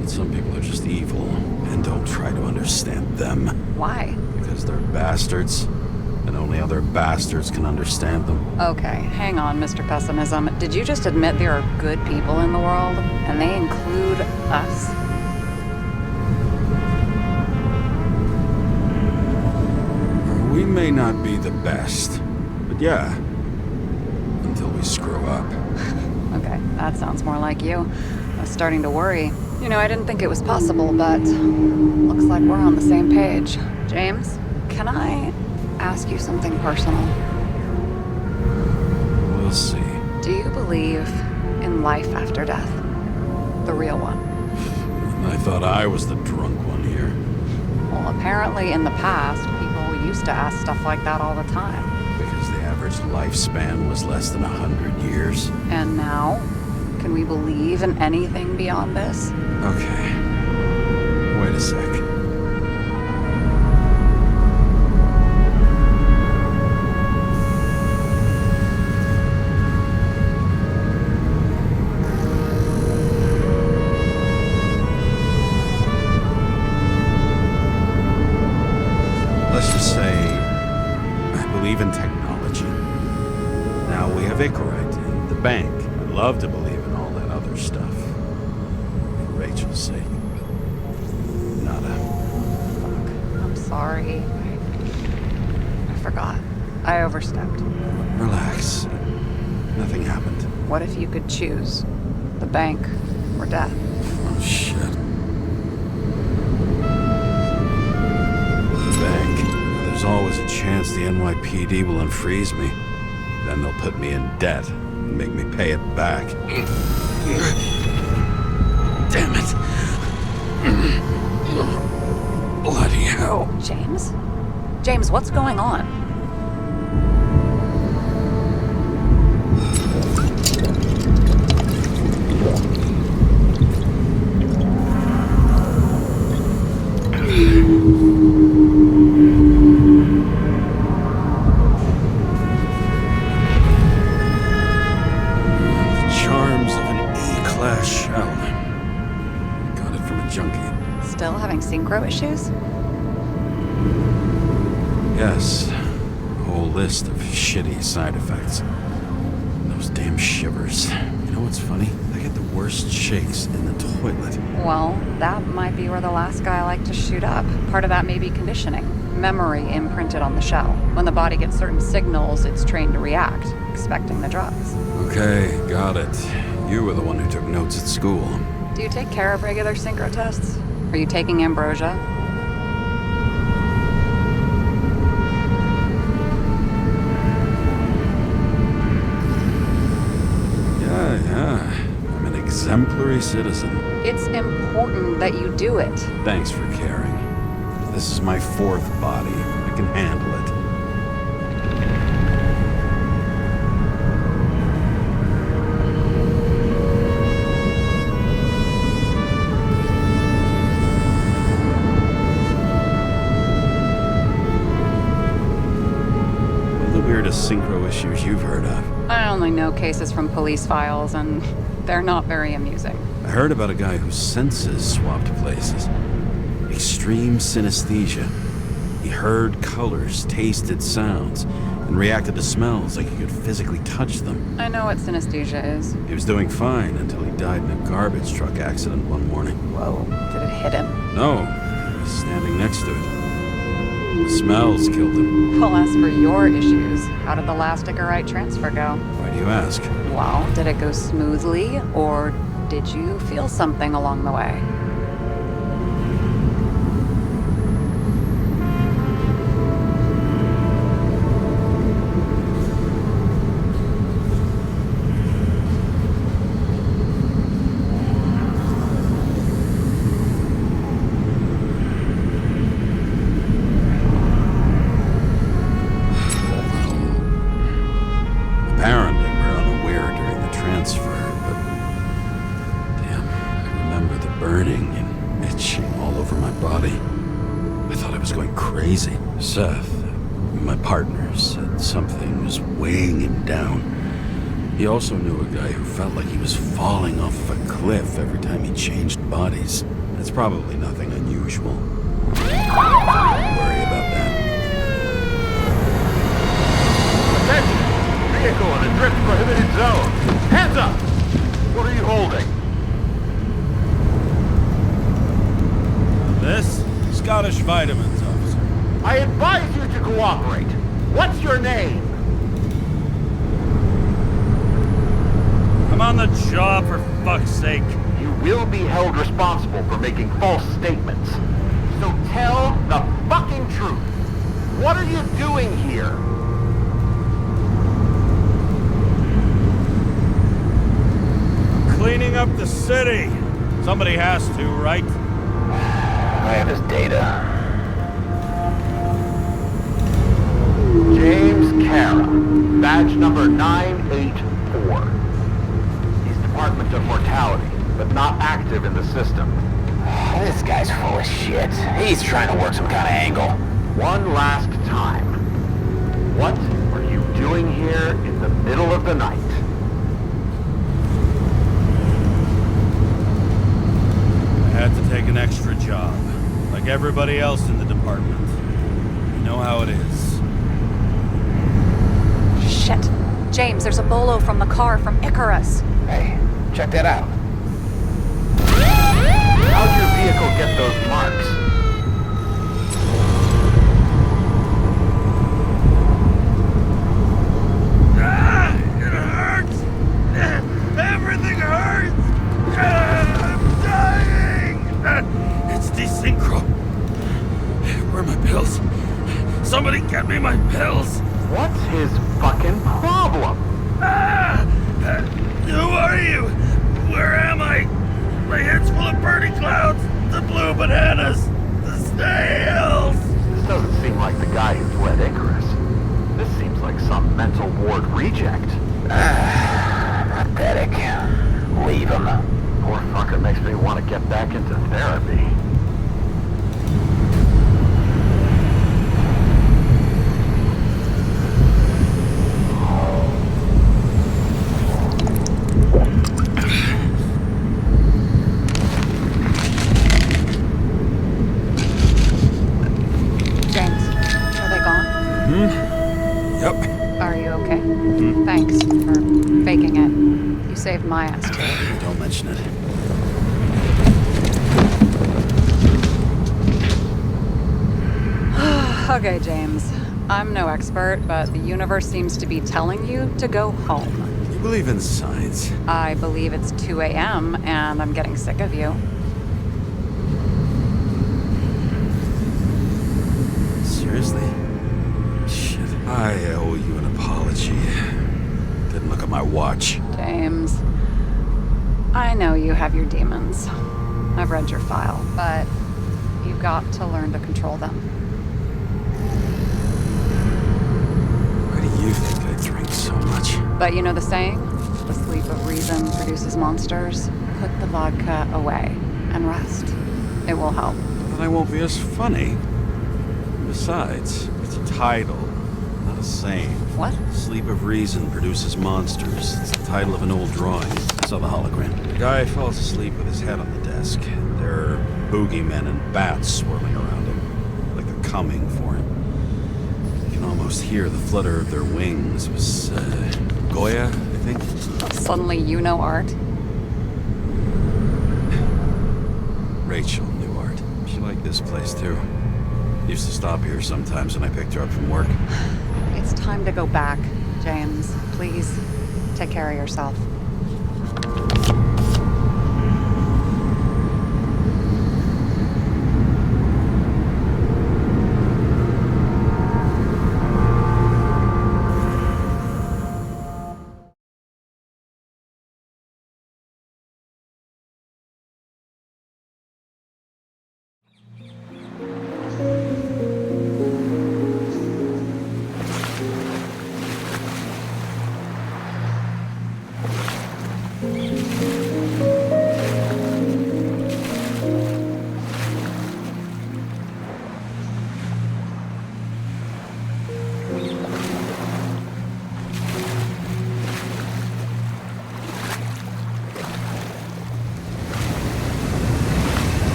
but some people are just evil, and don't try to understand them. Why? Because they're bastards, and only other bastards can understand them. Okay, hang on, Mr. Pessimism. Did you just admit there are good people in the world, and they include us? We may not be the best, but yeah, until we screw up. Okay, that sounds more like you. I was starting to worry. You know, I didn't think it was possible, but looks like we're on the same page. James, can I ask you something personal? We'll see. Do you believe in life after death? The real one? I thought I was the drunk one here. Well, apparently in the past, people used to ask stuff like that all the time. Because the average lifespan was less than 100 years. And now? Can we believe in anything beyond this? Okay. Wait a sec. Let's just say I believe in technology. Now we have Icarite and the bank. I'd love to believe in all that other stuff. For Rachel's sake. But nada. Fuck. I'm sorry. I forgot. I overstepped. Relax. Nothing happened. What if you could choose? The bank or death? Oh, shit. The bank. There's always a chance the NYPD will unfreeze me. Then they'll put me in debt and make me pay it back. Damn it. Bloody hell. James? James, what's going on? Synchro issues? Yes. A whole list of shitty side effects. And those damn shivers. You know what's funny? I get the worst shakes in the toilet. Well, that might be where the last guy liked to shoot up. Part of that may be conditioning. Memory imprinted on the shell. When the body gets certain signals, it's trained to react, expecting the drugs. Okay, got it. You were the one who took notes at school. Do you take care of regular synchro tests? Are you taking ambrosia? Yeah. I'm an exemplary citizen. It's important that you do it. Thanks for caring. This is my fourth body. I can handle it. Synchro issues you've heard of? I only know cases from police files, and they're not very amusing. I heard about a guy whose senses swapped places. Extreme synesthesia. He heard colors, tasted sounds, and reacted to smells like he could physically touch them. I know what synesthesia is. He was doing fine until he died in a garbage truck accident one morning. Whoa. Did it hit him? No. He was standing next to it. The smells killed him. Well, as for your issues, how did the last Icarite transfer go? Why do you ask? Well, did it go smoothly, or did you feel something along the way? Seth, my partner, said something was weighing him down. He also knew a guy who felt like he was falling off of a cliff every time he changed bodies. It's probably nothing unusual. Don't worry about that. Attention! Vehicle in a drift prohibited zone. Hands up! What are you holding? This? Scottish vitamins, officer. I advise you to cooperate. What's your name? I'm on the job, for fuck's sake. You will be held responsible for making false statements. So tell the fucking truth. What are you doing here? Cleaning up the city. Somebody has to, right? I have his data. James Karra, badge number 984. He's Department of Mortality, but not active in the system. This guy's full of shit. He's trying to work some kind of angle. One last time. What are you doing here in the middle of the night? I had to take an extra job. Like everybody else in the department. You know how it is. Shit. James, there's a bolo from the car from Icarus. Hey, check that out. How'd your vehicle get those marks? It hurts! Everything hurts! I'm dying! It's desynchro. Where are my pills? Somebody get me my pills! What's his fucking problem? Who are you? Where am I? My head's full of burning clouds, the blue bananas, the snails! This doesn't seem like the guy who's led Icarus. This seems like some mental ward reject. Pathetic. Leave him. Poor fucker makes me want to get back into therapy. Yep. Are you okay? Thanks for faking it. You saved my ass too. Don't mention it. Okay, James. I'm no expert, but the universe seems to be telling you to go home. You believe in science? I believe it's 2 a.m. and I'm getting sick of you. Seriously? Shit. I owe you an apology. Didn't look at my watch. James, I know you have your demons. I've read your file, but you've got to learn to control them. Why do you think I drink so much? But you know the saying? The sleep of reason produces monsters. Put the vodka away and rest. It will help. Then I won't be as funny. Besides, it's a title, not a saying. What? Sleep of Reason produces monsters. It's the title of an old drawing. I saw the hologram. The guy falls asleep with his head on the desk. There are boogeymen and bats swirling around him, like they're coming for him. You can almost hear the flutter of their wings. It was, Goya, I think? Suddenly you know art? Rachel knew art. She liked this place, too. Used to stop here sometimes when I picked her up from work. It's time to go back, James. Please, take care of yourself.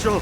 Rachel!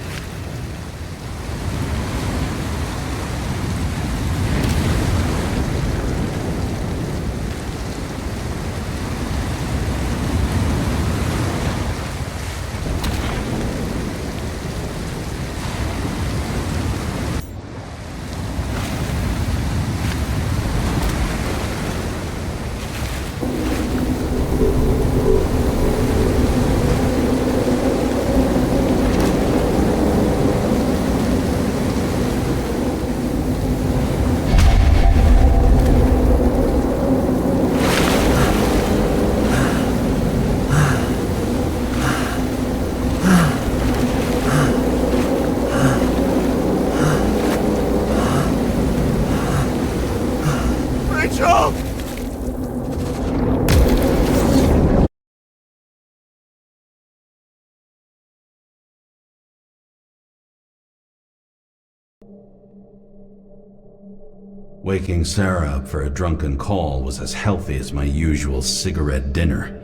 Waking Sara up for a drunken call was as healthy as my usual cigarette dinner.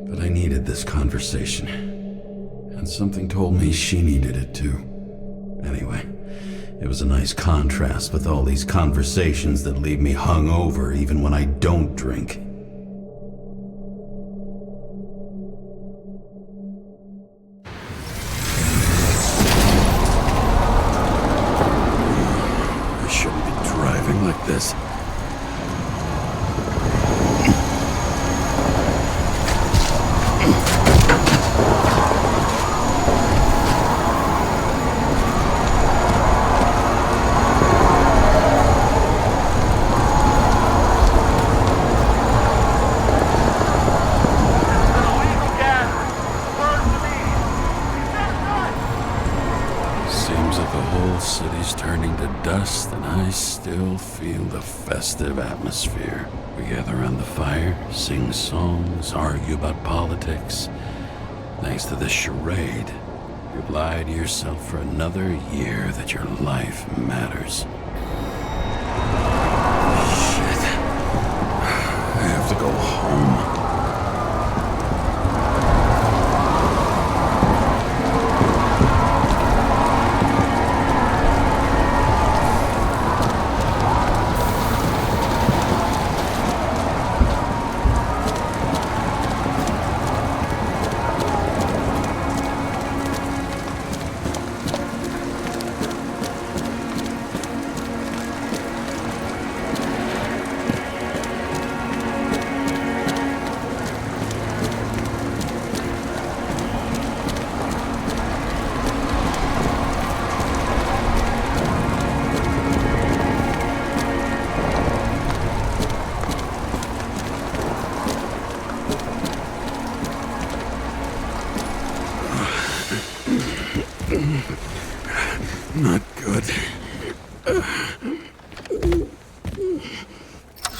But I needed this conversation. And something told me she needed it too. Anyway, it was a nice contrast with all these conversations that leave me hungover even when I don't drink. Like this. City's turning to dust, and I still feel the festive atmosphere. We gather around the fire, sing songs, argue about politics. Thanks to this charade, you lie to yourself for another year that your life matters. Shit. I have to go home. Not good.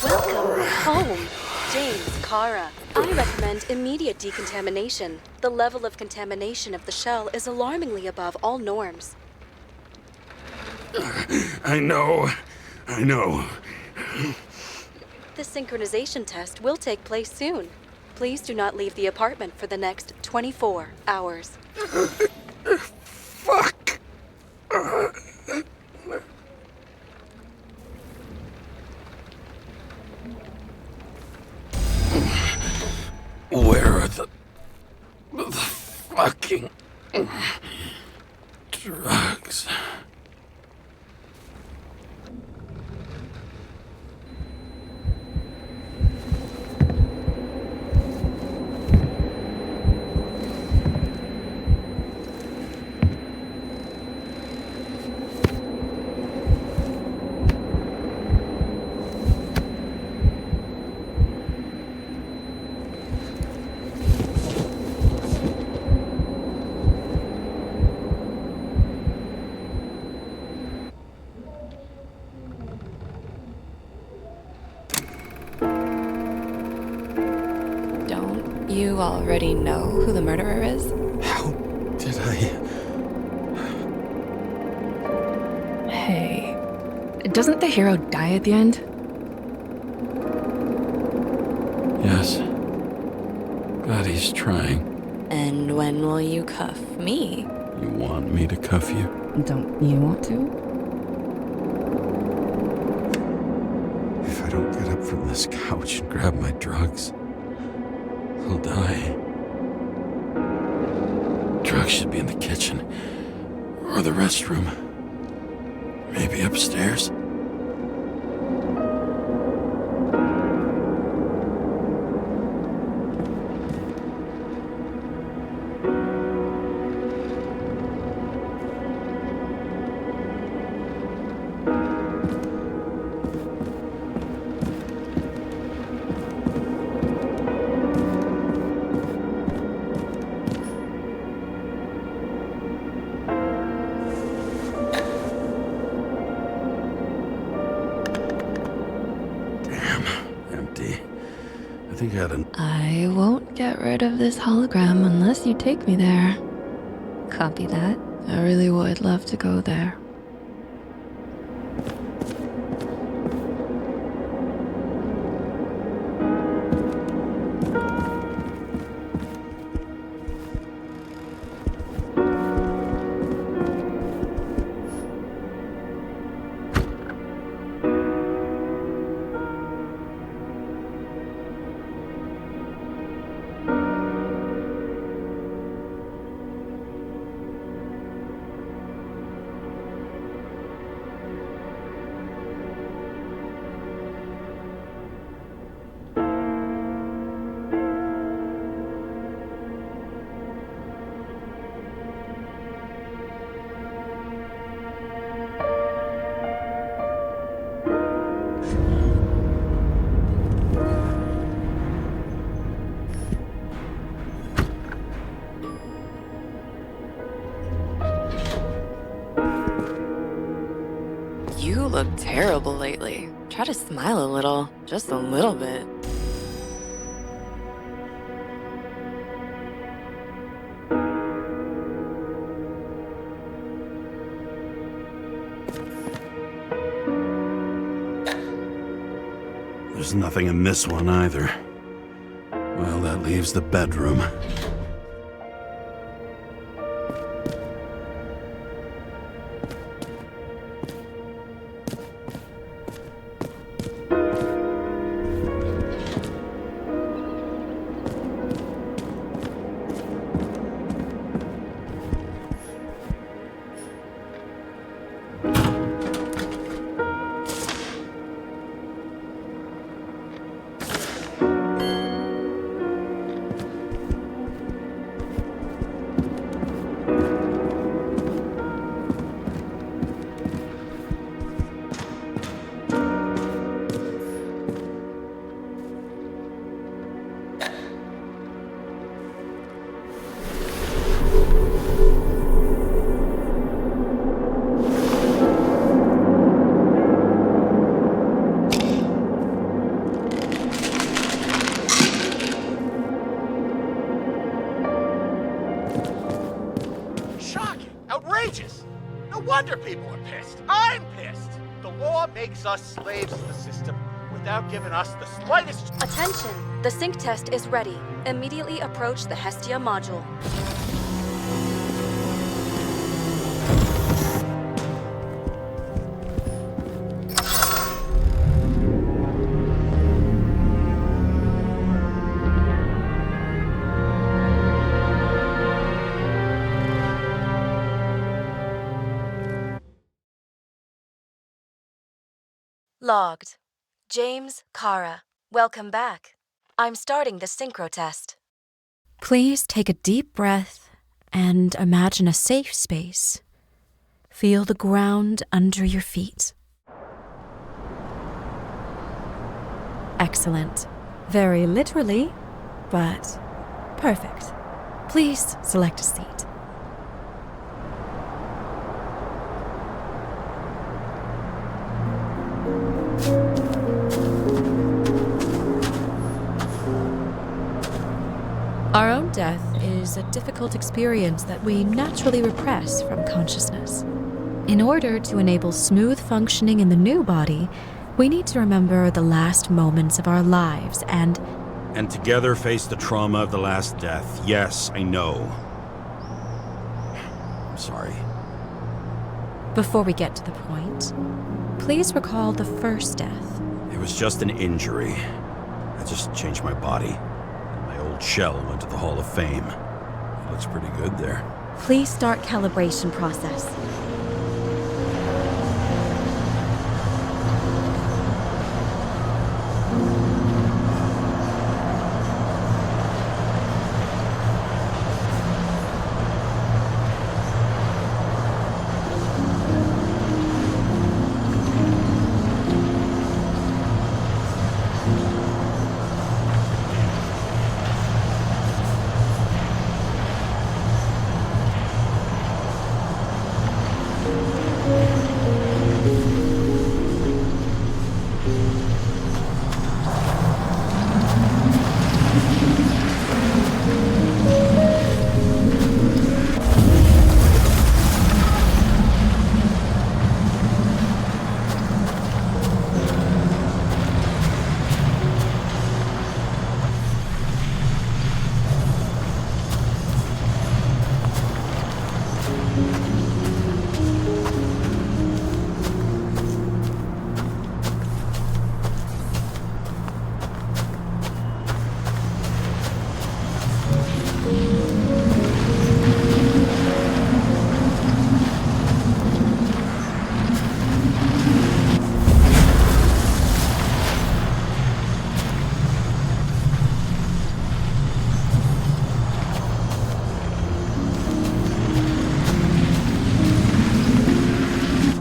Welcome home, James Karra. I recommend immediate decontamination. The level of contamination of the shell is alarmingly above all norms. I know. The synchronization test will take place soon. Please do not leave the apartment for the next 24 hours. Fuck! Where are the fucking drugs? You already know who the murderer is? How did I... Hey, doesn't the hero die at the end? Yes. God, he's trying. And when will you cuff me? You want me to cuff you? Don't you want to? If I don't get up from this couch and grab my drugs, I'll die. Drugs should be in the kitchen. Or the restroom. Maybe upstairs. I won't get rid of this hologram unless you take me there. Copy that. I really would love to go there. You look terrible lately. Try to smile a little, just a little bit. There's nothing in this one either. Well, that leaves the bedroom. No wonder people are pissed. I'm pissed. The law makes us slaves to the system without giving us the slightest... Attention! The sync test is ready. Immediately approach the Hestia module. Logged. James Karra. Welcome back. I'm starting the synchro test. Please take a deep breath and imagine a safe space. Feel the ground under your feet. Excellent. Very literally, but perfect. Please select a seat. Our own death is a difficult experience that we naturally repress from consciousness. In order to enable smooth functioning in the new body, we need to remember the last moments of our lives and together face the trauma of the last death. Yes, I know. sorry. Before we get to the point, please recall the first death. It was just an injury. I just changed my body. My old shell went to the Hall of Fame. It looks pretty good there. Please start calibration process.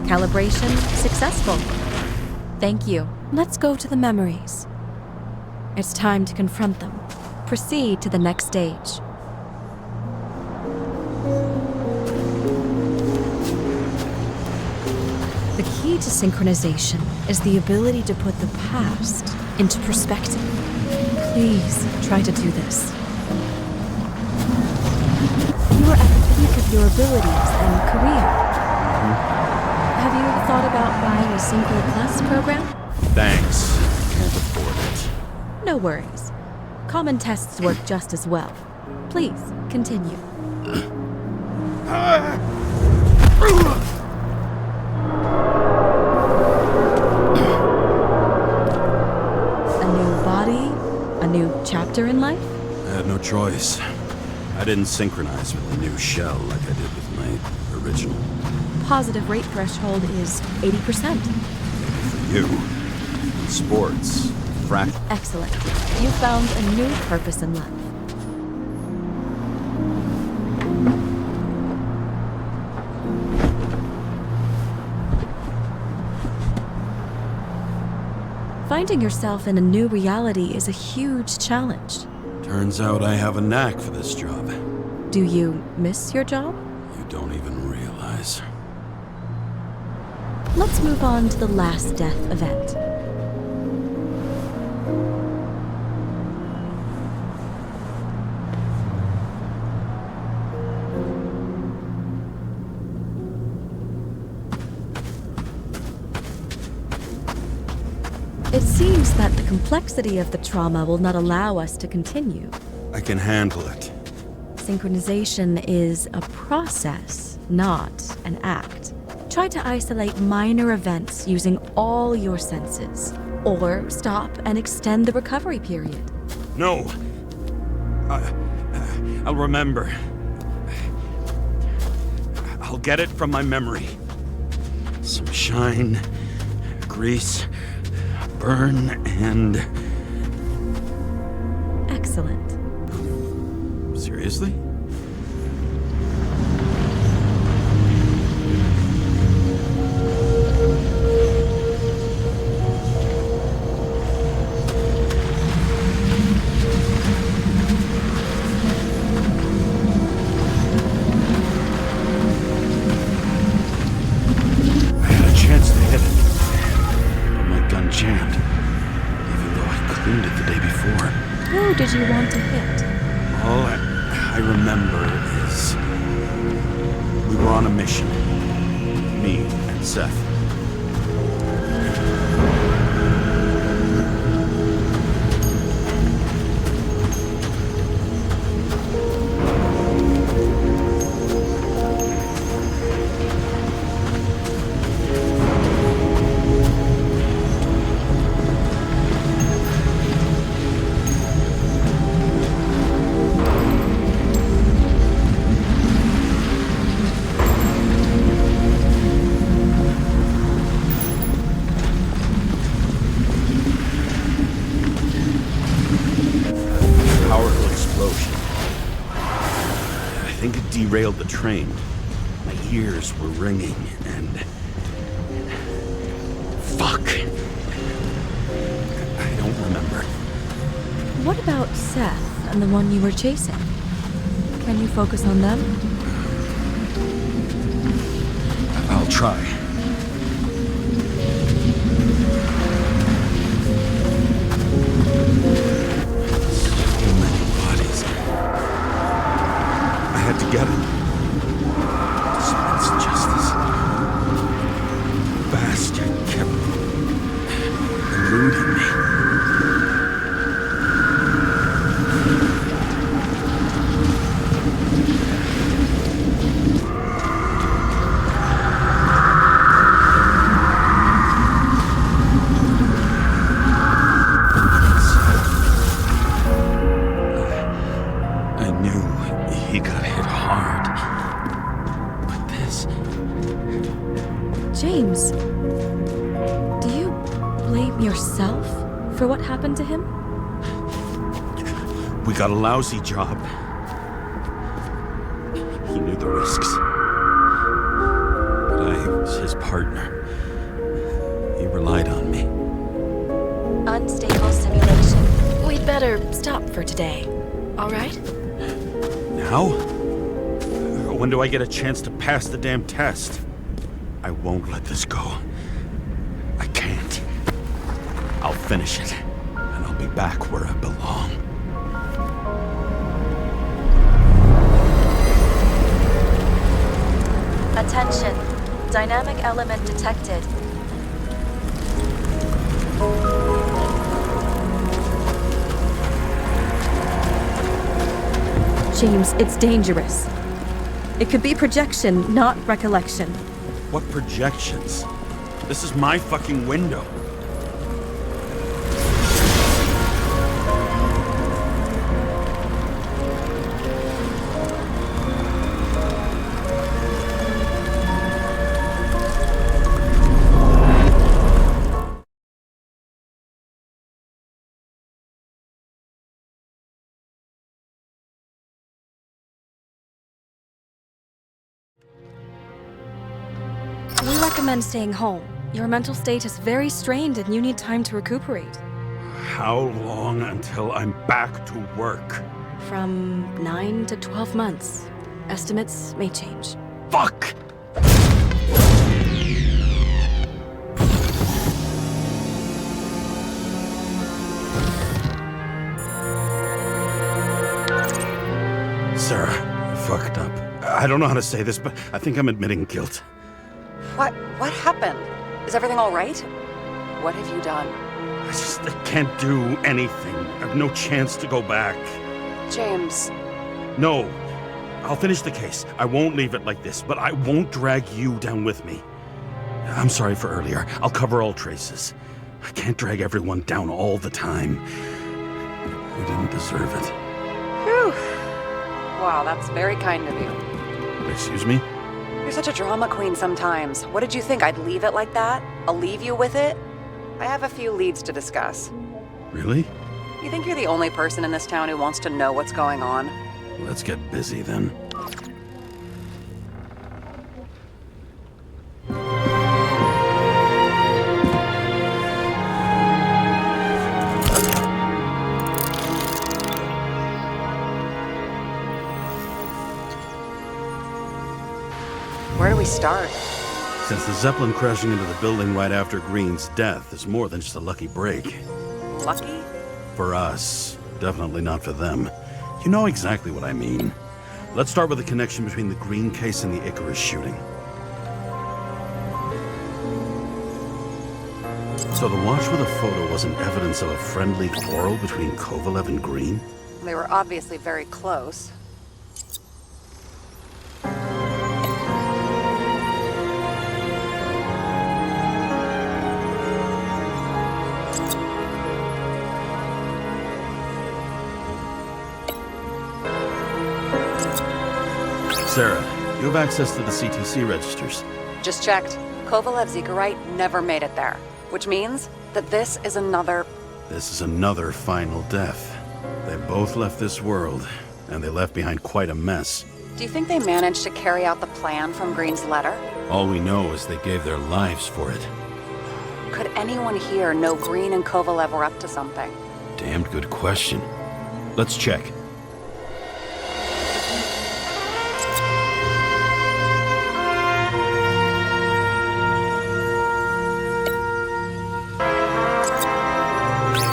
Calibration successful. Thank you. Let's go to the memories. It's time to confront them. Proceed to the next stage. The key to synchronization is the ability to put the past into perspective. Please try to do this. You are at the peak of your abilities and career. Have you thought about buying a Synchro Plus program? Thanks. Can't afford it. No worries. Common tests work just as well. Please, continue. A new body? A new chapter in life? I had no choice. I didn't synchronize with the new shell like I did with my original. Positive rate threshold is 80%. For you, in sports, Excellent. You found a new purpose in life. Finding yourself in a new reality is a huge challenge. Turns out I have a knack for this job. Do you miss your job? You don't even realize. Let's move on to the last death event. It seems that the complexity of the trauma will not allow us to continue. I can handle it. Synchronization is a process, not an act. Try to isolate minor events using all your senses, or stop and extend the recovery period. No. I'll remember. I'll get it from my memory. Some shine, grease, burn, and... Excellent. Seriously? Jammed, even though I cleaned it the day before. Who did you want to hit? All I remember is we were on a mission. Me and Seth. derailed the train. My ears were ringing, and... Fuck! I don't remember. What about Seth and the one you were chasing? Can you focus on them? I'll try. So many bodies. I had to get him. Dispense justice. The bastard kept eluding me. James, do you blame yourself for what happened to him? We got a lousy job. He knew the risks. But I was his partner. He relied on me. Unstable simulation. We'd better stop for today, all right? Now? When do I get a chance to pass the damn test? I won't let this go. I can't. I'll finish it, and I'll be back where I belong. Attention. Dynamic element detected. James, it's dangerous. It could be projection, not recollection. What projections? This is my fucking window. We recommend staying home. Your mental state is very strained and you need time to recuperate. How long until I'm back to work? From 9 to 12 months. Estimates may change. Fuck! Sarah, I fucked up. I don't know how to say this, but I think I'm admitting guilt. What happened? Is everything all right? What have you done? I can't do anything. I have no chance to go back. James. No. I'll finish the case. I won't leave it like this, but I won't drag you down with me. I'm sorry for earlier. I'll cover all traces. I can't drag everyone down all the time. You didn't deserve it. Whew. Wow, that's very kind of you. Excuse me? You're such a drama queen sometimes. What did you think, I'd leave it like that? I'll leave you with it? I have a few leads to discuss. Really? You think you're the only person in this town who wants to know what's going on? Let's get busy then. Where do we start? Since the Zeppelin crashing into the building right after Green's death is more than just a lucky break. Lucky? For us. Definitely not for them. You know exactly what I mean. Let's start with the connection between the Green case and the Icarus shooting. So the watch with a photo wasn't evidence of a friendly quarrel between Kovalev and Green? They were obviously very close. Sarah, you have access to the CTC registers. Just checked. Kovalev's Zekarite never made it there, which means that this is another final death. They both left this world, and they left behind quite a mess. Do you think they managed to carry out the plan from Green's letter? All we know is they gave their lives for it. Could anyone here know Green and Kovalev were up to something? Damned good question. Let's check.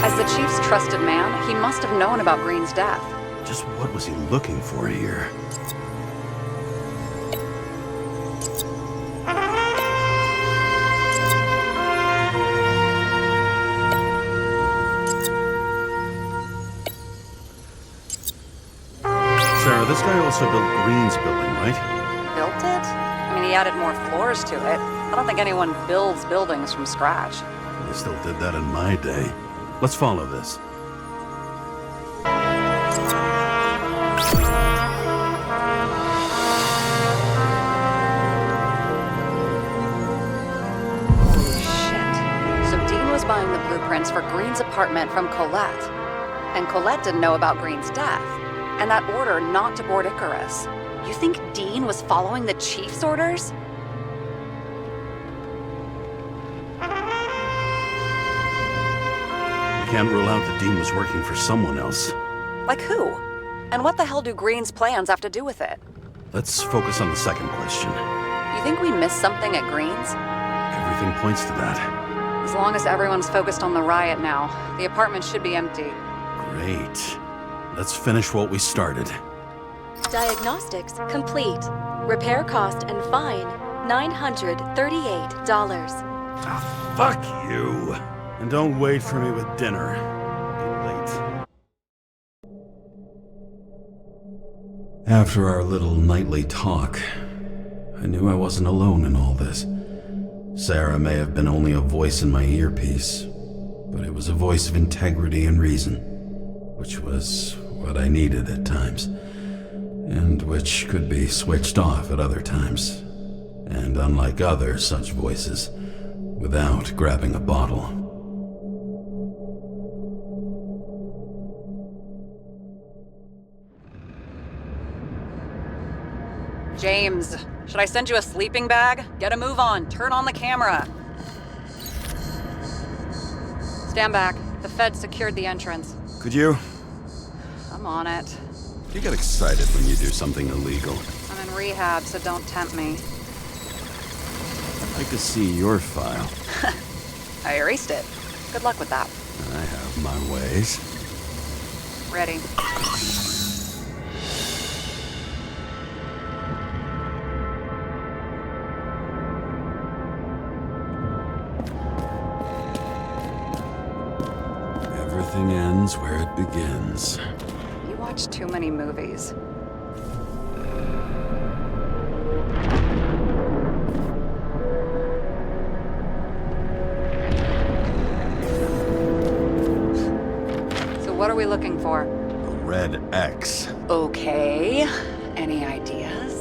As the chief's trusted man, he must have known about Green's death. Just what was he looking for here? Sarah, this guy also built Green's building, right? Built it? I mean, he added more floors to it. I don't think anyone builds buildings from scratch. They still did that in my day. Let's follow this. Holy shit. So Dean was buying the blueprints for Green's apartment from Colette. And Colette didn't know about Green's death. And that order not to board Icarus. You think Dean was following the chief's orders? We can't rule out that Dean was working for someone else. Like who? And what the hell do Green's plans have to do with it? Let's focus on the second question. You think we missed something at Green's? Everything points to that. As long as everyone's focused on the riot now, the apartment should be empty. Great. Let's finish what we started. Diagnostics complete. Repair cost and fine, $938. Ah, fuck you. And don't wait for me with dinner. I'll be late. After our little nightly talk, I knew I wasn't alone in all this. Sara may have been only a voice in my earpiece, but it was a voice of integrity and reason, which was what I needed at times, and which could be switched off at other times, and unlike other such voices, without grabbing a bottle. James, should I send you a sleeping bag? Get a move on. Turn on the camera. Stand back. The Fed secured the entrance. Could you? I'm on it. You get excited when you do something illegal. I'm in rehab, so don't tempt me. I'd like to see your file. I erased it. Good luck with that. I have my ways. Ready. Everything ends where it begins. You watch too many movies. So what are we looking for? A red X. Okay. Any ideas?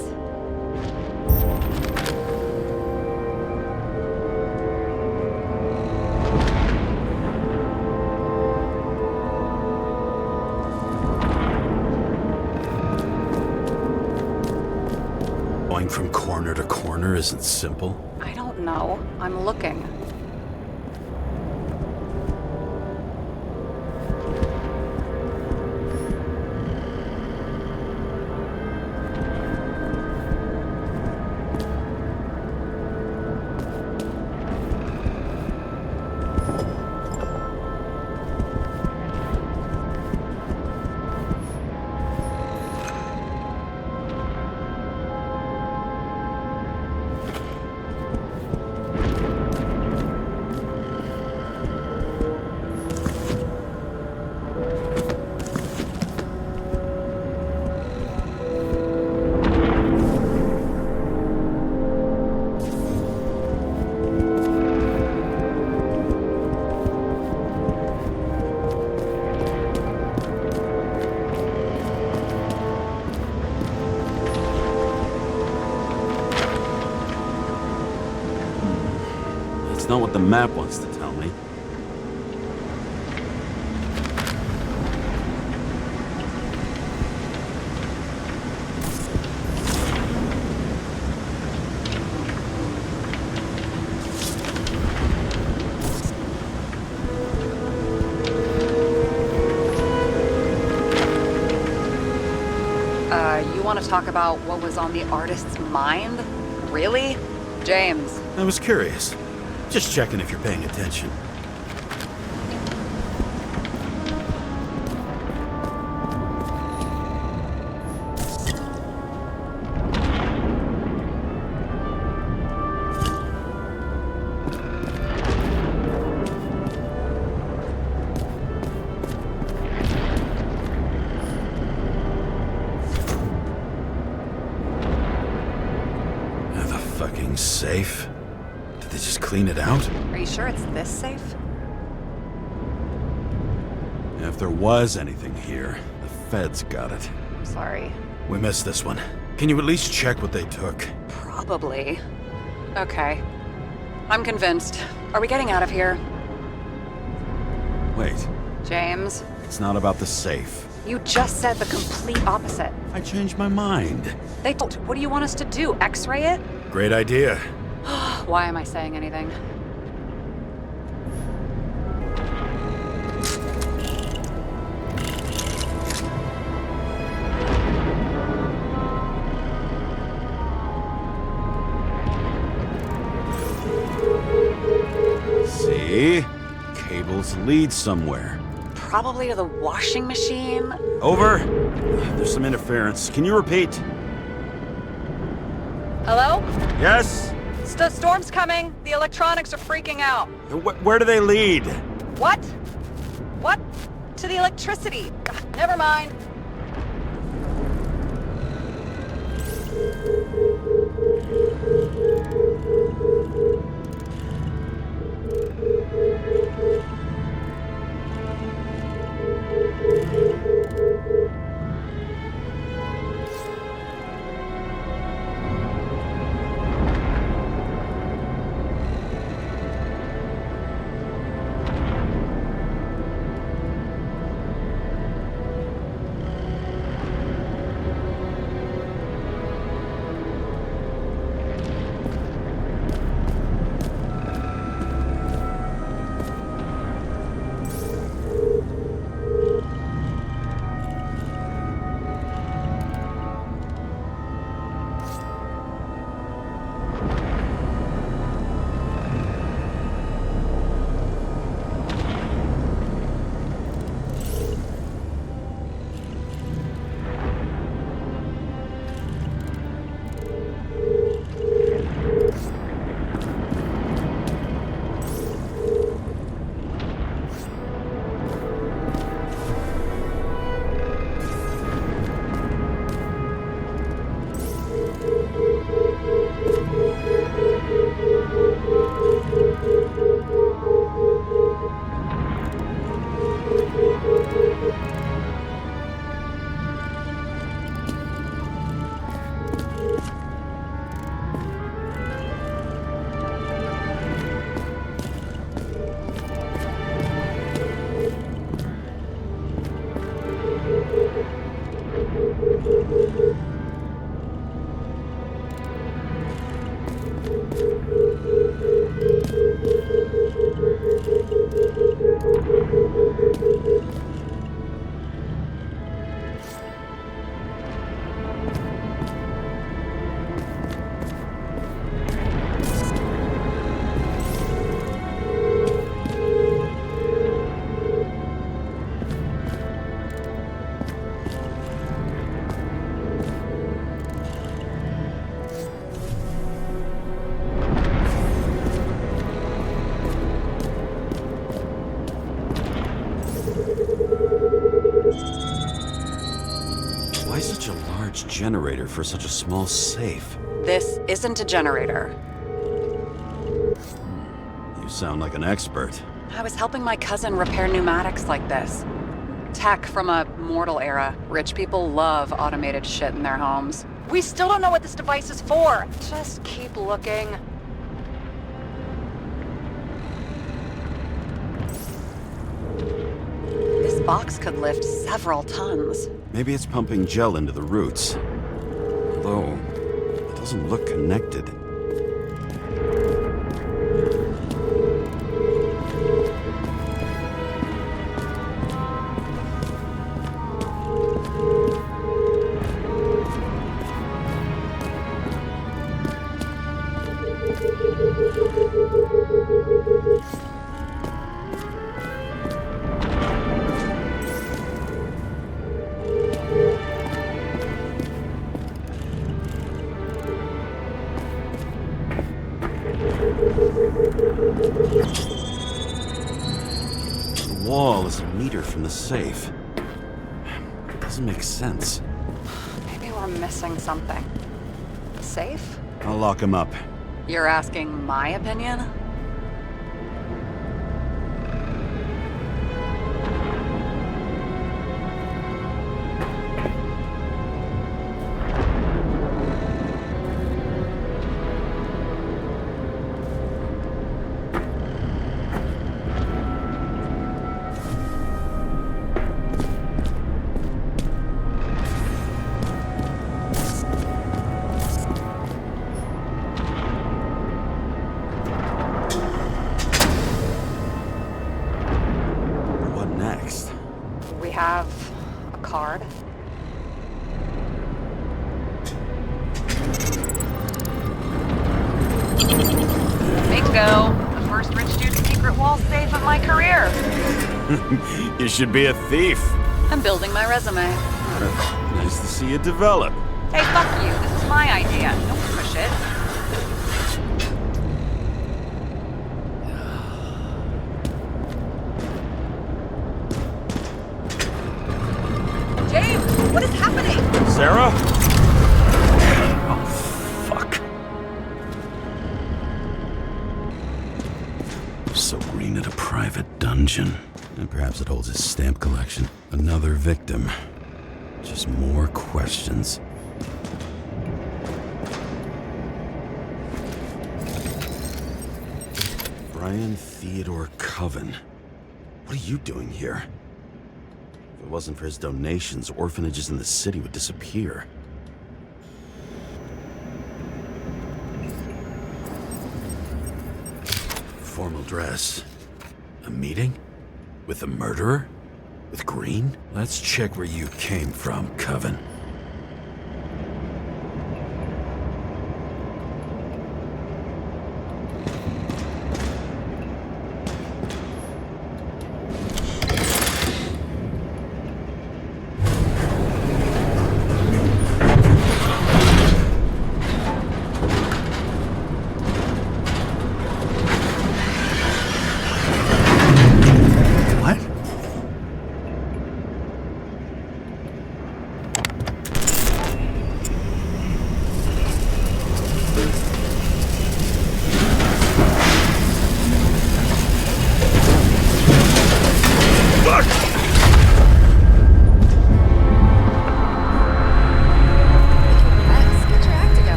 Going from corner to corner isn't simple. I don't know. I'm looking. It's not what the map wants to tell me. want to talk about what was on the artist's mind? Really? James. I was curious. Just checking if you're paying attention. Safe? Did they just clean it out? Are you sure it's this safe? If there was anything here, the feds got it. I'm sorry. We missed this one. Can you at least check what they took? Probably. Okay. I'm convinced. Are we getting out of here? Wait. James? It's not about the safe. You just said the complete opposite. I changed my mind. What do you want us to do? X-ray it? Great idea. Why am I saying anything? See? Cables lead somewhere. Probably to the washing machine. Over. There's some interference. Can you repeat? Hello? Yes? The storm's coming. The electronics are freaking out. Where do they lead? What? What? To the electricity. Ugh, never mind. Why such a large generator for such a small safe? This isn't a generator. You sound like an expert. I was helping my cousin repair pneumatics like this. Tech from a mortal era. Rich people love automated shit in their homes. We still don't know what this device is for. Just keep looking. This box could lift several tons. Maybe it's pumping gel into the roots. Although, it doesn't look connected. from the safe. It doesn't make sense. Maybe we're missing something. Safe? I'll lock him up. You're asking my opinion? Have a card. Bingo! The first rich dude's secret wall safe of my career. You should be a thief. I'm building my resume. Nice to see you develop. Hey, fuck you. This is my idea. Don't push it. James, what is happening? Sara? Oh, fuck. So Green at a private dungeon. And perhaps it holds his stamp collection. Another victim. Just more questions. Brian Theodore Coven. What are you doing here? If it wasn't for his donations, orphanages in the city would disappear. Formal dress. A meeting? With a murderer? With Green? Let's check where you came from, Coven.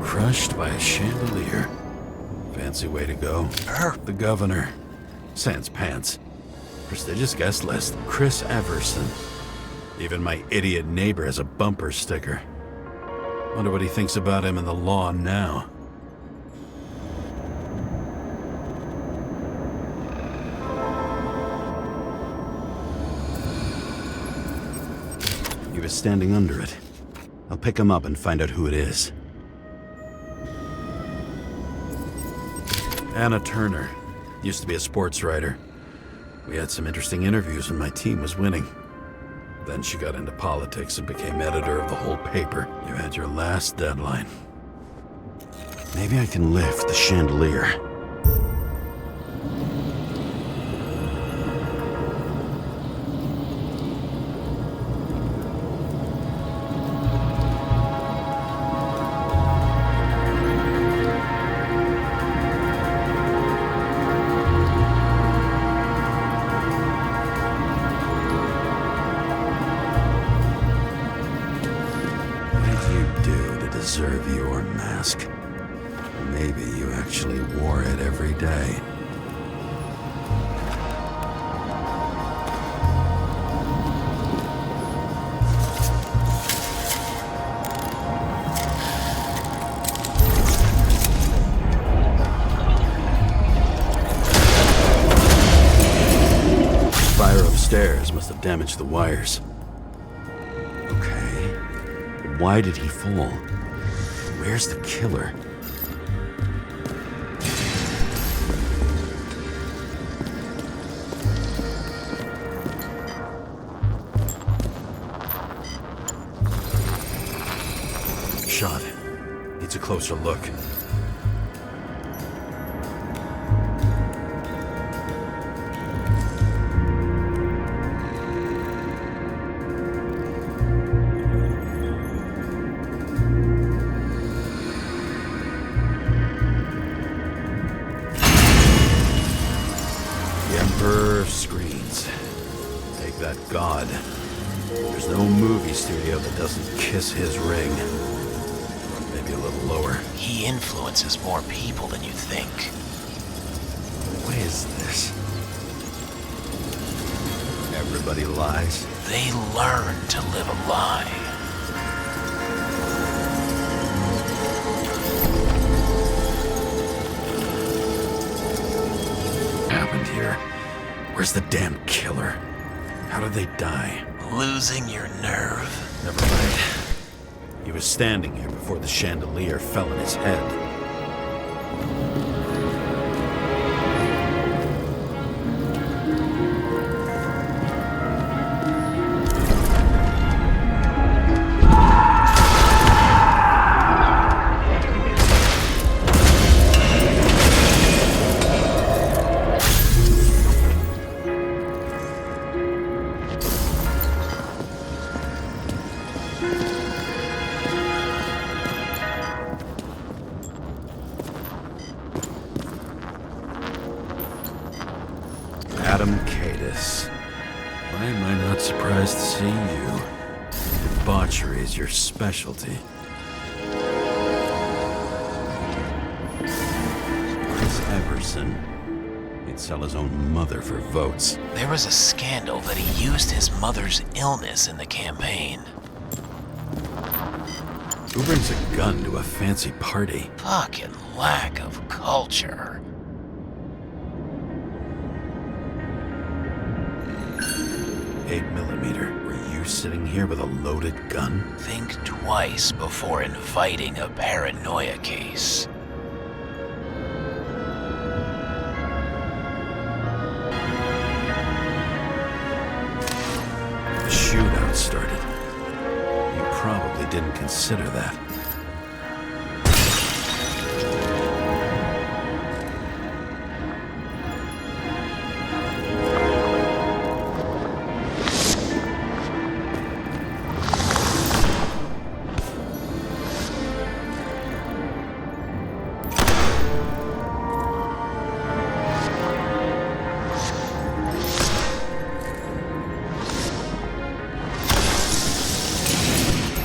Crushed by a chandelier. Fancy way to go. The governor. Sans pants. Prestigious guest list. Chris Everson. Even my idiot neighbor has a bumper sticker. Wonder what he thinks about him and the law now. He was standing under it. I'll pick him up and find out who it is. Anna Turner. Used to be a sports writer. We had some interesting interviews when my team was winning. Then she got into politics and became editor of the whole paper. You had your last deadline. Maybe I can lift the chandelier. deserve your mask. Maybe you actually wore it every day. Fire upstairs must have damaged the wires. Okay. Why did he fall? Where's the killer? Shot. Needs a closer look. The Emperor screens. Take that god. There's no movie studio that doesn't kiss his ring. Maybe a little lower. He influences more people than you think. What is this? Everybody lies? They learn to live a lie. What happened here? Where's the damn killer? How did they die? Losing your nerve. Never mind. He was standing here before the chandelier fell on his head. Why am I not surprised to see you? Debauchery is your specialty. Chris Everson. He'd sell his own mother for votes. There was a scandal that he used his mother's illness in the campaign. Who brings a gun to a fancy party? Fucking lack of culture. 8mm. Were you sitting here with a loaded gun? Think twice before inviting a paranoia case. The shootout started. You probably didn't consider that.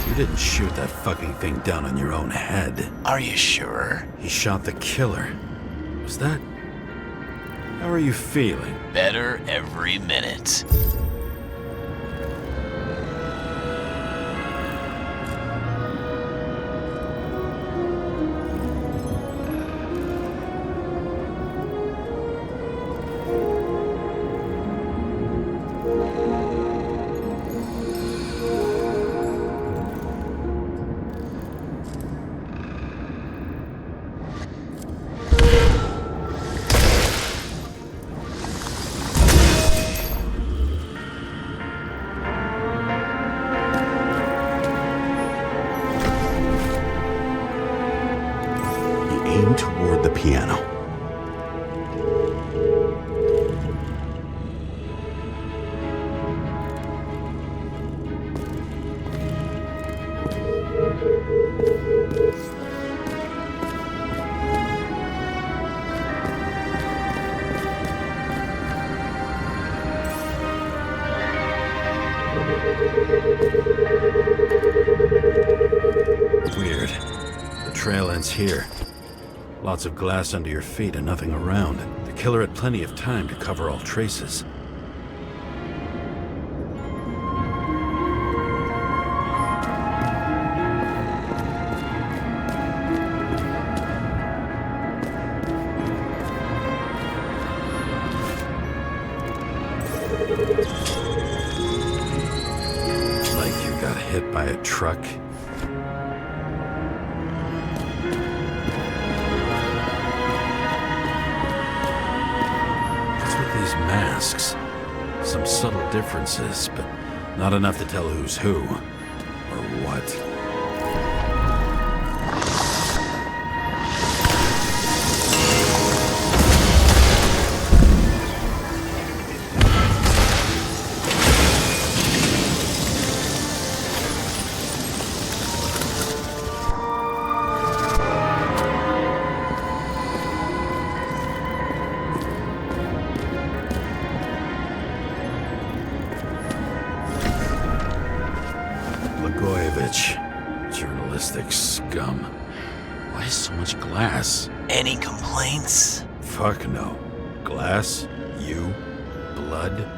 You didn't shoot that fucking thing down on your own head. Are you sure? He shot the killer. Was that... How are you feeling? Better every minute. Aim toward the piano. Weird. trail ends here. Lots of glass under your feet and nothing around. The killer had plenty of time to cover all traces. Like you got hit by a truck. Masks. Some subtle differences, but not enough to tell who's who, or what. Journalistic scum. Why so much glass? Any complaints? Fuck no. Glass, you, blood.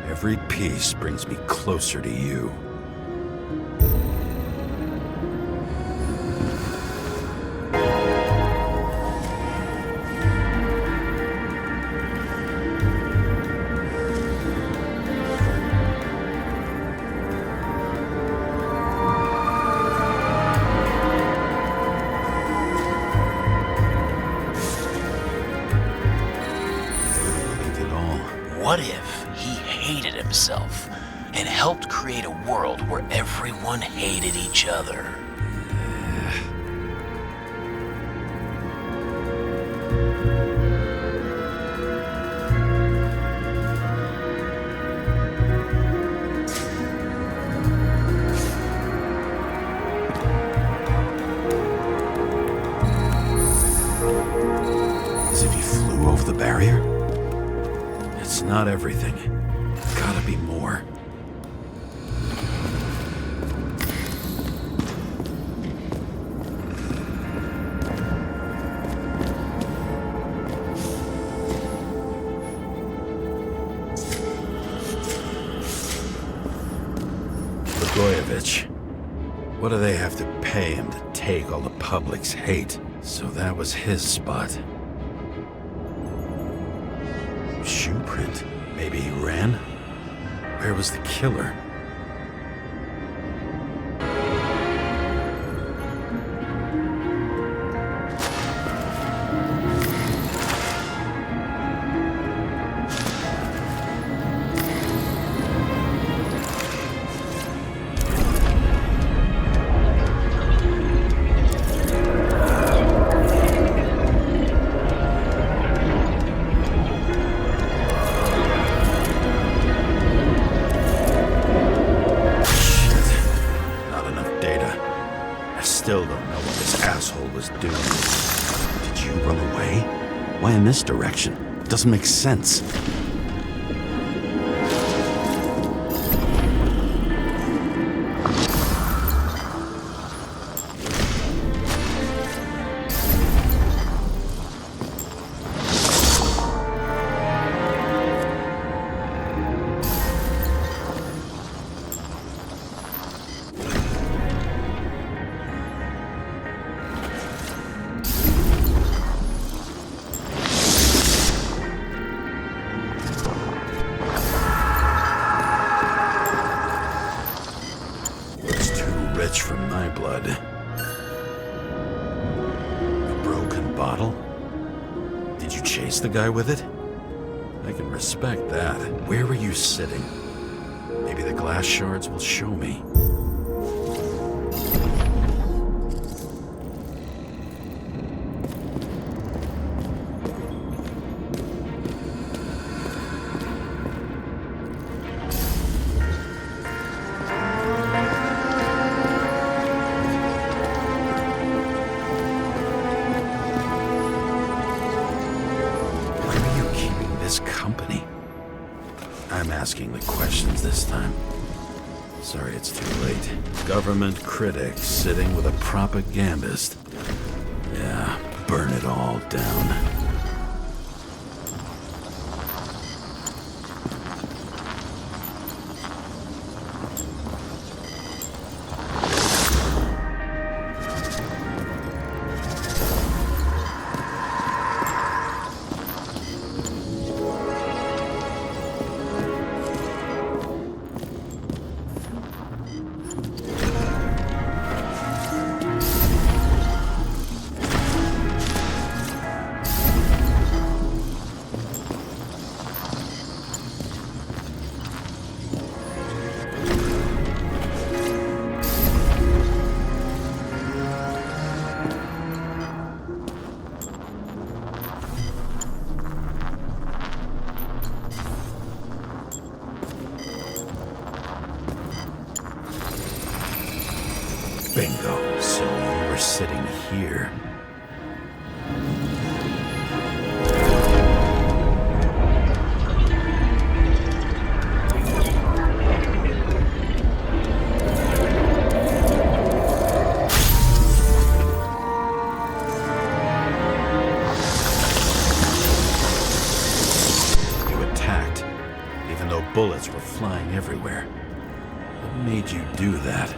Every piece brings me closer to you. What if he hated himself and helped create a world where everyone hated each other? As if you flew over the barrier? It's not everything. Gotta be more. Blagojevich. What do they have to pay him to take all the public's hate? So that was his spot. Shoe print. Maybe he ran? Where was the killer? Still don't know what this asshole was doing. Did you run away? Why in this direction? It doesn't make sense. From my blood. A broken bottle? Did you chase the guy with it? I can respect that. Where were you sitting? Maybe the glass shards will show me. Company. I'm asking the questions this time. Sorry it's too late. Government critic sitting with a propagandist. Yeah, burn it all down. Bingo. So you were sitting here. You attacked, even though bullets were flying everywhere. What made you do that?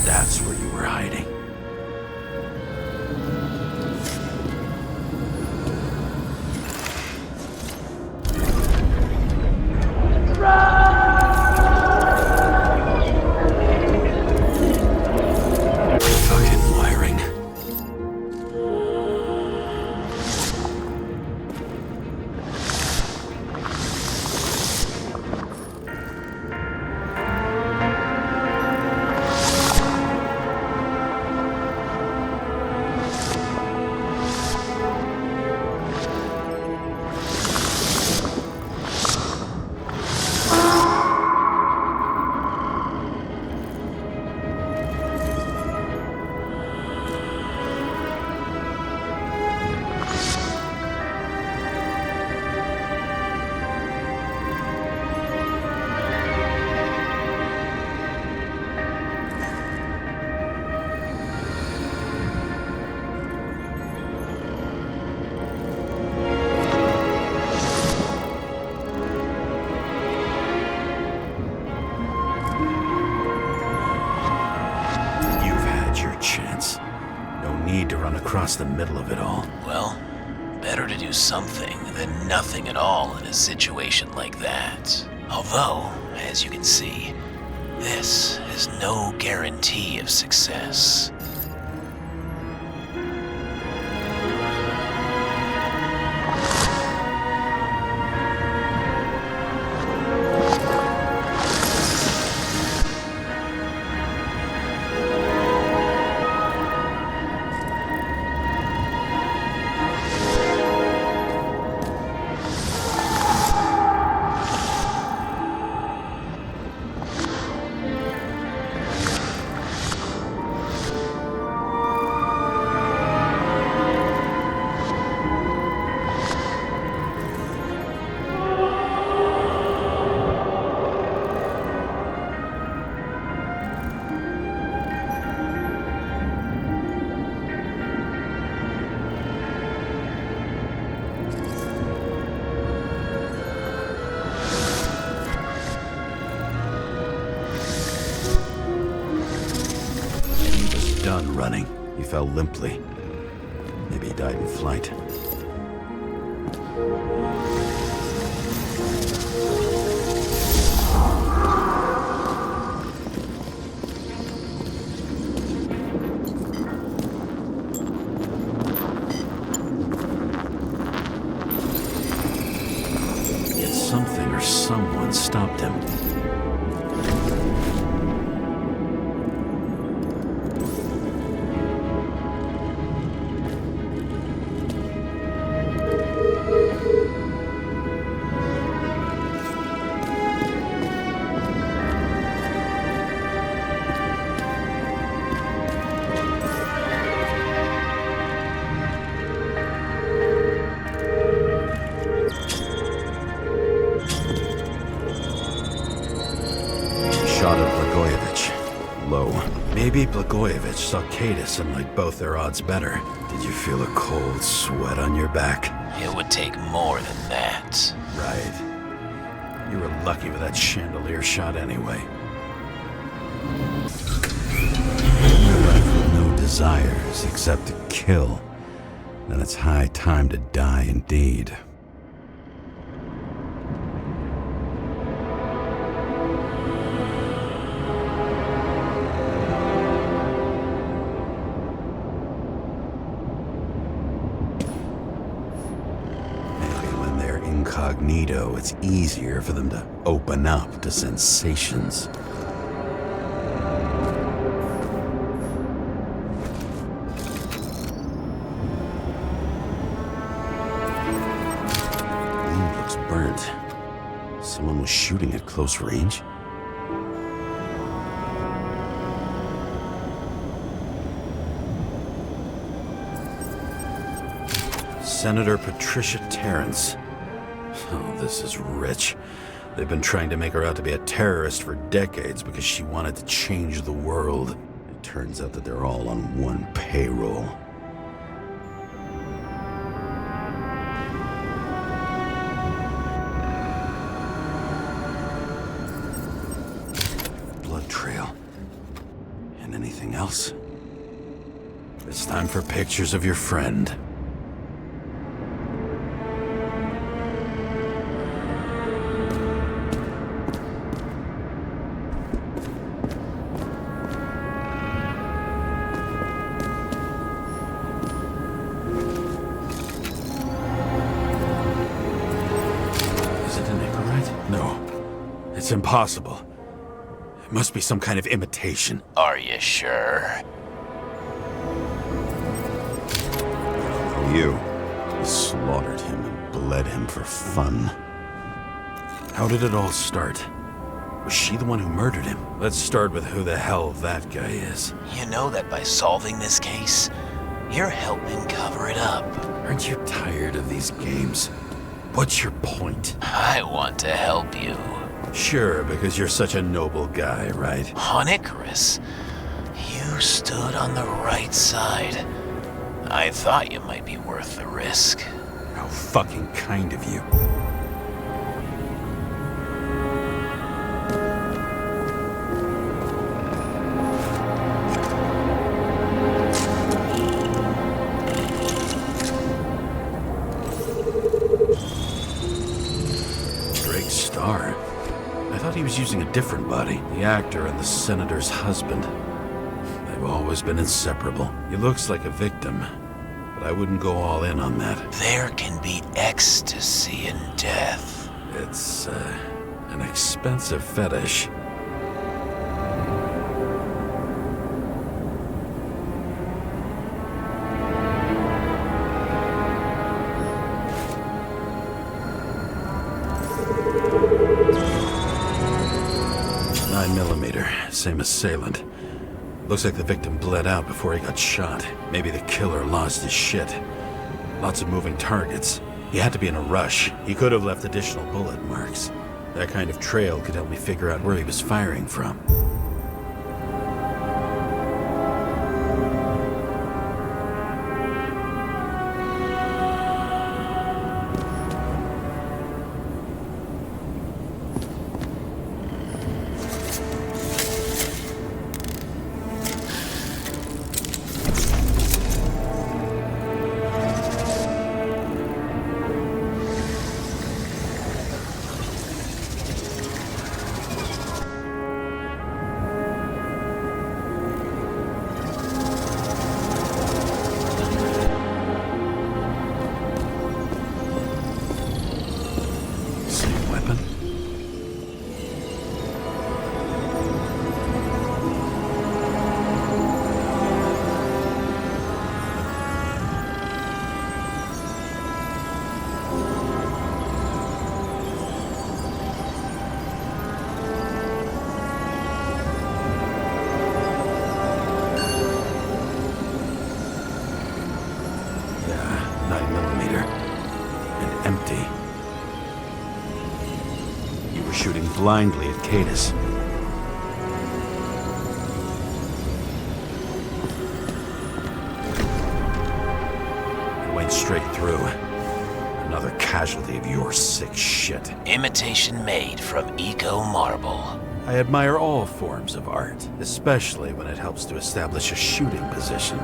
That's where you were hiding. Fucking wiring. Across the middle of it all. Well, better to do something than nothing at all in a situation like that. Although, as you can see, this is no guarantee of success. Done running. He fell limply. Maybe he died in flight. Yet something or someone stopped him. shot at Blagojevich. Low. Maybe Blagojevich saw Cadis and liked both their odds better. Did you feel a cold sweat on your back? It would take more than that. Right. You were lucky with that chandelier shot anyway. You're left with no desires except to kill. Then it's high time to die indeed. Incognito, it's easier for them to open up to sensations. Room looks burnt. Someone was shooting at close range? Senator Patricia Terrence. Oh, this is rich. They've been trying to make her out to be a terrorist for decades because she wanted to change the world. It turns out that they're all on one payroll. Blood trail. And anything else? It's time for pictures of your friend. It's impossible. It must be some kind of imitation. Are you sure? You slaughtered him and bled him for fun. How did it all start? Was she the one who murdered him? Let's start with who the hell that guy is. You know that by solving this case, you're helping cover it up. Aren't you tired of these games? What's your point? I want to help you. Sure, because you're such a noble guy, right? On Icarus, you stood on the right side. I thought you might be worth the risk. How fucking kind of you. He was using a different body. The actor and the senator's husband. They've always been inseparable. He looks like a victim, but I wouldn't go all in on that. There can be ecstasy in death. It's, an expensive fetish. Same assailant. Looks like the victim bled out before he got shot. Maybe the killer lost his shit. Lots of moving targets. He had to be in a rush. He could have left additional bullet marks. That kind of trail could help me figure out where he was firing from. Shooting blindly at Cadis. straight through. Another casualty of your sick shit. Imitation made from eco marble. I admire all forms of art, especially when it helps to establish a shooting position.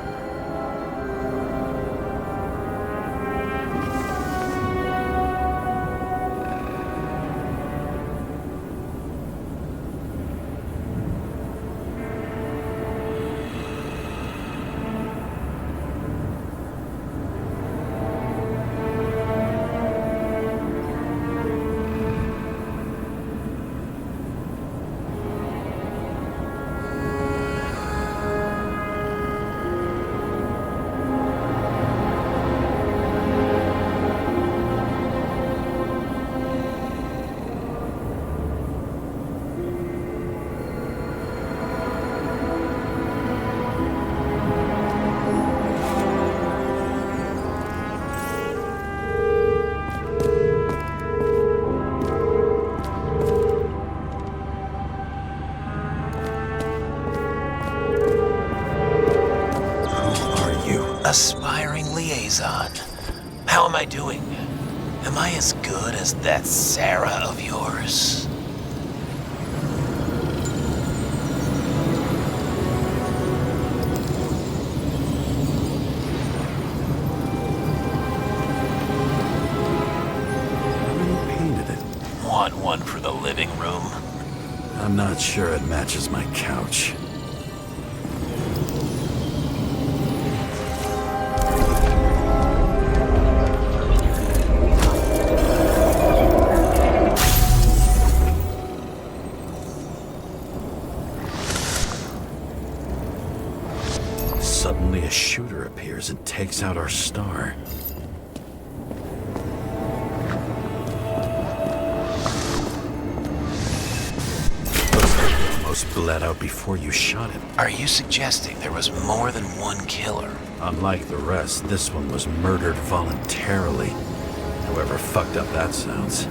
Aspiring liaison. How am I doing? Am I as good as that Sara of yours? Who painted it? Want one for the living room? I'm not sure it matches my couch. Suddenly a shooter appears and takes out our star. Looks like you almost bled out before you shot him. Are you suggesting there was more than one killer? Unlike the rest, this one was murdered voluntarily. However fucked up that sounds.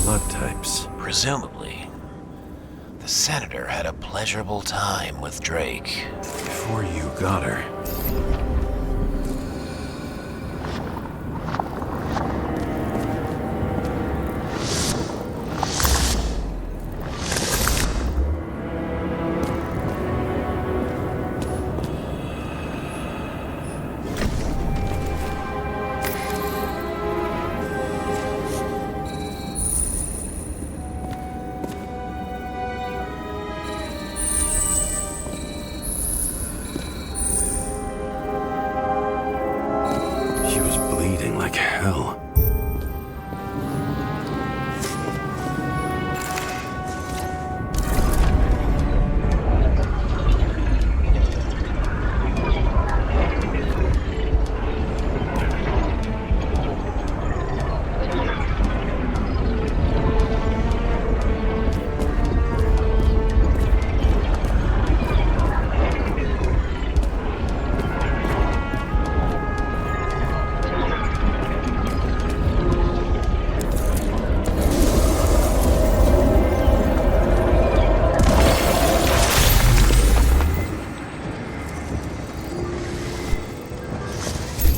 Blood types. Presumably, the senator had a pleasurable time with Drake. Before you got her. Like hell.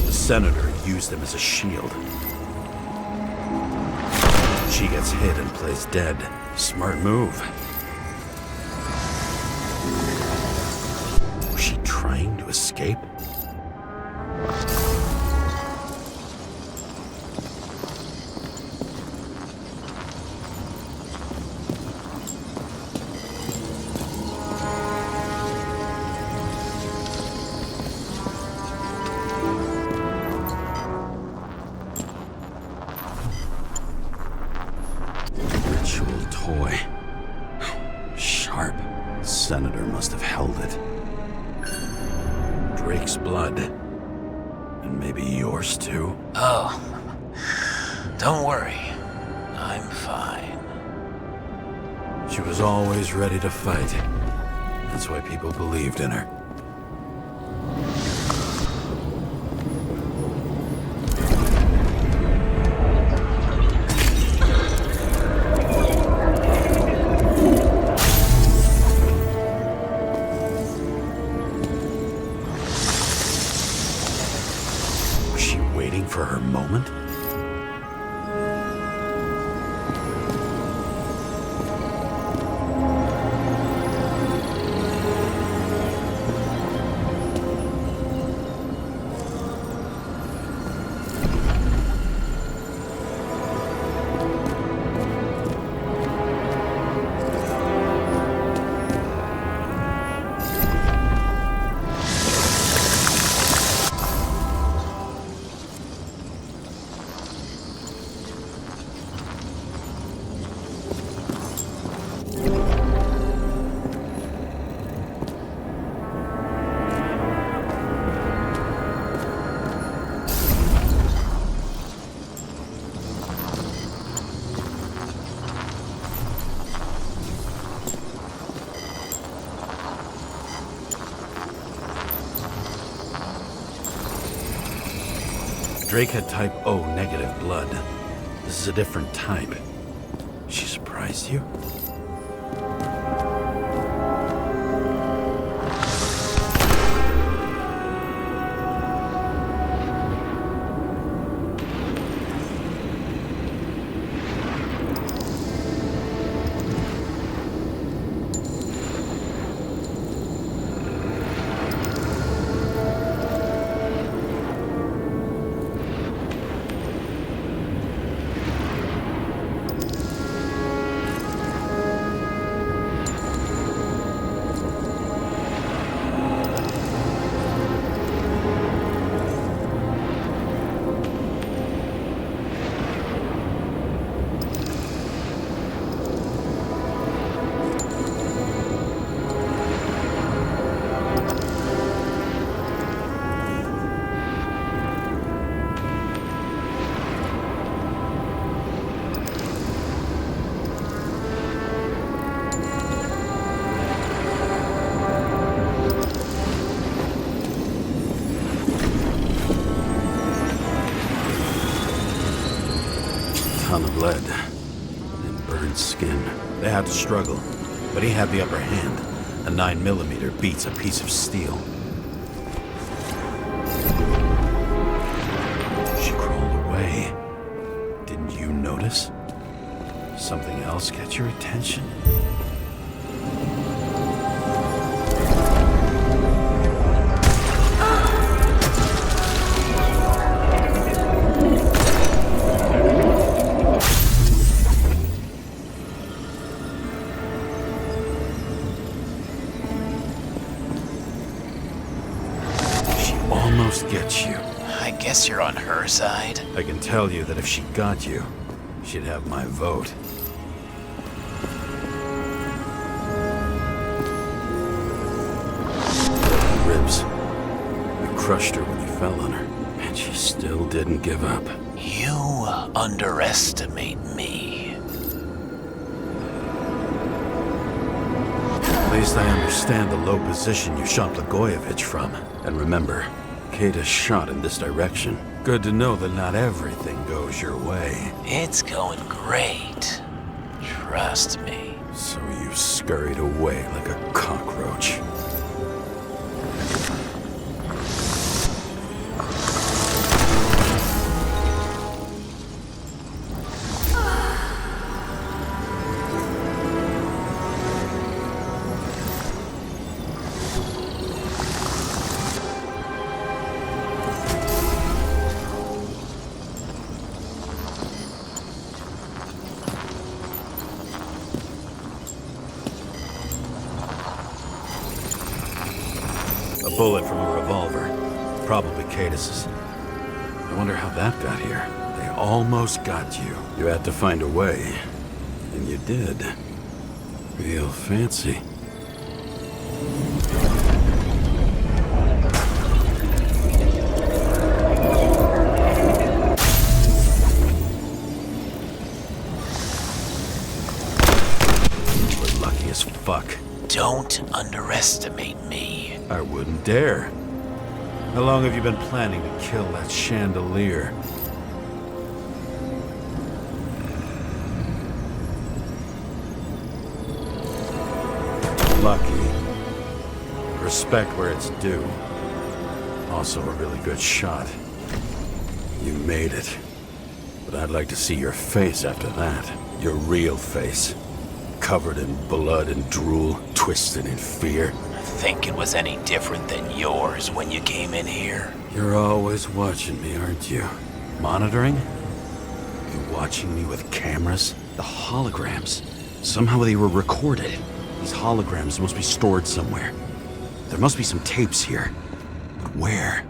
The senator used him as a shield. She gets hit and plays dead. Smart move. Was she trying to escape? Toy. Sharp. Senator must have held it. Drake's blood. And maybe yours too? Oh. Don't worry. I'm fine. She was always ready to fight. That's why people believed in her. Drake had type O negative blood. This is a different type. She surprised you? Ton of lead and burned skin. They had to struggle, but he had the upper hand. A 9mm beats a piece of steel. She crawled away. Didn't you notice? Something else get your attention? Almost gets you. I guess you're on her side. I can tell you that if she got you, she'd have my vote. Ribs. You crushed her when you fell on her, and she still didn't give up. You underestimate me. At least I understand the low position you shot Blagojevich from. And remember, Kata's shot in this direction. Good to know that not everything goes your way. It's going great. Trust me. So you scurried away like a cockroach. A bullet from a revolver. Probably Cadis's. I wonder how that got here. They almost got you. You had to find a way. And you did. Real fancy. You were lucky as fuck. Don't underestimate me. I wouldn't dare. How long have you been planning to kill that chandelier? Lucky. Respect where it's due. Also a really good shot. You made it. But I'd like to see your face after that. Your real face. Covered in blood and drool, twisted in fear. Think it was any different than yours when you came in here? You're always watching me, aren't you? Monitoring? You watching me with cameras? The holograms. Somehow they were recorded. These holograms must be stored somewhere. There must be some tapes here. But where?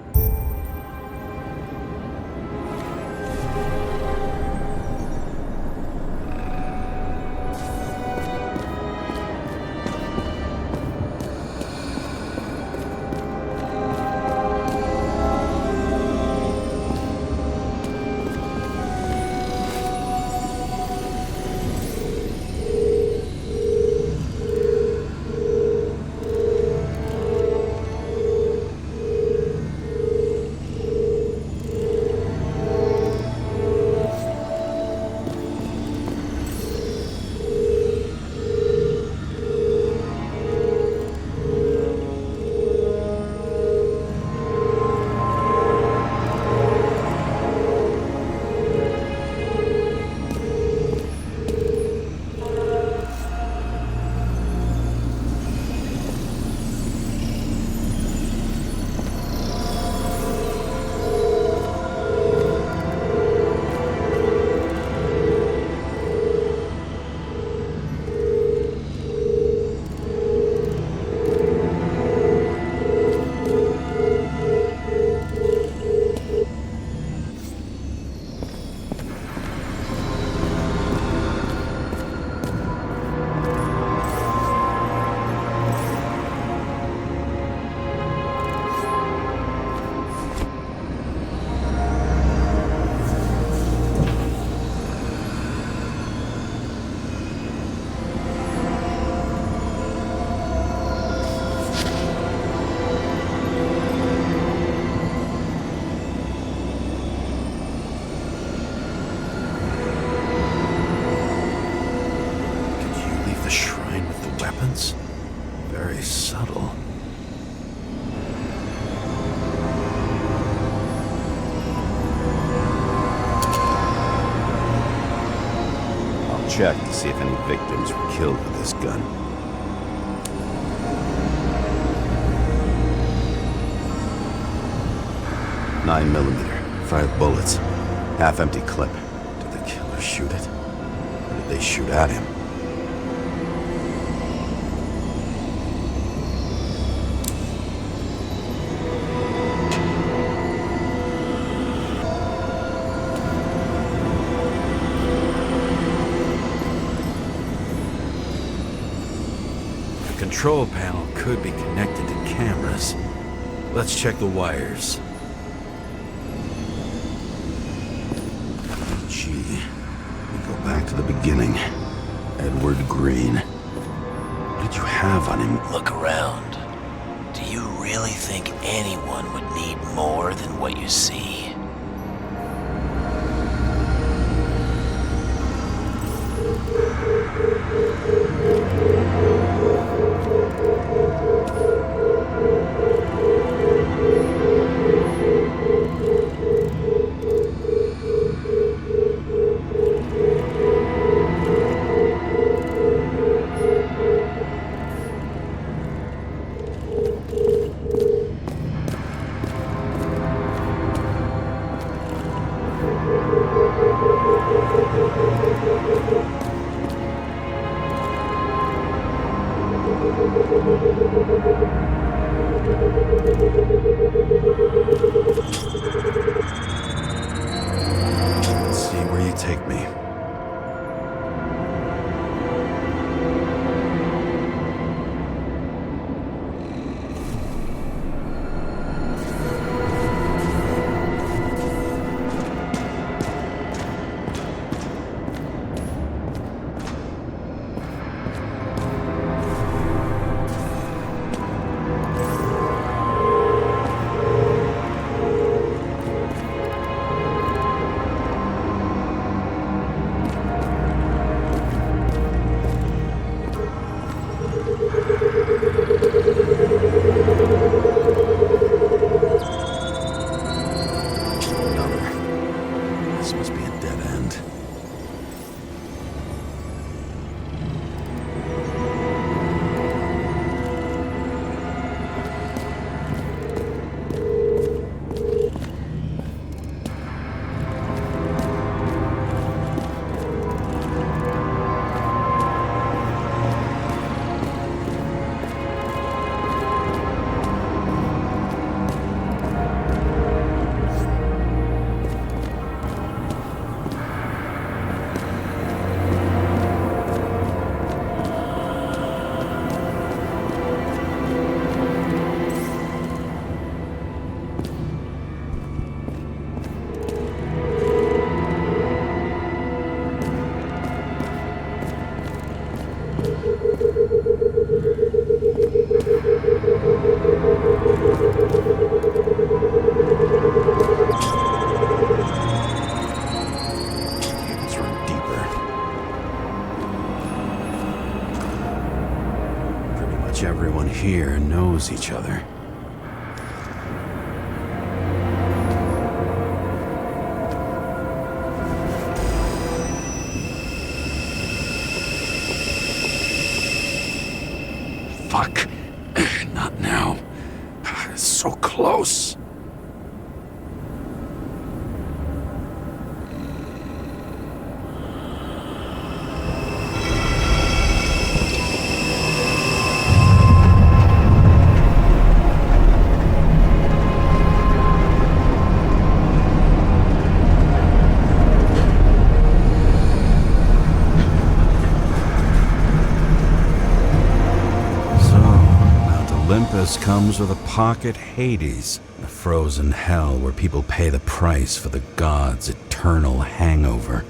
check to see if any victims were killed with this gun. .9mm, 5 bullets, half-empty clip. Did the killer shoot it? Or did they shoot at him? The control panel could be connected to cameras. Let's check the wires. We go back to the beginning. Edward Green. What did you have on him? Look around. Do you really think anyone would need more than what you see? Let's see where you take me. This must be a dead end. Cables run deeper. Pretty much everyone here knows each other. Fuck. Not now. It's so close. Olympus comes with a pocket Hades, a frozen hell where people pay the price for the gods' eternal hangover.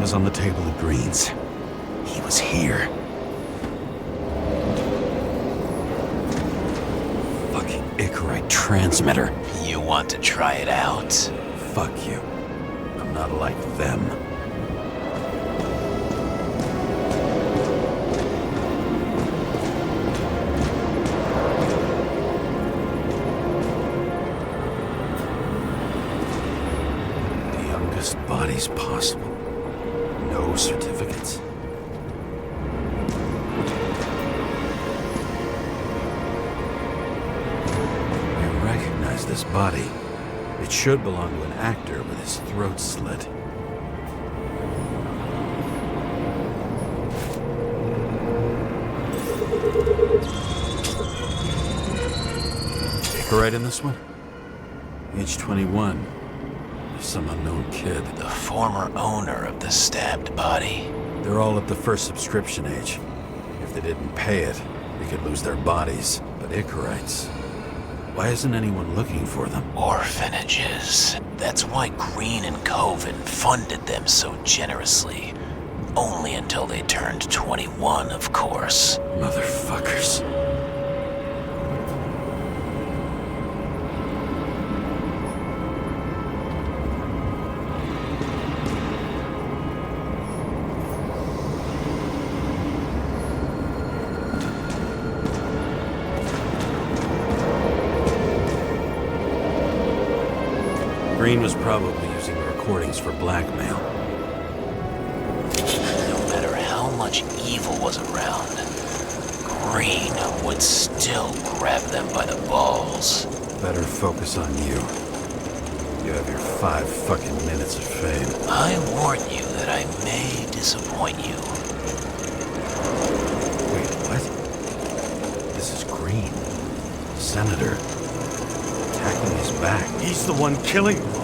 was on the table at Green's. He was here. Fucking Icarite transmitter. You want to try it out? Fuck you. I'm not like them. The youngest bodies possible. No certificates. I recognize this body. It should belong to an actor with his throat slit. Icarite in this one? Age 21. Some unknown kid. The former owner of the stabbed body. They're all at the first subscription age. If they didn't pay it, they could lose their bodies. But Icarites... why isn't anyone looking for them? Orphanages. That's why Green and Coven funded them so generously. Only until they turned 21, of course. Motherfuckers. Green was probably using the recordings for blackmail. No matter how much evil was around, Green would still grab them by the balls. Better focus on you. You have your 5 fucking minutes of fame. I warn you that I may disappoint you. Wait, what? This is Green. Senator. Attacking his back. He's the one killing them all.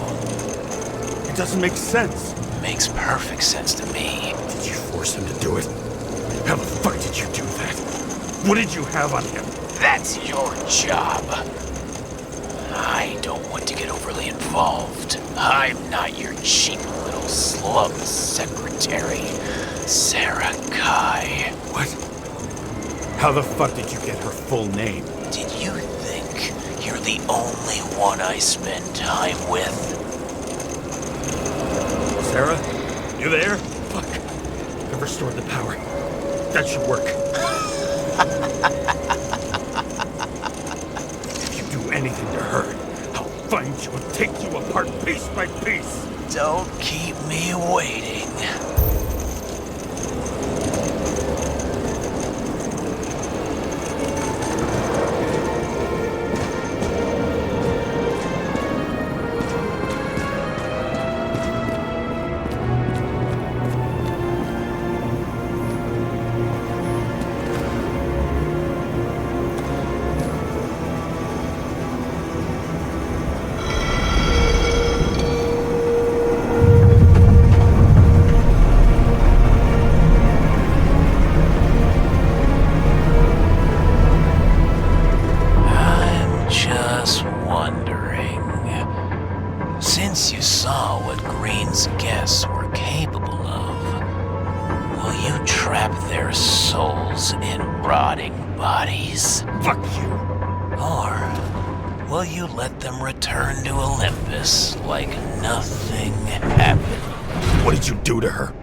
It doesn't make sense. Makes perfect sense to me. Did you force him to do it? How the fuck did you do that? What did you have on him? That's your job. I don't want to get overly involved. I'm not your cheap little slum secretary, Sara Kai. What? How the fuck did you get her full name? Did you think you're the only one I spend time with? Sarah? You there? Fuck. I've restored the power. That should work. If you do anything to her, I'll find you and take you apart piece by piece. Don't keep me waiting. Since you saw what Green's guests were capable of, will you trap their souls in rotting bodies? Fuck you! Or will you let them return to Olympus like nothing happened? What did you do to her?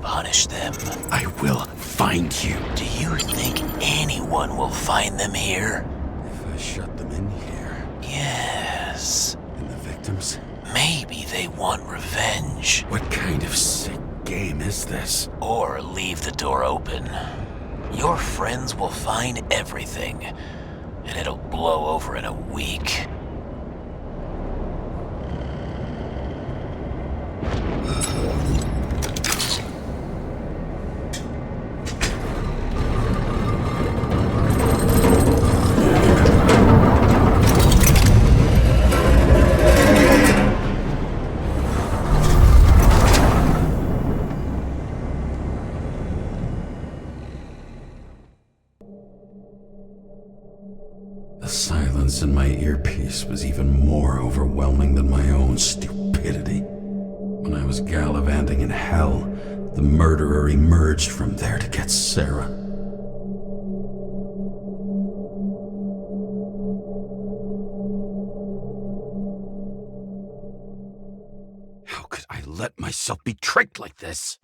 Punish them. I will find you. Do you think anyone will find them here? If I shut them in here... Yes. And the victims? Maybe they want revenge. What kind of sick game is this? Or leave the door open. Your friends will find everything, and it'll blow over in a week. The silence in my earpiece was even more overwhelming than my own stupidity. When I was gallivanting in hell, the murderer emerged from there to get Sara. How could I let myself be tricked like this?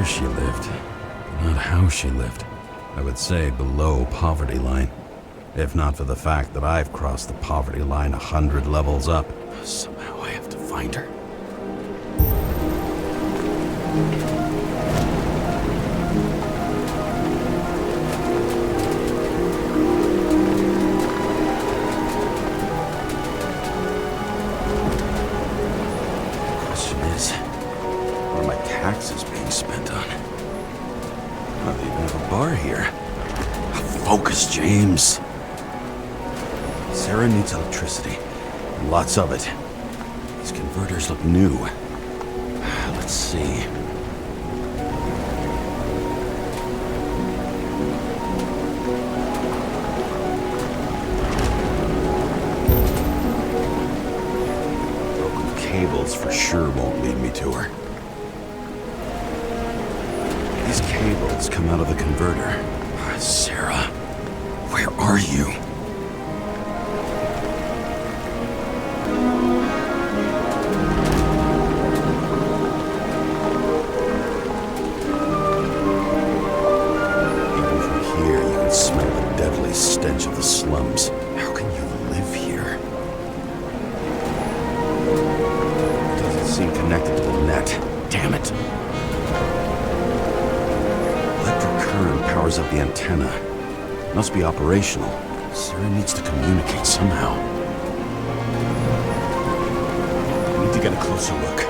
She lived, not how she lived. I would say below poverty line, if not for the fact that I've crossed the poverty line 100 levels up. Somehow I have to find her. The question is, what are my taxes being spent on? I don't even have a bar here. Focus, James. Sara needs electricity. And lots of it. These converters look new. Let's see. Broken cables for sure won't lead me to her. These cables come out of the converter. Sara, where are you? Even from here, you can smell the deadly stench of the slums. How can you live here? It doesn't seem connected to the net. Damn it. Current powers up the antenna. Must be operational. Sara needs to communicate somehow. I need to get a closer look.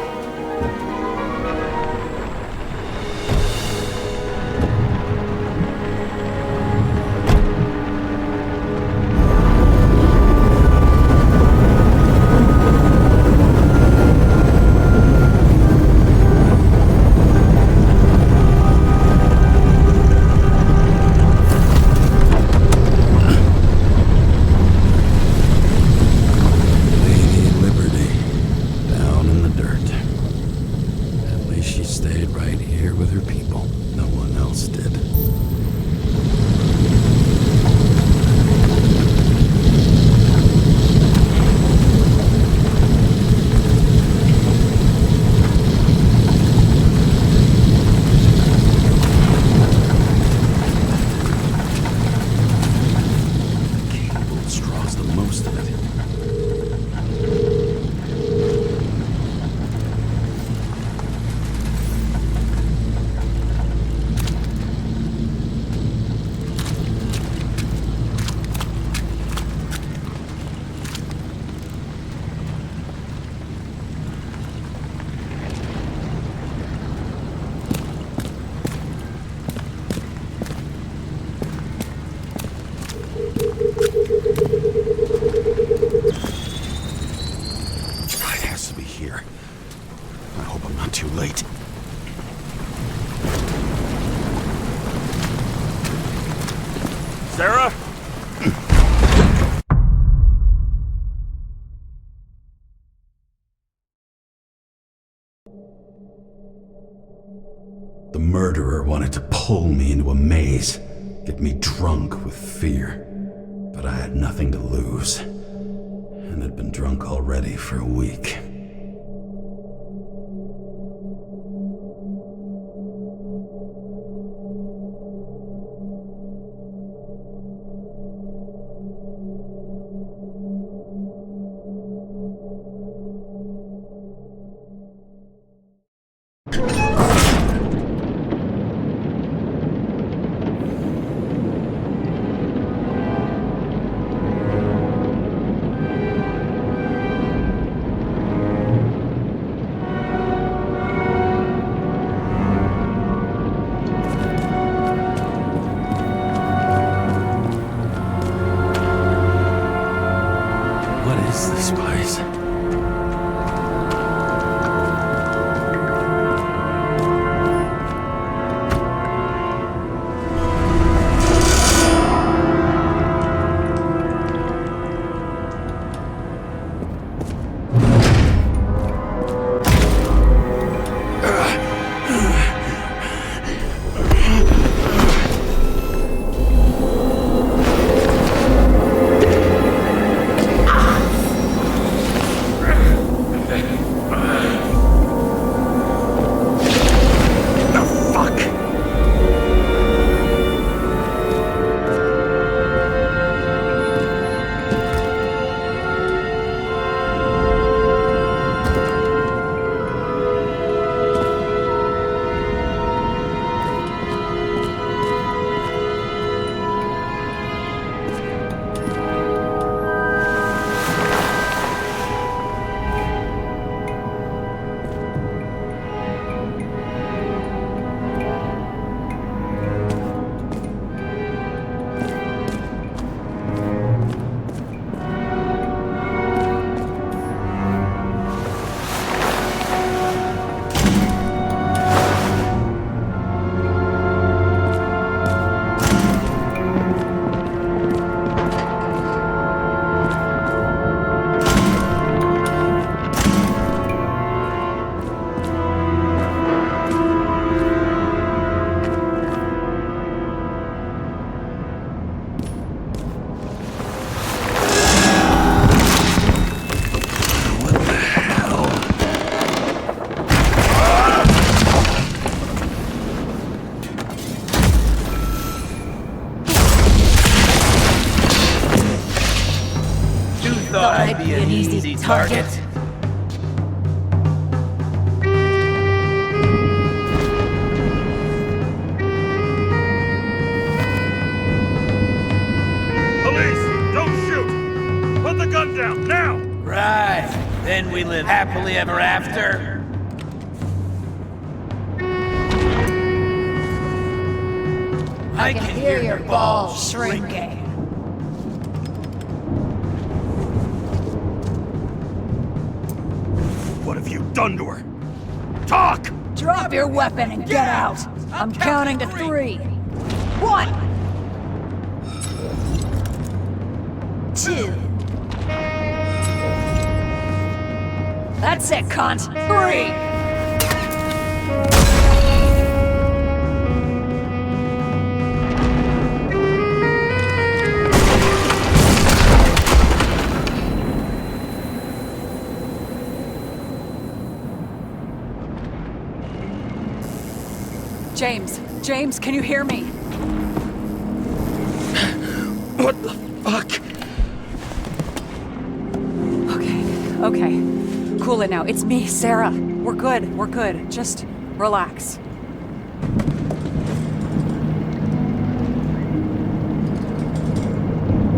Sara? The murderer wanted to pull me into a maze, get me drunk with fear. But I had nothing to lose, and had been drunk already for a week. target. Police, don't shoot! Put the gun down, now! Right. Then we live happily ever after. I can hear your balls shrinking. What have you done to her? Talk! Drop your weapon and get out! I'm counting to 3. 1! 2. That's it, cunt! 3! James, can you hear me? What the fuck? Okay. Cool it now. It's me, Sarah. We're good. Just relax.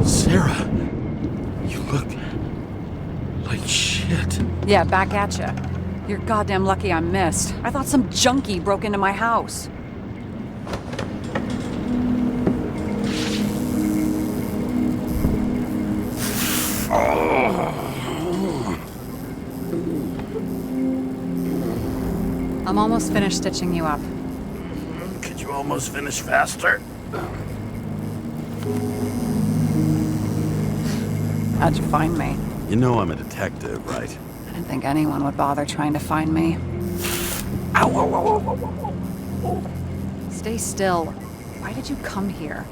Sarah, you look like shit. Yeah, back at ya. You're goddamn lucky I missed. I thought some junkie broke into my house. I'm almost finished stitching you up. Could you almost finish faster? How'd you find me? You know I'm a detective, right? I didn't think anyone would bother trying to find me. Ow, ow, ow, ow, ow, ow, ow. Stay still. Why did you come here?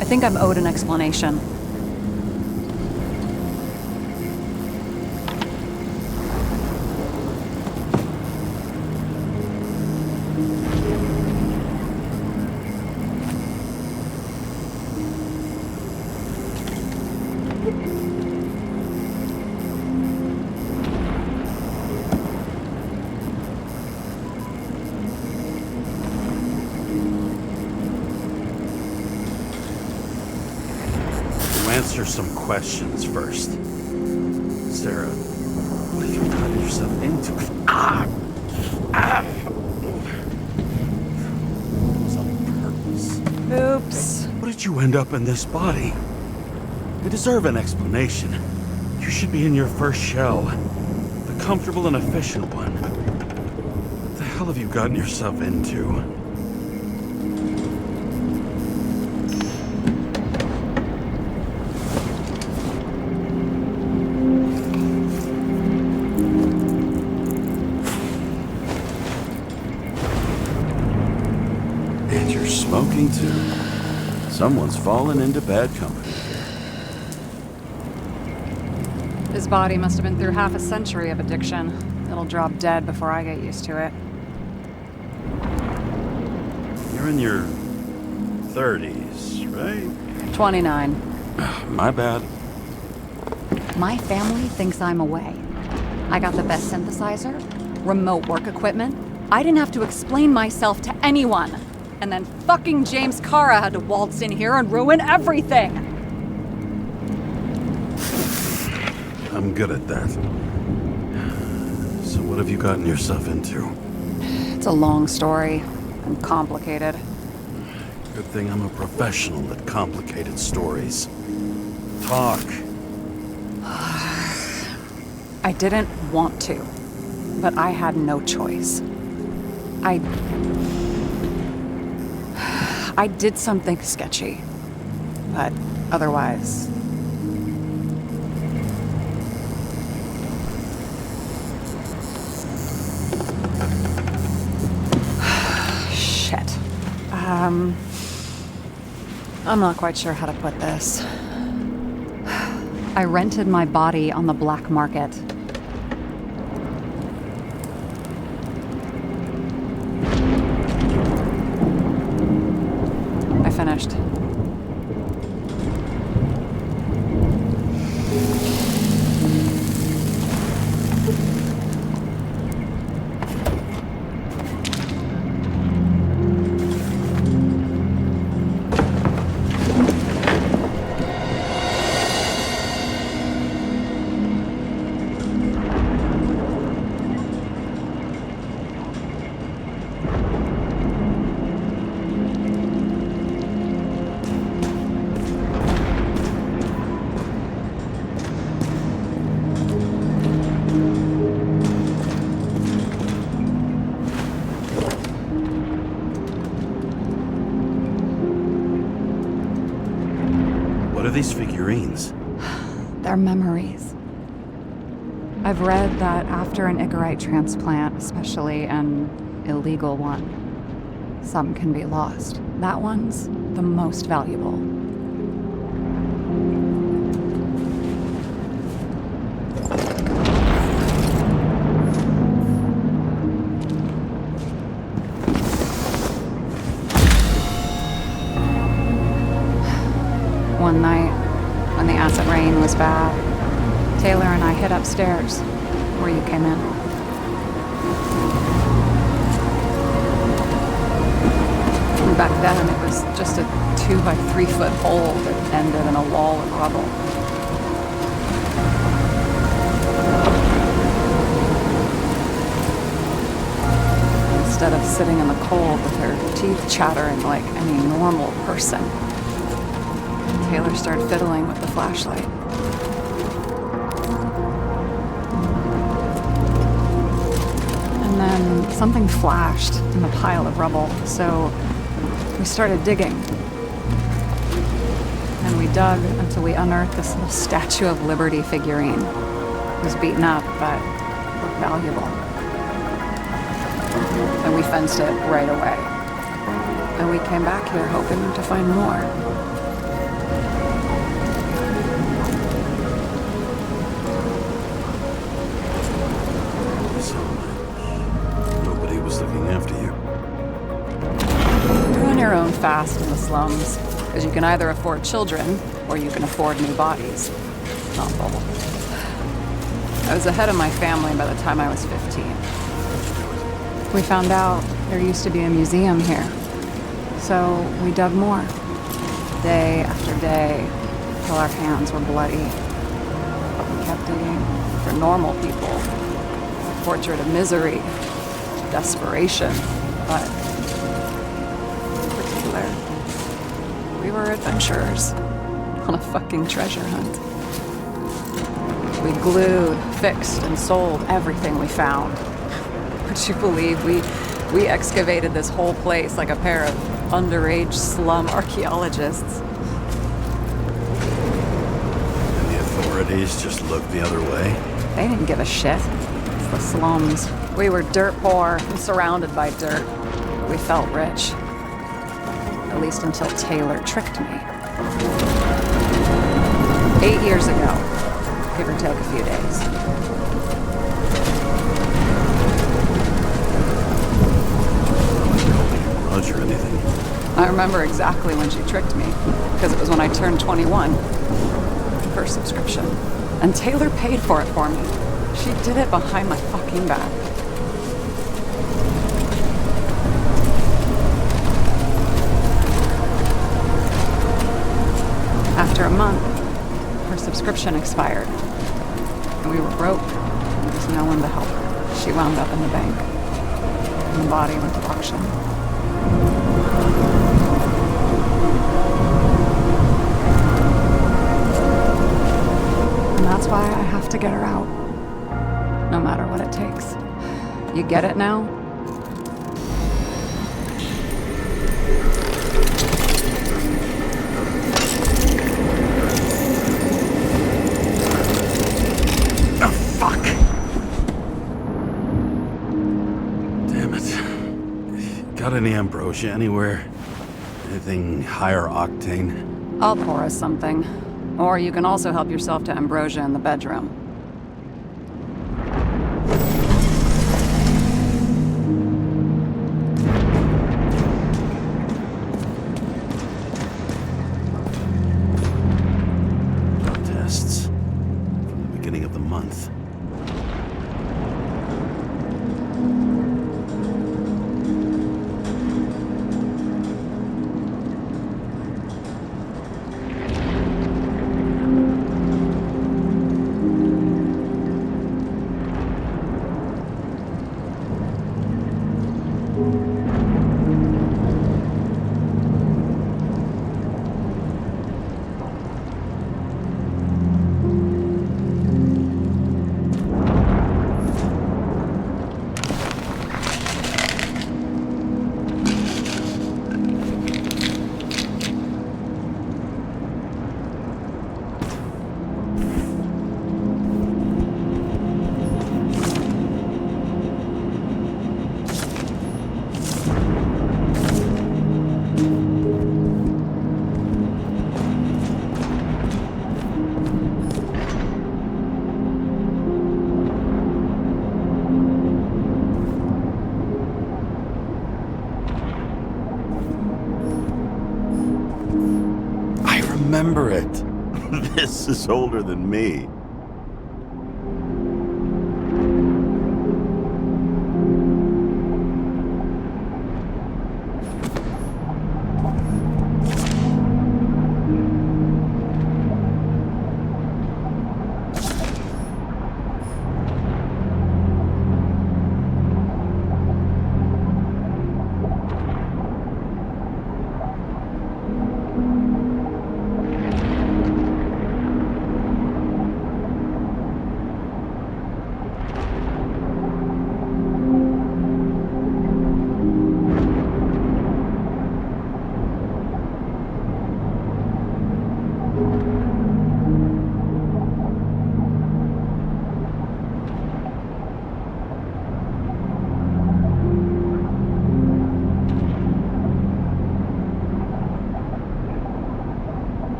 I think I'm owed an explanation. Answer some questions first. Sarah, what have you gotten yourself into? It's on purpose. Oops. What did you end up in this body? You deserve an explanation. You should be in your first shell. The comfortable and efficient one. What the hell have you gotten yourself into? Smoking too. Someone's fallen into bad company. His body must have been through half a century of addiction. It'll drop dead before I get used to it. You're in your 30s, right? 29. My bad. My family thinks I'm away. I got the best synthesizer, remote work equipment. I didn't have to explain myself to anyone. And then fucking James Karra had to waltz in here and ruin everything! I'm good at that. So what have you gotten yourself into? It's a long story and complicated. Good thing I'm a professional at complicated stories. Talk. I didn't want to, but I had no choice. I did something sketchy, but otherwise... Shit. I'm not quite sure how to put this. I rented my body on the black market. screens? They're memories. I've read that after an Icarite transplant, especially an illegal one, some can be lost. That one's the most valuable. One night, when the acid rain was bad, Taylor and I hid upstairs, where you came in. And back then, it was just a 2 by 3 foot hole that ended in a wall of rubble. Instead of sitting in the cold with her teeth chattering like any normal person, Taylor started fiddling with the flashlight. And then something flashed in the pile of rubble, so we started digging. And we dug until we unearthed this little Statue of Liberty figurine. It was beaten up, but looked valuable. And we fenced it right away. And we came back here hoping to find more. Nobody was looking after you. You're on your own fast in the slums, because you can either afford children, or you can afford new bodies. Not both. I was ahead of my family by the time I was 15. We found out there used to be a museum here, so we dug more. Day after day, till our hands were bloody. We kept digging for normal people, portrait of misery, desperation, but in particular, we were adventurers on a fucking treasure hunt. We glued, fixed, and sold everything we found. Would you believe we excavated this whole place like a pair of underage slum archaeologists? And the authorities just looked the other way? They didn't give a shit. It's the slums. We were dirt poor and surrounded by dirt. We felt rich. At least until Taylor tricked me. 8 years ago, give or take a few days. Or anything. I remember exactly when she tricked me, because it was when I turned 21. First subscription. And Taylor paid for it for me. She did it behind my fucking back. After a month, her subscription expired. And we were broke. There was no one to help her. She wound up in the bank. And the body went to auction. And that's why I have to get her out. No matter what it takes. You get it now? Oh, fuck! Damn it. Got any ambrosia anywhere? Anything higher octane? I'll pour us something. Or you can also help yourself to ambrosia in the bedroom. Blood tests from the beginning of the month. remember it. This is older than me.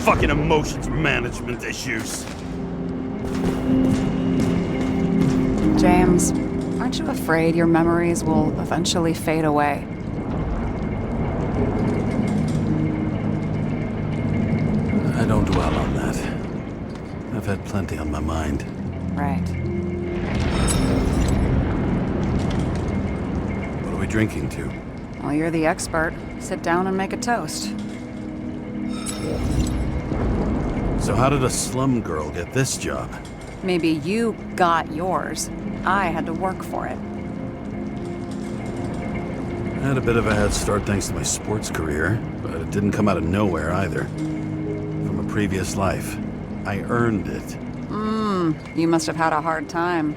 Fucking emotions management issues. James, aren't you afraid your memories will eventually fade away? I don't dwell on that. I've had plenty on my mind. Right. What are we drinking to? Well, you're the expert. Sit down and make a toast. So how did a slum girl get this job? Maybe you got yours. I had to work for it. I had a bit of a head start thanks to my sports career, but it didn't come out of nowhere either. From a previous life. I earned it. You must have had a hard time.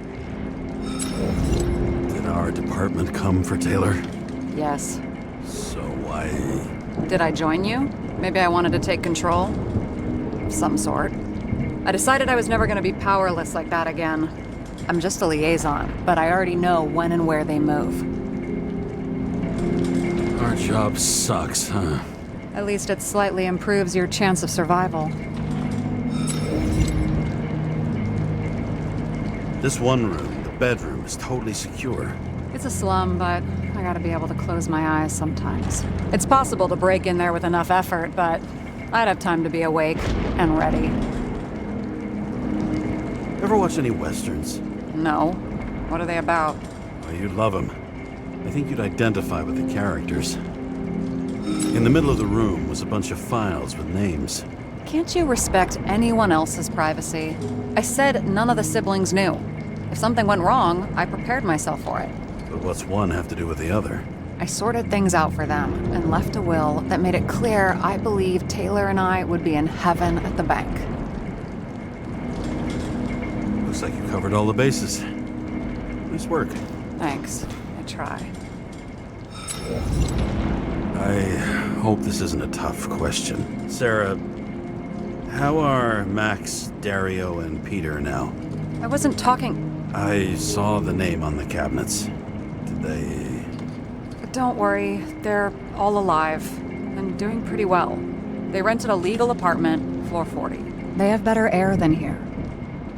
Did our department come for Taylor? Yes. So why... Did I join you? Maybe I wanted to take control? Of some sort. I decided I was never going to be powerless like that again. I'm just a liaison, but I already know when and where they move. Our job sucks, huh? At least it slightly improves your chance of survival. This one room, the bedroom, is totally secure. It's a slum, but I gotta be able to close my eyes sometimes. It's possible to break in there with enough effort, but I'd have time to be awake and ready. Ever watch any westerns? No. What are they about? Oh, you'd love them. I think you'd identify with the characters. In the middle of the room was a bunch of files with names. Can't you respect anyone else's privacy? I said none of the siblings knew. If something went wrong, I prepared myself for it. But what's one have to do with the other? I sorted things out for them and left a will that made it clear I believed Taylor and I would be in heaven at the bank. Looks like you covered all the bases. Nice work. Thanks. I try. I hope this isn't a tough question. Sarah, how are Max, Dario, and Peter now? I wasn't talking... I saw the name on the cabinets. Did they... Don't worry, they're all alive and doing pretty well. They rented a legal apartment, floor 40. They have better air than here.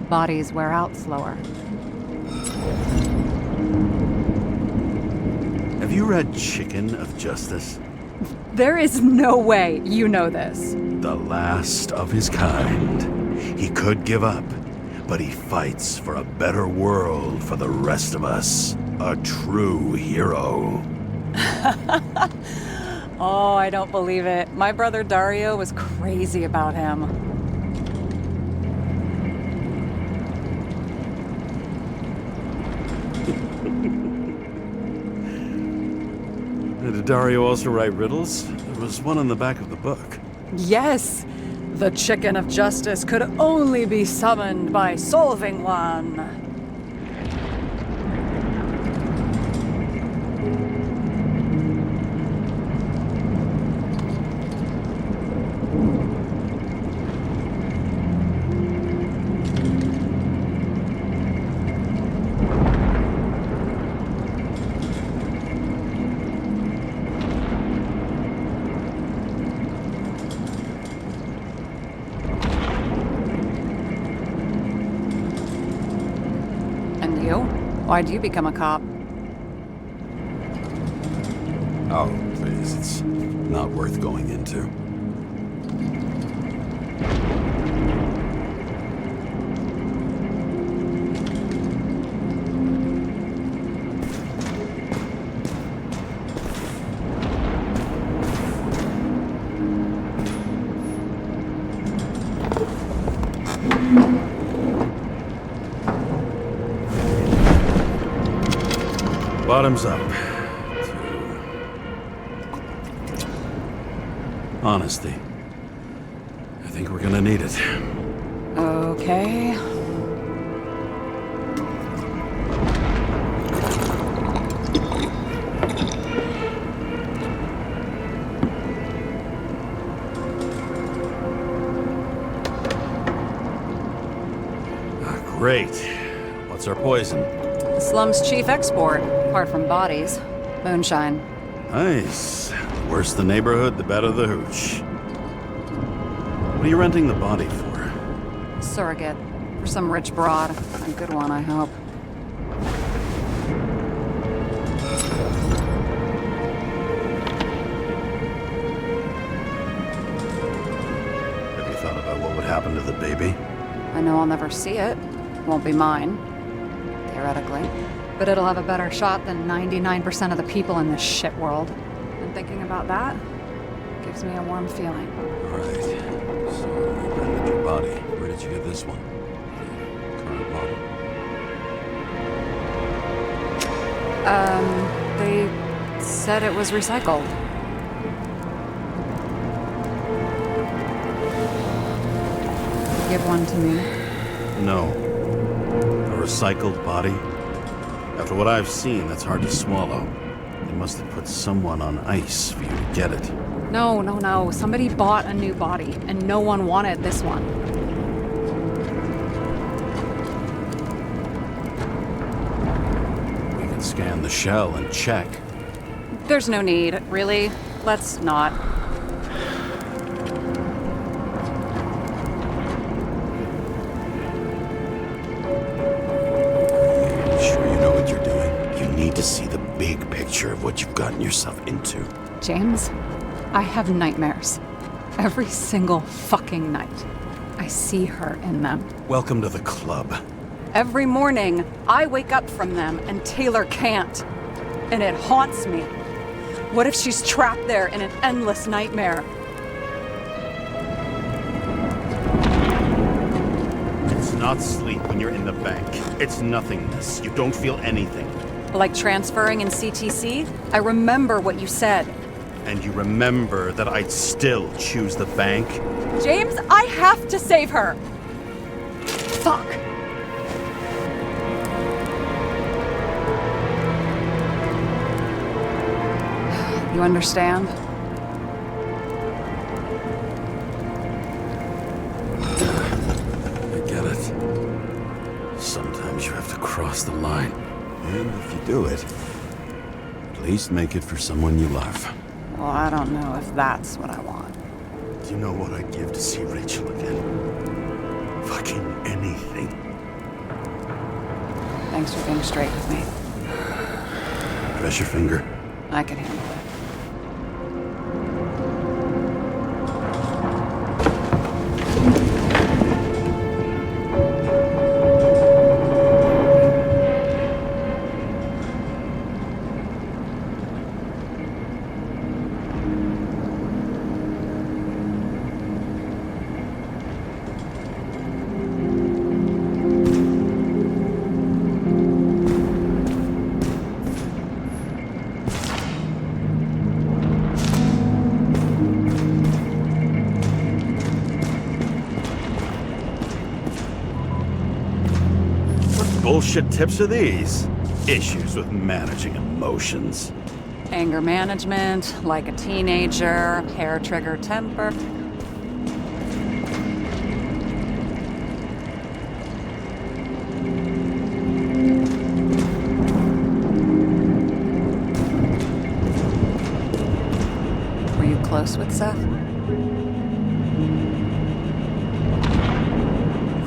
Bodies wear out slower. Have you read Chicken of Justice? There is no way you know this. The last of his kind. He could give up, but he fights for a better world for the rest of us. A true hero. Oh, I don't believe it. My brother Dario was crazy about him. Did Dario also write riddles? There was one on the back of the book. Yes! The chicken of justice could only be summoned by solving one. Why'd you become a cop? Oh, please, it's not worth going into. Bottoms up. Honesty. I think we're gonna need it. Okay. Great. What's our poison? The slum's chief export, apart from bodies. Moonshine. Nice. The worse the neighborhood, the better the hooch. What are you renting the body for? Surrogate. For some rich broad. A good one, I hope. Have you thought about what would happen to the baby? I know I'll never see it. Won't be mine. Theoretically. But it'll have a better shot than 99% of the people in this shit world. And thinking about that gives me a warm feeling. All right. So you rented your body. Where did you get this one? Current model. They said it was recycled. Give one to me. No. A recycled body? After what I've seen, that's hard to swallow. They must have put someone on ice for you to get it. No. Somebody bought a new body, and no one wanted this one. We can scan the shell and check. There's no need, really. Let's not. To see the big picture of what you've gotten yourself into. James, I have nightmares. Every single fucking night. I see her in them. Welcome to the club. Every morning, I wake up from them and Taylor can't. And it haunts me. What if she's trapped there in an endless nightmare? It's not sleep when you're in the bank. It's nothingness. You don't feel anything. Like transferring in CTC? I remember what you said. And you remember that I'd still choose the bank? James, I have to save her! Fuck. You understand? I get it. Sometimes you have to cross the line. And if you do it, at least make it for someone you love. Well, I don't know if that's what I want. Do you know what I'd give to see Rachel again? Fucking anything. Thanks for being straight with me. Press your finger. I can handle it. bullshit tips are these? Issues with managing emotions. Anger management, like a teenager, hair trigger temper. Were you close with Seth? I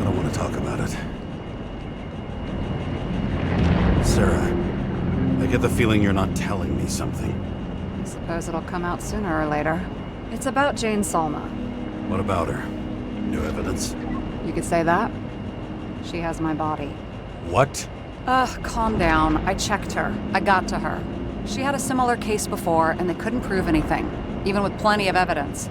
don't want to talk about it. Sarah, I get the feeling you're not telling me something. Suppose it'll come out sooner or later. It's about Jane Salma. What about her? New evidence? You could say that. She has my body. What? Calm down. I checked her. I got to her. She had a similar case before, and they couldn't prove anything, even with plenty of evidence.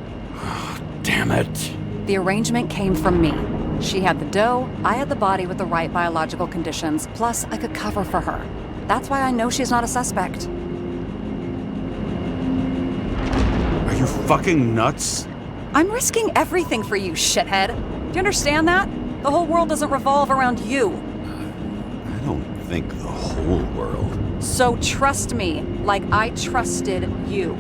Damn it. The arrangement came from me. She had the dough, I had the body with the right biological conditions, plus I could cover for her. That's why I know she's not a suspect. Are you fucking nuts? I'm risking everything for you, shithead. Do you understand that? The whole world doesn't revolve around you. I don't think the whole world. So trust me, like I trusted you.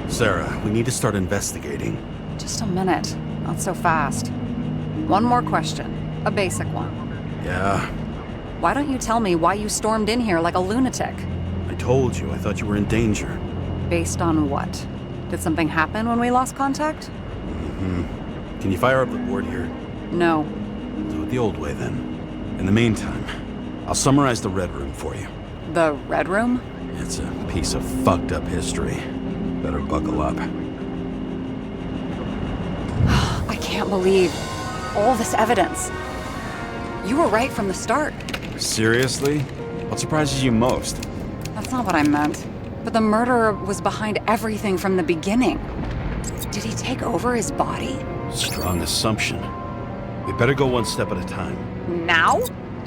Sarah, we need to start investigating. Just a minute. Not so fast. One more question. A basic one. Yeah? Why don't you tell me why you stormed in here like a lunatic? I told you, I thought you were in danger. Based on what? Did something happen when we lost contact? Mm-hmm. Can you fire up the board here? No. Do it the old way then. In the meantime, I'll summarize the Red Room for you. The Red Room? It's a piece of fucked up history. Better buckle up. I can't believe all this evidence. You were right from the start. Seriously? What surprises you most? That's not what I meant. But the murderer was behind everything from the beginning. Did he take over his body? Strong assumption. We better go one step at a time. Now?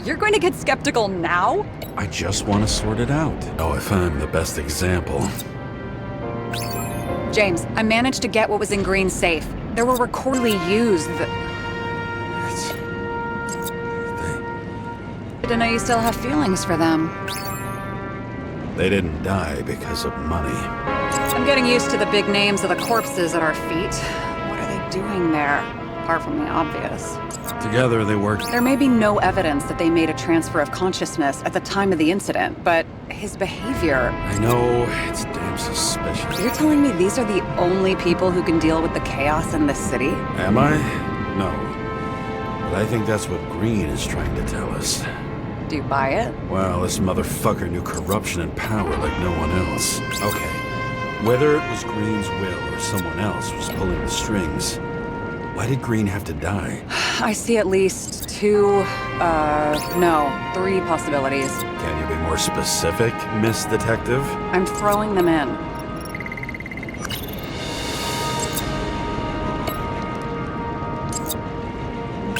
You're going to get skeptical now? I just want to sort it out. Oh, if I'm the best example. James, I managed to get what was in Green's safe. There were recordedly used I didn't know you still have feelings for them. They didn't die because of money. I'm getting used to the big names of the corpses at our feet. What are they doing there? Apart from the obvious. Together they worked. There may be no evidence that they made a transfer of consciousness at the time of the incident, but his behavior... I know, it's damn suspicious. You're telling me these are the only people who can deal with the chaos in this city? Am I? No. But I think that's what Green is trying to tell us. Do you buy it? Well, this motherfucker knew corruption and power like no one else. Okay. Whether it was Green's will or someone else was pulling the strings, why did Green have to die? I see at least three possibilities. Can you be more specific, Miss Detective? I'm throwing them in.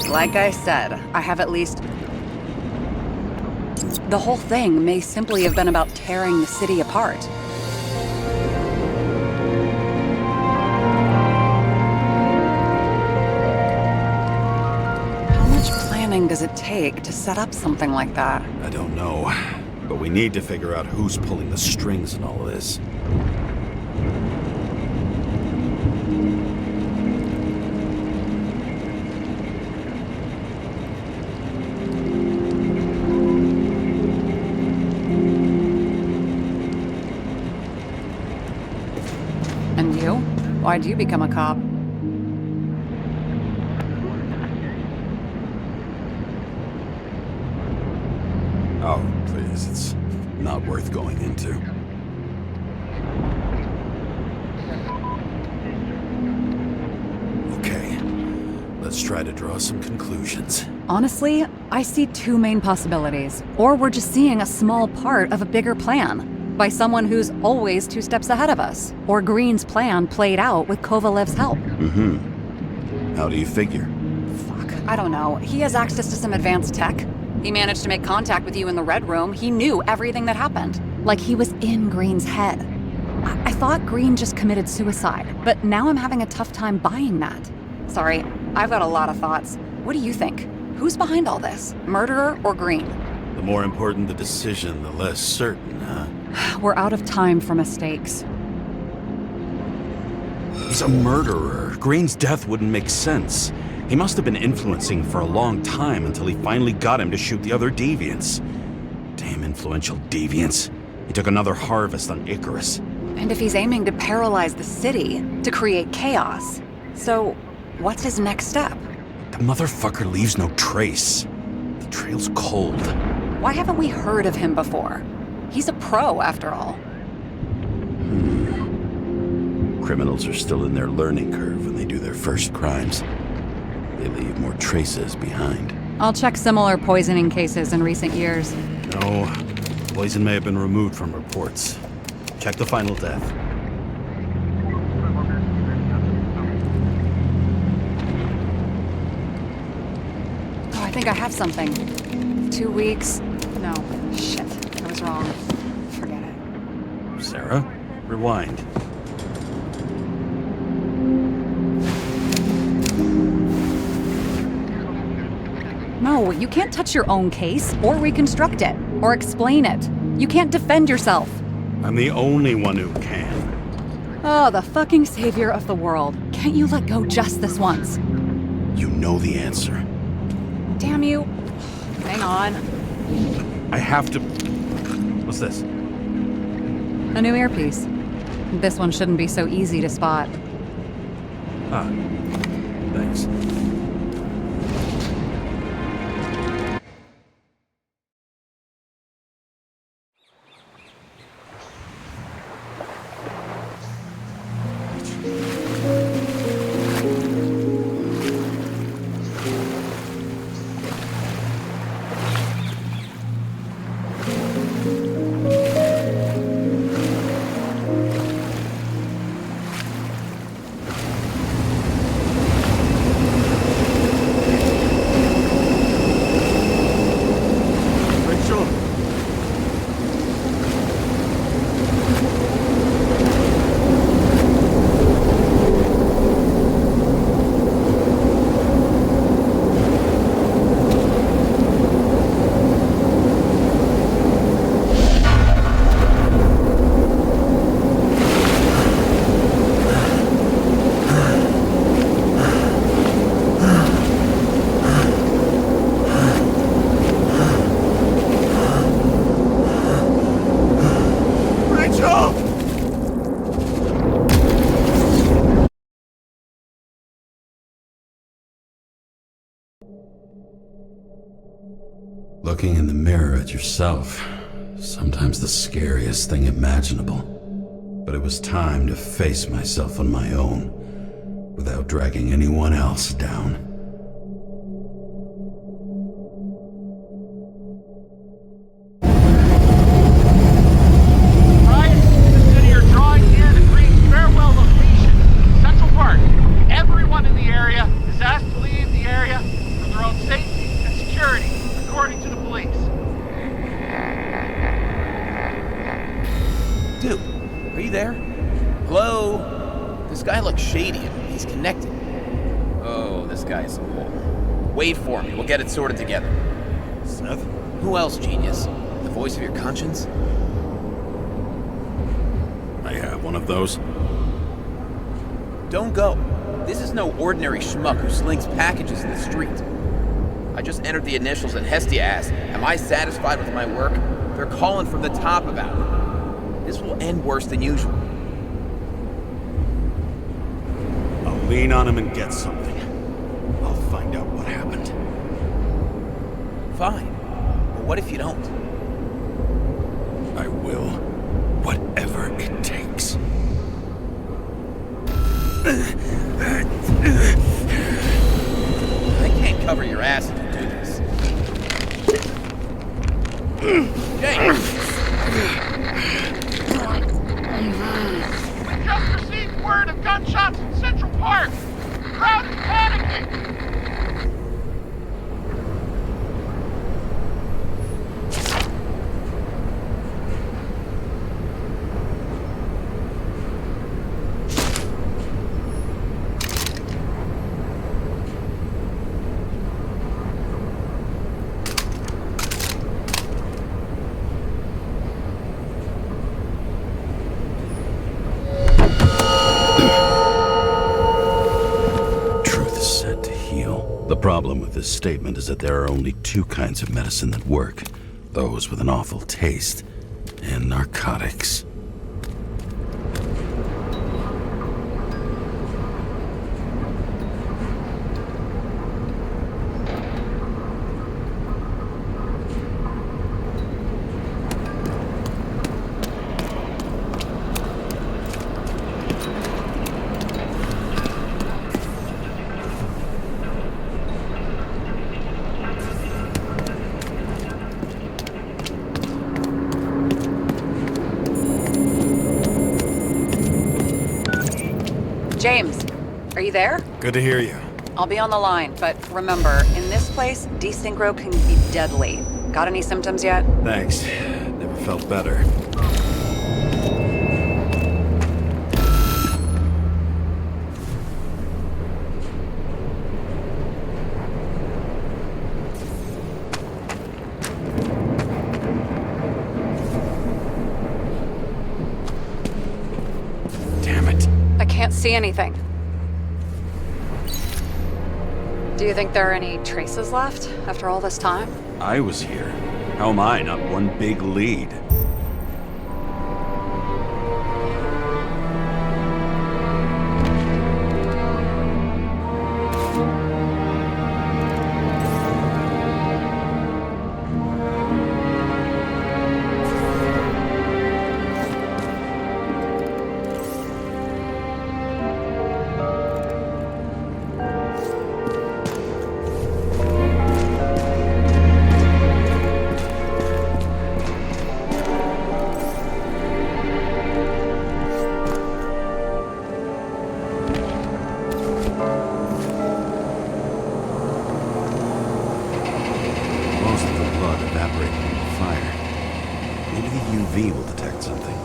Like I said, I have at least... The whole thing may simply have been about tearing the city apart. How much planning does it take to set up something like that? I don't know, but we need to figure out who's pulling the strings in all of this. And you? Why'd you become a cop? Oh, please, it's not worth going into. Okay, let's try to draw some conclusions. Honestly, I see two main possibilities. Or we're just seeing a small part of a bigger plan by someone who's always 2 steps ahead of us. Or Green's plan played out with Kovalev's help. Mm-hmm. How do you figure? Fuck, I don't know. He has access to some advanced tech. He managed to make contact with you in the Red Room. He knew everything that happened. Like he was in Green's head. I thought Green just committed suicide, but now I'm having a tough time buying that. Sorry, I've got a lot of thoughts. What do you think? Who's behind all this? Murderer or Green? The more important the decision, the less certain, huh? We're out of time for mistakes. He's a murderer. Green's death wouldn't make sense. He must have been influencing for a long time until he finally got him to shoot the other deviants. Damn influential deviants. He took another harvest on Icarus. And if he's aiming to paralyze the city, to create chaos, so what's his next step? The motherfucker leaves no trace. The trail's cold. Why haven't we heard of him before? He's a pro, after all. Criminals are still in their learning curve when they do their first crimes. They leave more traces behind. I'll check similar poisoning cases in recent years. No, poison may have been removed from reports. Check the final death. Oh, I think I have something. 2 weeks. No, shit. I was wrong. Forget it. Sarah, rewind. No, you can't touch your own case, or reconstruct it, or explain it. You can't defend yourself. I'm the only one who can. Oh, the fucking savior of the world. Can't you let go just this once? You know the answer. Damn you. Hang on. I have to... What's this? A new earpiece. This one shouldn't be so easy to spot. Ah, thanks. Looking in the mirror at yourself, sometimes the scariest thing imaginable. But it was time to face myself on my own, without dragging anyone else down. Wait for me, we'll get it sorted together. Seth? Who else, genius? The voice of your conscience? I have one of those. Don't go. This is no ordinary schmuck who slings packages in the street. I just entered the initials and Hestia asked, am I satisfied with my work? They're calling from the top about it. This will end worse than usual. I'll lean on him and get something. I'll find out what happened. Fine. But what if you don't? I will. Whatever it takes. I can't cover your ass if you do this. James! We just received word of gunshots in Central Park! The crowd is panicking! problem with this statement is that there are only two kinds of medicine that work. Those with an awful taste, and narcotics. James, are you there? Good to hear you. I'll be on the line, but remember, in this place, desynchro can be deadly. Got any symptoms yet? Thanks. Never felt better. Can't see anything. Do you think there are any traces left after all this time? I was here. How am I not one big lead? UV will detect something.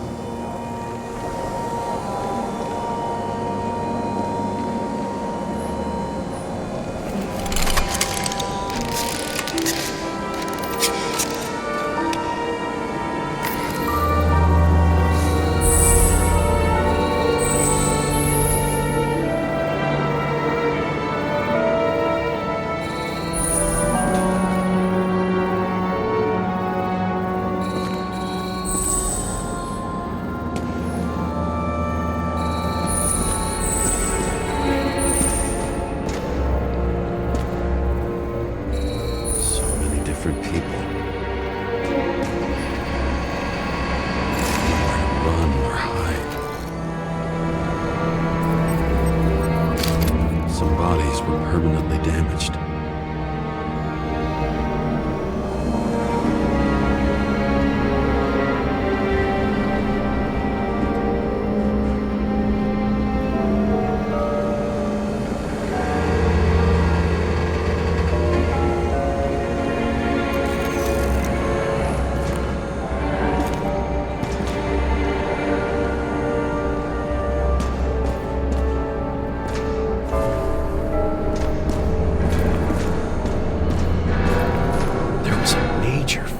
Different people. Nowhere to run or hide. Some bodies were permanently damaged.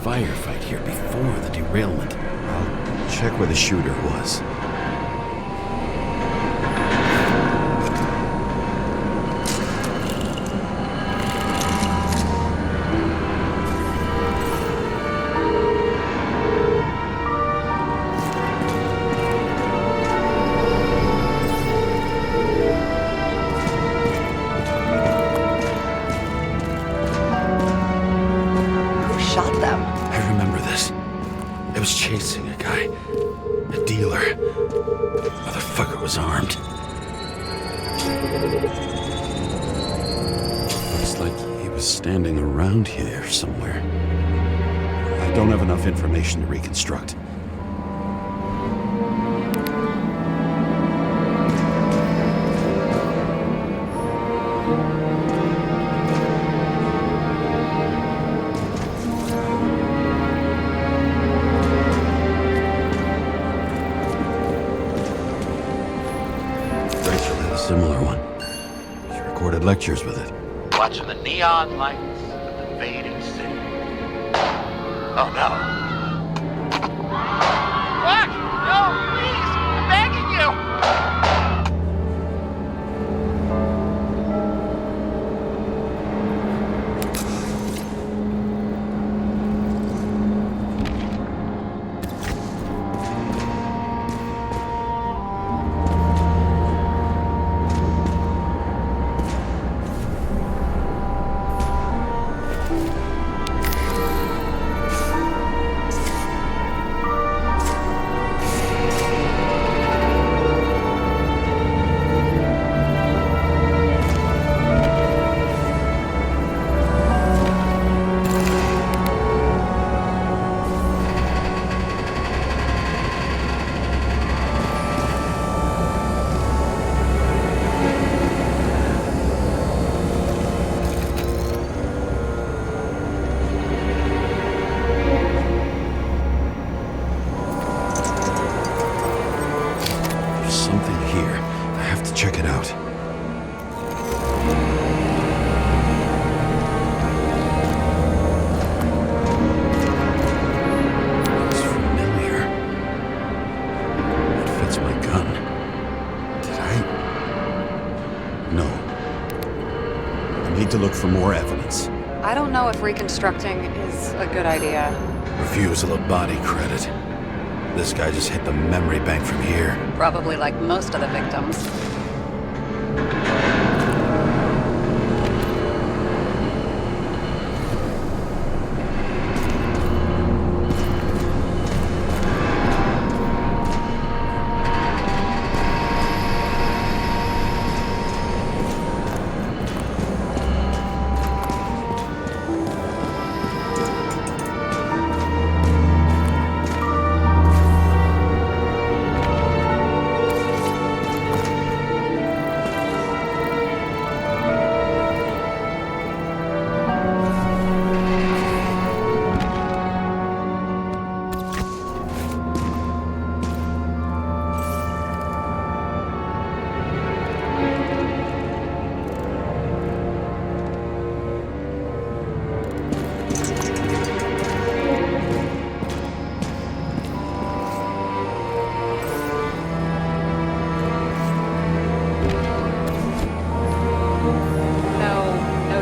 Firefight here before the derailment. I'll check where the shooter was. Chasing a guy. A dealer. Motherfucker was armed. Looks like he was standing around here somewhere. I don't have enough information to reconstruct. Similar one. She recorded lectures with it. Watching the neon lights of the fading city. Oh no. Fuck! No, please! I'm begging you! look for more evidence. I don't know if reconstructing is a good idea. Refusal of body credit. This guy just hit the memory bank from here. Probably like most of the victims.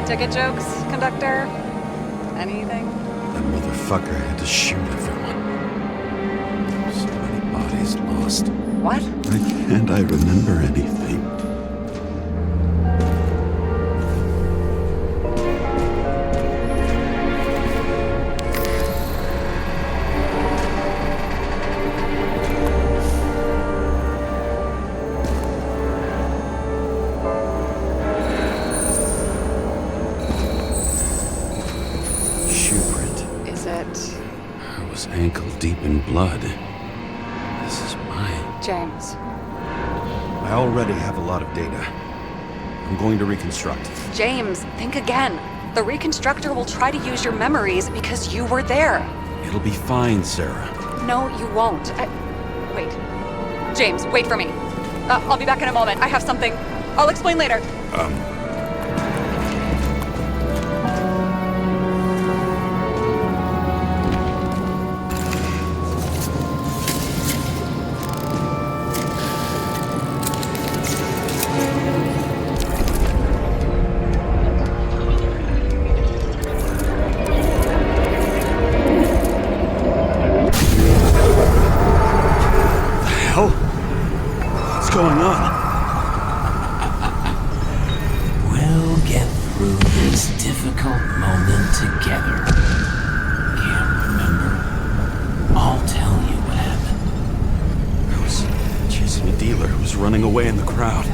Ticket jokes, conductor? Anything? That motherfucker had to shoot everyone. So many bodies lost. What? Why can't I remember anything? Ankle deep in blood. This is mine. James. I already have a lot of data. I'm going to reconstruct. James, think again. The reconstructor will try to use your memories because you were there. It'll be fine, Sarah. No, you won't. Wait. James, wait for me. I'll be back in a moment. I have something. I'll explain later. What's going on? We'll get through this difficult moment together. Can't remember? I'll tell you what happened. I was chasing a dealer who was running away in the crowd.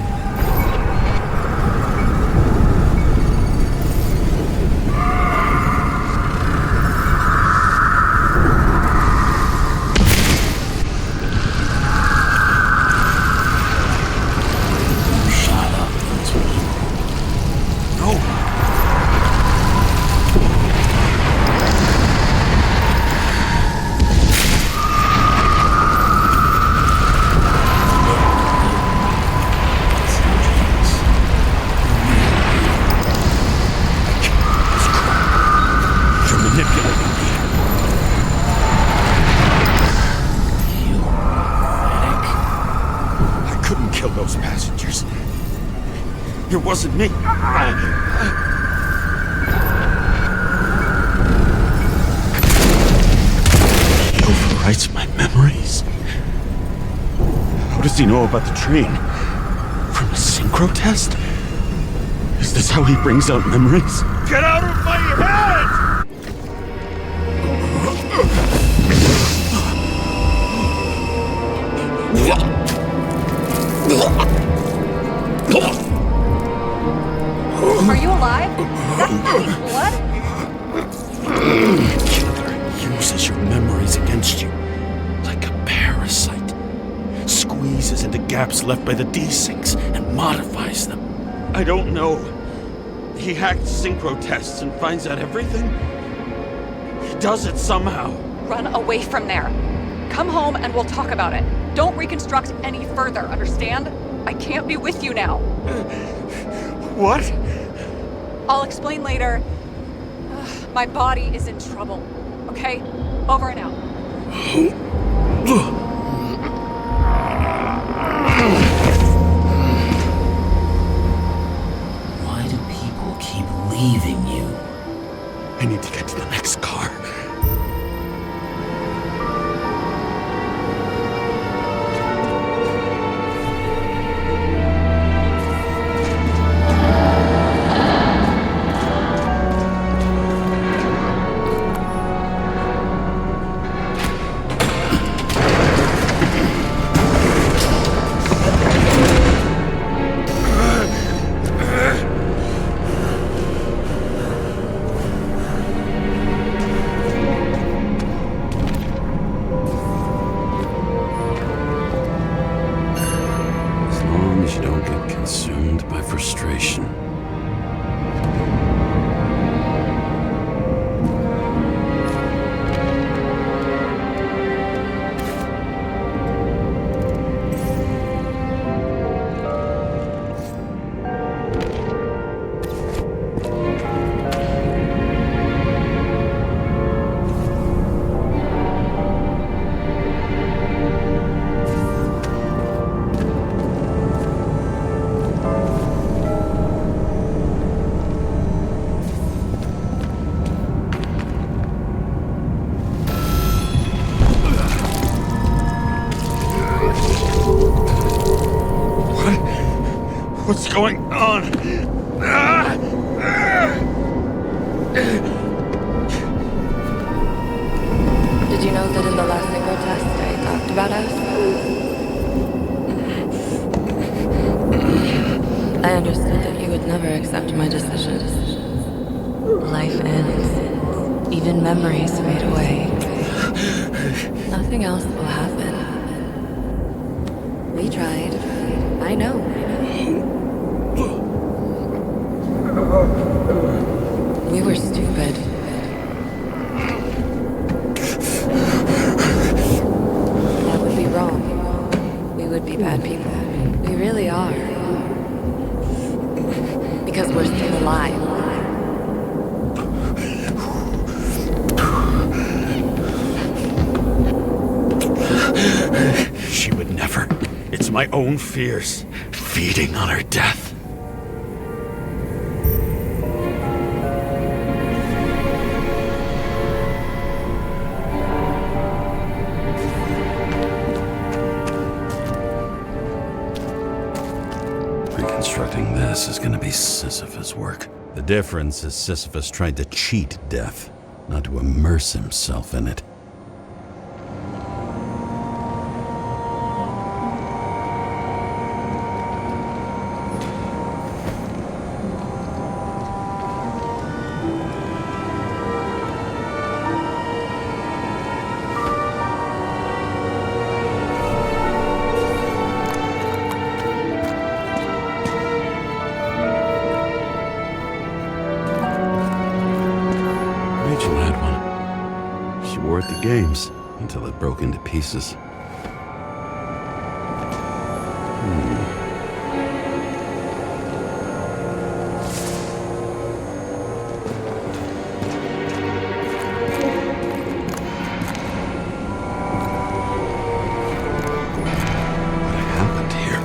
It wasn't me. He overwrites my memories. How does he know about the train? From a synchro test? Is this how he brings out memories? Get out of my head! Are you alive? That's blood? Killer uses your memories against you like a parasite. Squeezes into gaps left by the desyncs and modifies them. I don't know. He hacked synchro tests and finds out everything. He does it somehow. Run away from there. Come home and we'll talk about it. Don't reconstruct any further, understand? I can't be with you now. What? I'll explain later. My body is in trouble. Okay? Over and out. Why do people keep leaving? What's going on? Did you know that in the last synchro test I talked about us? I understood that you would never accept my decisions. Life ends. Even memories fade away. Nothing else will happen. We tried. I know. We were stupid. That would be wrong. We would be bad people. We really are. Because we're still alive. She would never. It's my own fears feeding on her death. Reconstructing this is gonna be Sisyphus work. The difference is Sisyphus tried to cheat death, not to immerse himself in it. At the games until it broke into pieces. What happened here?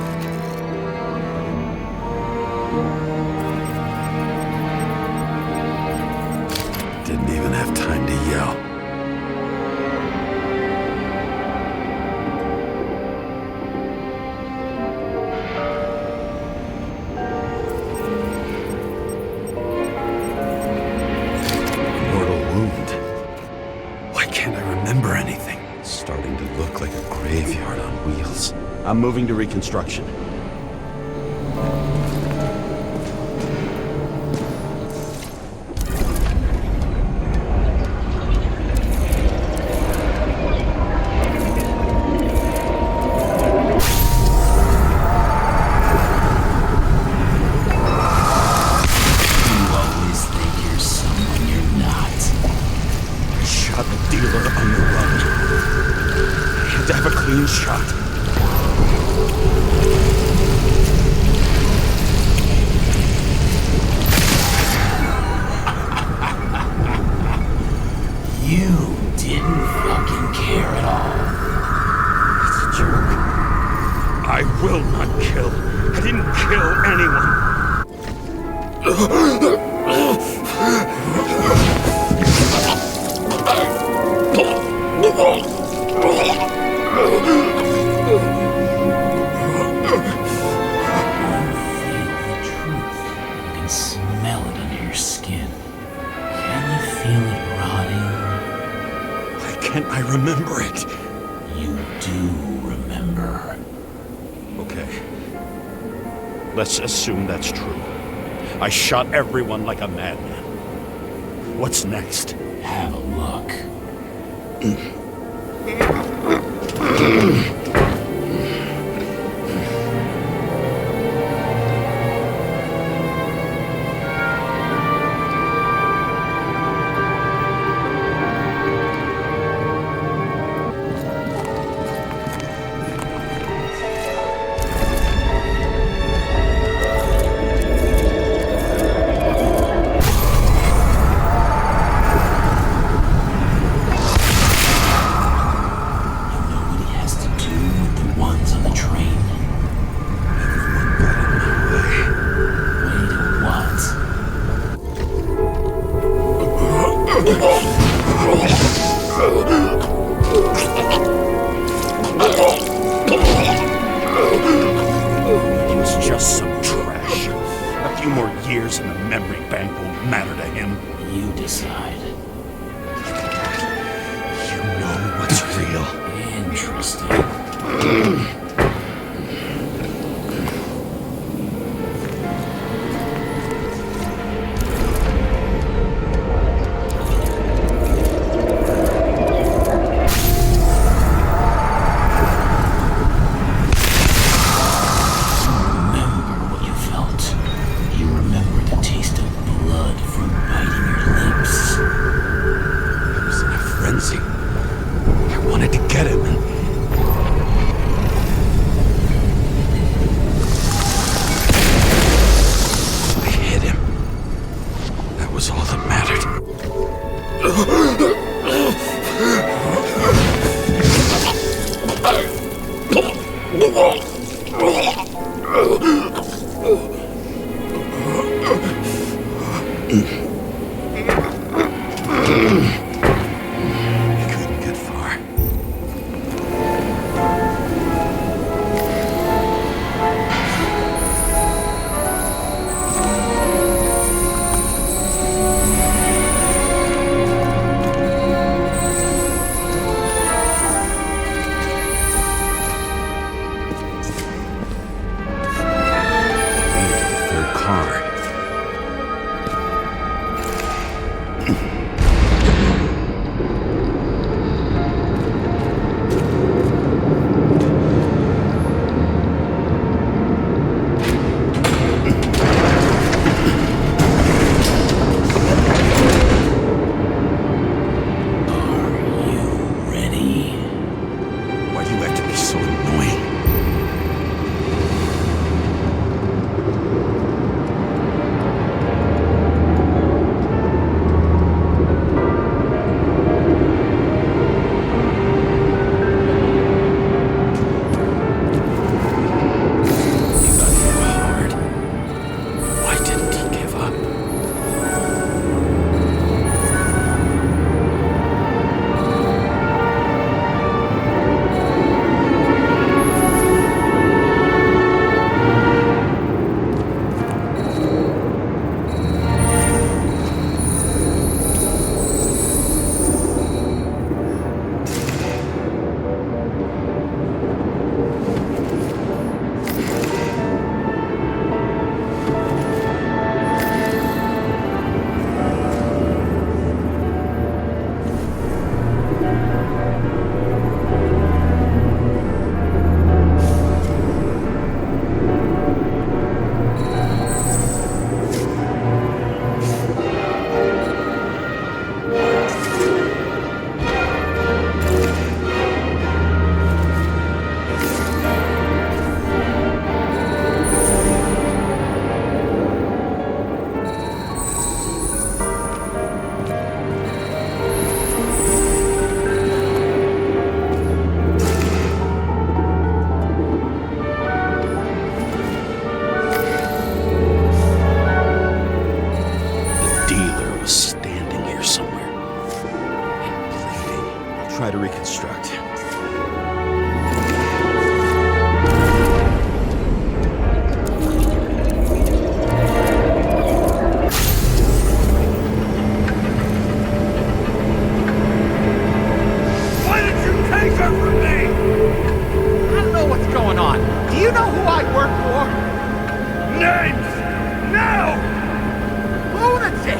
Didn't even have time to yell. Starting to look like a graveyard on wheels. I'm moving to reconstruction. You always think you're someone you're not. I shot the dealer on the run. To have a clean shot. You didn't fucking care at all. It's a joke. I will not kill. I didn't kill anyone. I remember it. You do remember. Okay. Let's assume that's true. I shot everyone like a madman. What's next? Have a look. To do Get him. I hit him. That was all that mattered. Couldn't get far. Third car. Why do you have to be so annoying? He got hit hard. Why didn't he give up? Try to reconstruct. Why did you take her from me? I don't know what's going on. Do you know who I work for? Names! Now! Lunatic!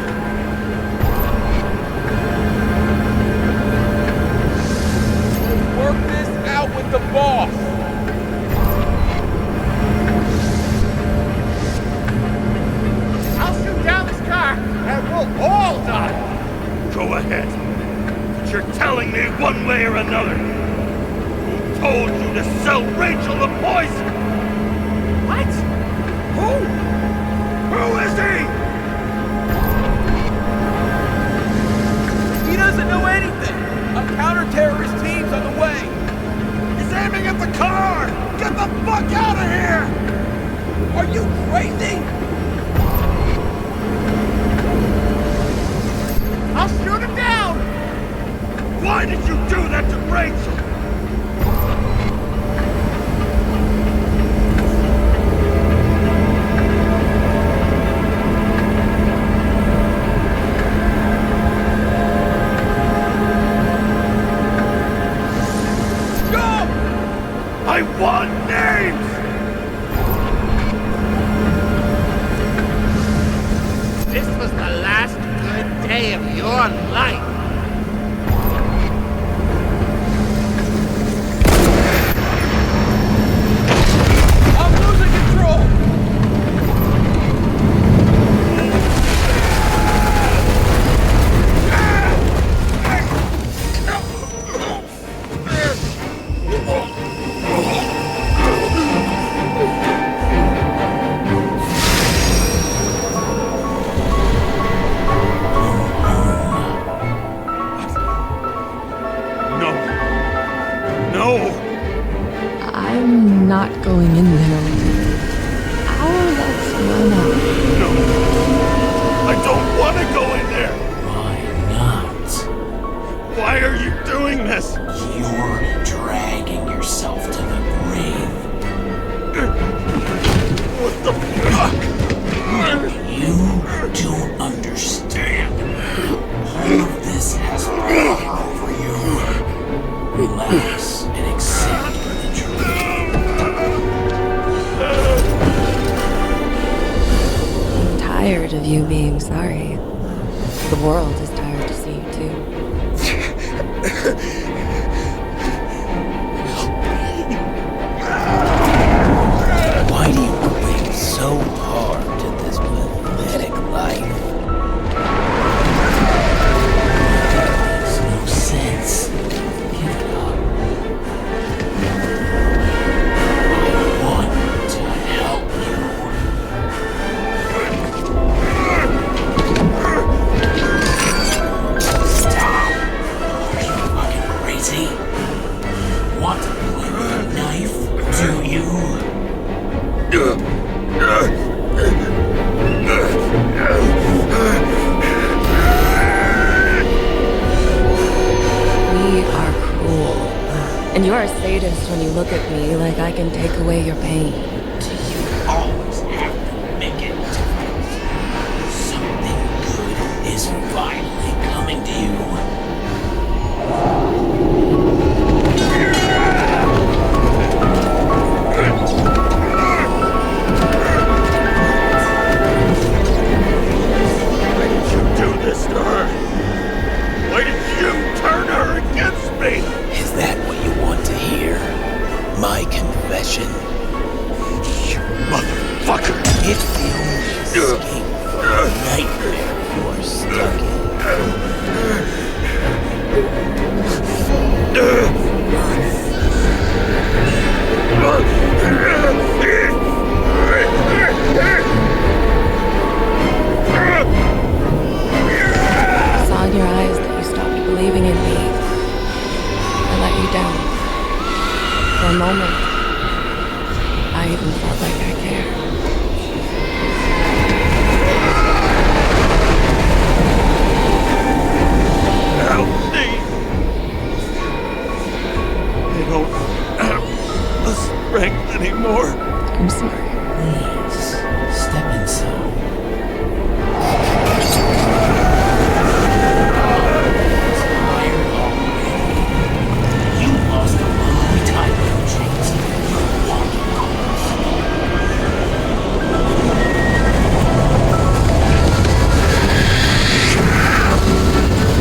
Work this out with the boss. I'll shoot down this car and we'll all die. Go ahead. But you're telling me one way or another. Who told you to sell Rachel the poison? What? Who? Who is he? He doesn't know anything. A counter-terrorist team's on the way. He's aiming at the car! Get the fuck out of here! Are you crazy? I'll shoot him down! Why did you do that to Rachel? I want names! This was the last good day of your life. I'm losing control! No! I'm not going in there. Our lights run out. No! I don't want to go in there! Why not? Why are you doing this? You're dragging yourself to the grave. What the fuck? You don't understand. All of this has power over you. Relax and accept the truth. I'm tired of you being sorry. The world is tired to see you too. Why do you cling so hard to this pathetic life? It makes no sense. Give it up. I want to help you. Stop. Are you fucking crazy? Want to play with a knife, do you? We are cruel. And you're a sadist when you look at me like I can take away your pain. Do you always have to make it difficult? Something good is finally coming to you. Why did you do this to her? Why did you turn her against me? Is that what you want to hear? My confession? You motherfucker! It's the only escape from the nightmare you're stuck I saw in your eyes that you stopped believing in me. I let you down. For a moment, I even felt like I cared. Help me! I don't have the strength anymore. I'm sorry. Please, step inside. Tired already. You lost a long time ago, James. You're walking corpse.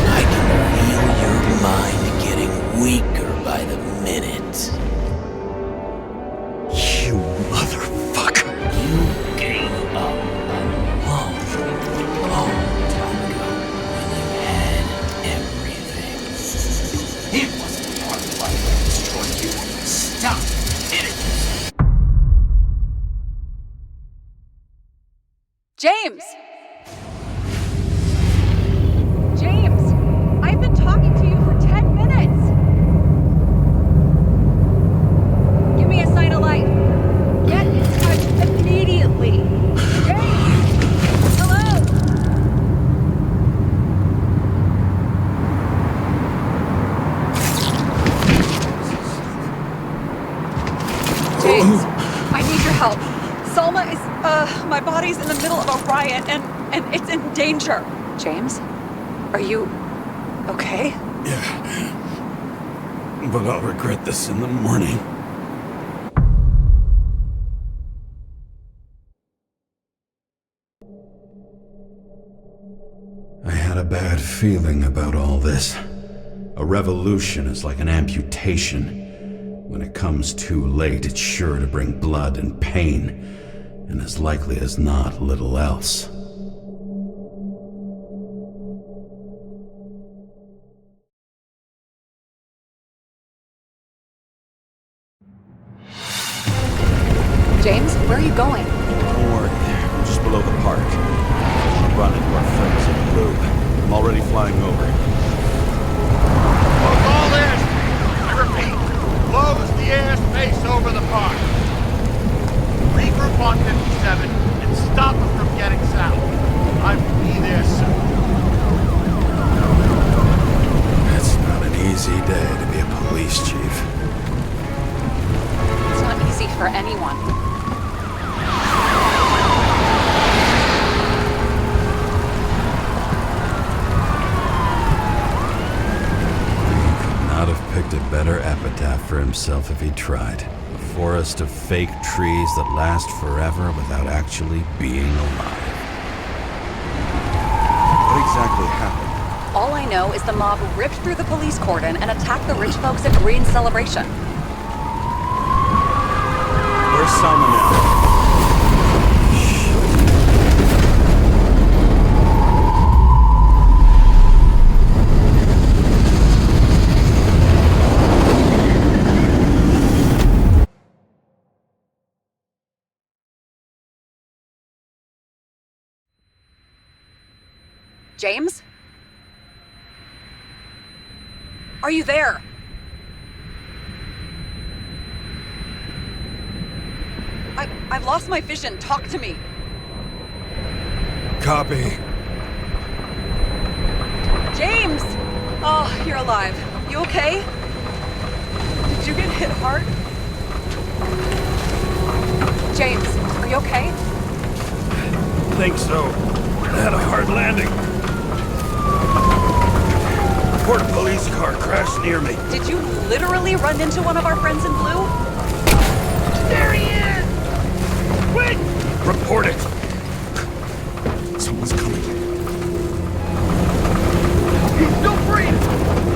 I can feel your mind getting weaker by the minute. You motherfucker! You gave up a long time ago when you had everything. It wasn't part of life that destroyed you. Stop hitting me. James! James! I've been talking to you for 10 minutes! Give me a sign of life. Get in touch immediately. James! Hello? James, I need your help. Salma is, my body's in the middle of a riot and it's in danger. James, are you okay? Yeah. But I'll regret this in the morning. I had a bad feeling about all this. A revolution is like an amputation. When it comes too late, it's sure to bring blood and pain, and as likely as not, little else. James, where are you going? Don't worry, I'm just below the park. Should run into our friends in the loop. I'm already flying over. What's all this? I repeat, Squad 57 and stop them from getting south. I will be there soon. It's not an easy day to be a police chief. It's not easy for anyone. Not have picked a better epitaph for himself if he tried. A forest of fake trees that last forever without actually being alive. What exactly happened? All I know is the mob ripped through the police cordon and attacked the rich folks at Green's celebration. Where's Selma now? James? Are you there? I've lost my vision. Talk to me. Copy. James! Oh, you're alive. You okay? Did you get hit hard? James, are you okay? I think so. I had a hard landing. A port police car crashed near me. Did you literally run into one of our friends in blue? There he is! Wait! Report it. Someone's coming. He's still breathing!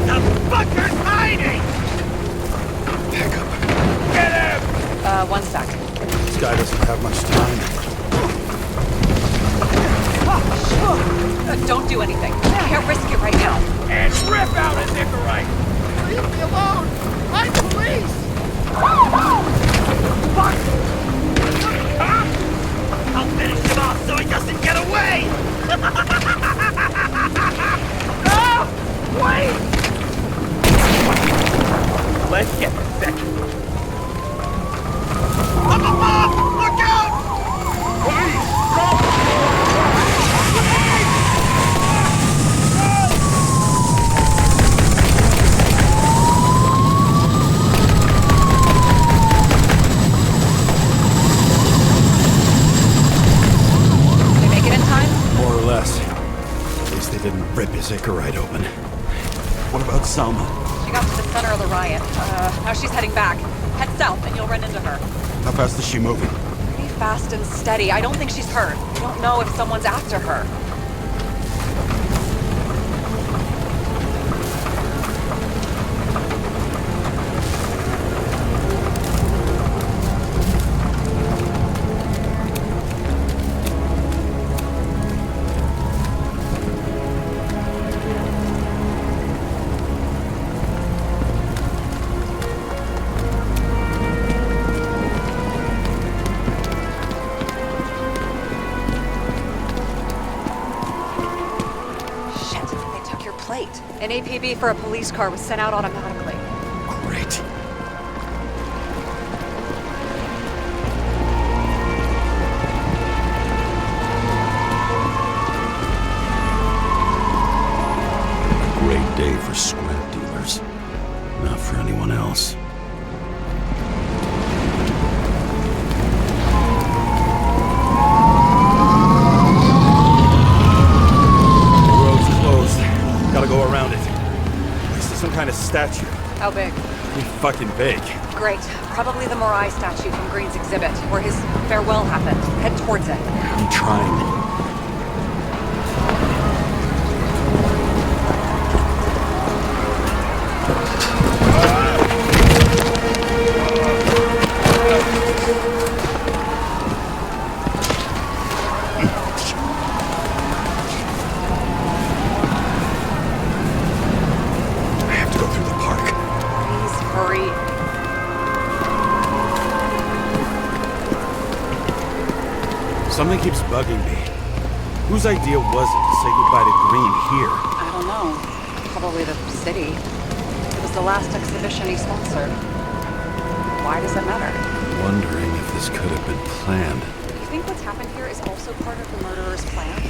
The fucker's hiding! Pick up. Get him! One sec. This guy doesn't have much time. Don't do anything. Can't risk it right now. And rip out his Nicorite! Leave me alone! I'm police! Fuck! Huh? I'll finish him off so he doesn't get away! No! Wait! Let's get the second. Up above! Look out! Police! Go! Didn't rip his Icarite open. What about Selma? She got to the center of the riot. Now she's heading back. Head south and you'll run into her. How fast is she moving? Pretty fast and steady. I don't think she's hurt. I don't know if someone's after her. An APB for a police car was sent out automatically. Great. A great day for scrap dealers. Not for anyone else. Gotta go around it. At least there's some kind of statue. How big? Pretty fucking big. Great. Probably the Morai statue from Green's exhibit, where his farewell happened. Head towards it. I'm trying. Something keeps bugging me. Whose idea was it to say goodbye to Green here? I don't know. Probably the city. It was the last exhibition he sponsored. Why does it matter? wondering if this could have been planned. Do you think what's happened here is also part of the murderer's plan?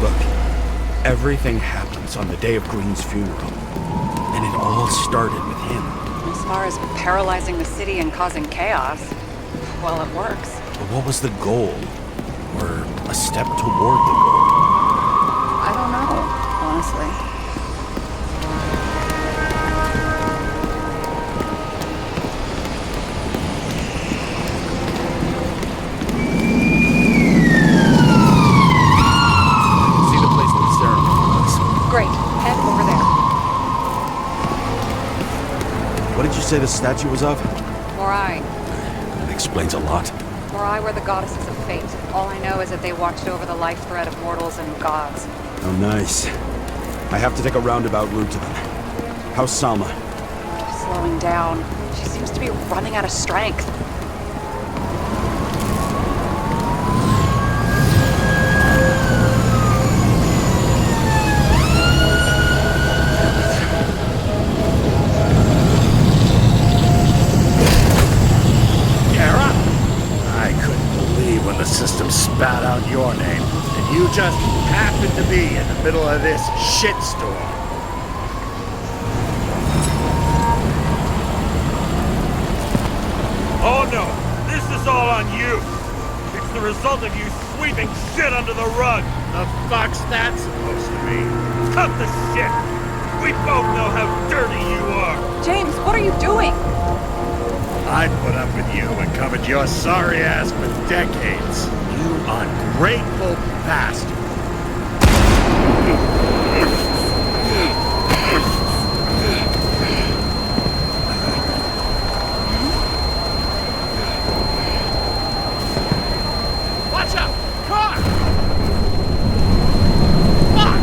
Look, everything happens on the day of Green's funeral. And it all started with him. As far as paralyzing the city and causing chaos, well, it works. But what was the goal? Or a step toward the goal? I don't know, honestly. See the place where the ceremony was. Great, head over there. What did you say the statue was of? Morai. That explains a lot. Morai were the goddesses of fate. All I know is that they watched over the life thread of mortals and gods. Oh, nice. I have to take a roundabout route to them. How's Salma? Slowing down. She seems to be running out of strength. When the system spat out your name, and you just happened to be in the middle of this shitstorm. Oh no, this is all on you. It's the result of you sweeping shit under the rug. The fuck's that supposed to mean? Cut the shit. We both know how dirty you are. James, what are you doing? I'd put up with you and covered your sorry ass for decades. You ungrateful bastard. Watch out! Car! Fuck!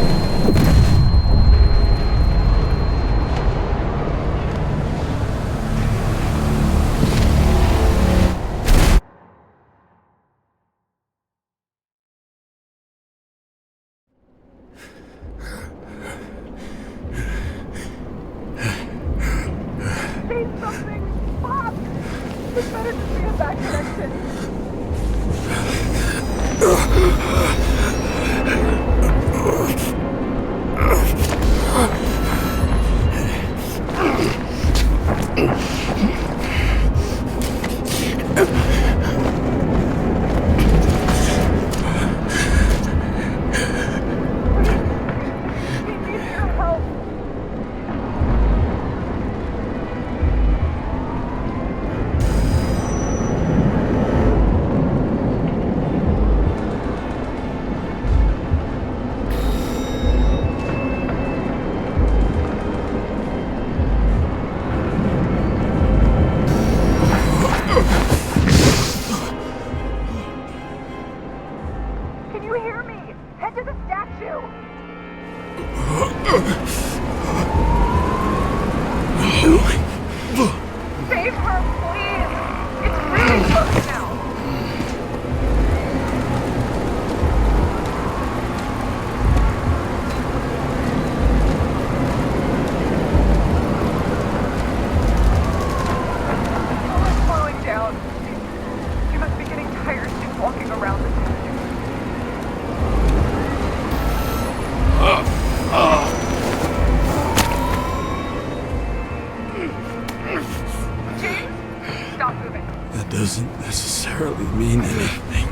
Doesn't necessarily mean anything.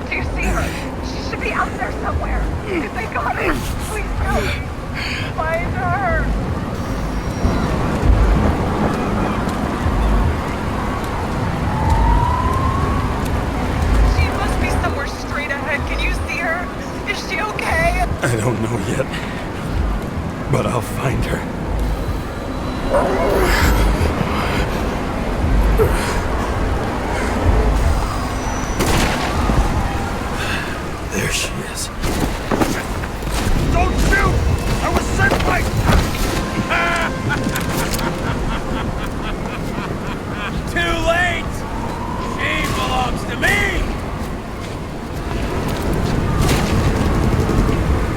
Do you see her? She should be out there somewhere. If they got her, please help me. Find her. She must be somewhere straight ahead. Can you see her? Is she okay? I don't know yet, but I'll find her. There she is. Don't shoot! I was sent by... Too late! She belongs to me!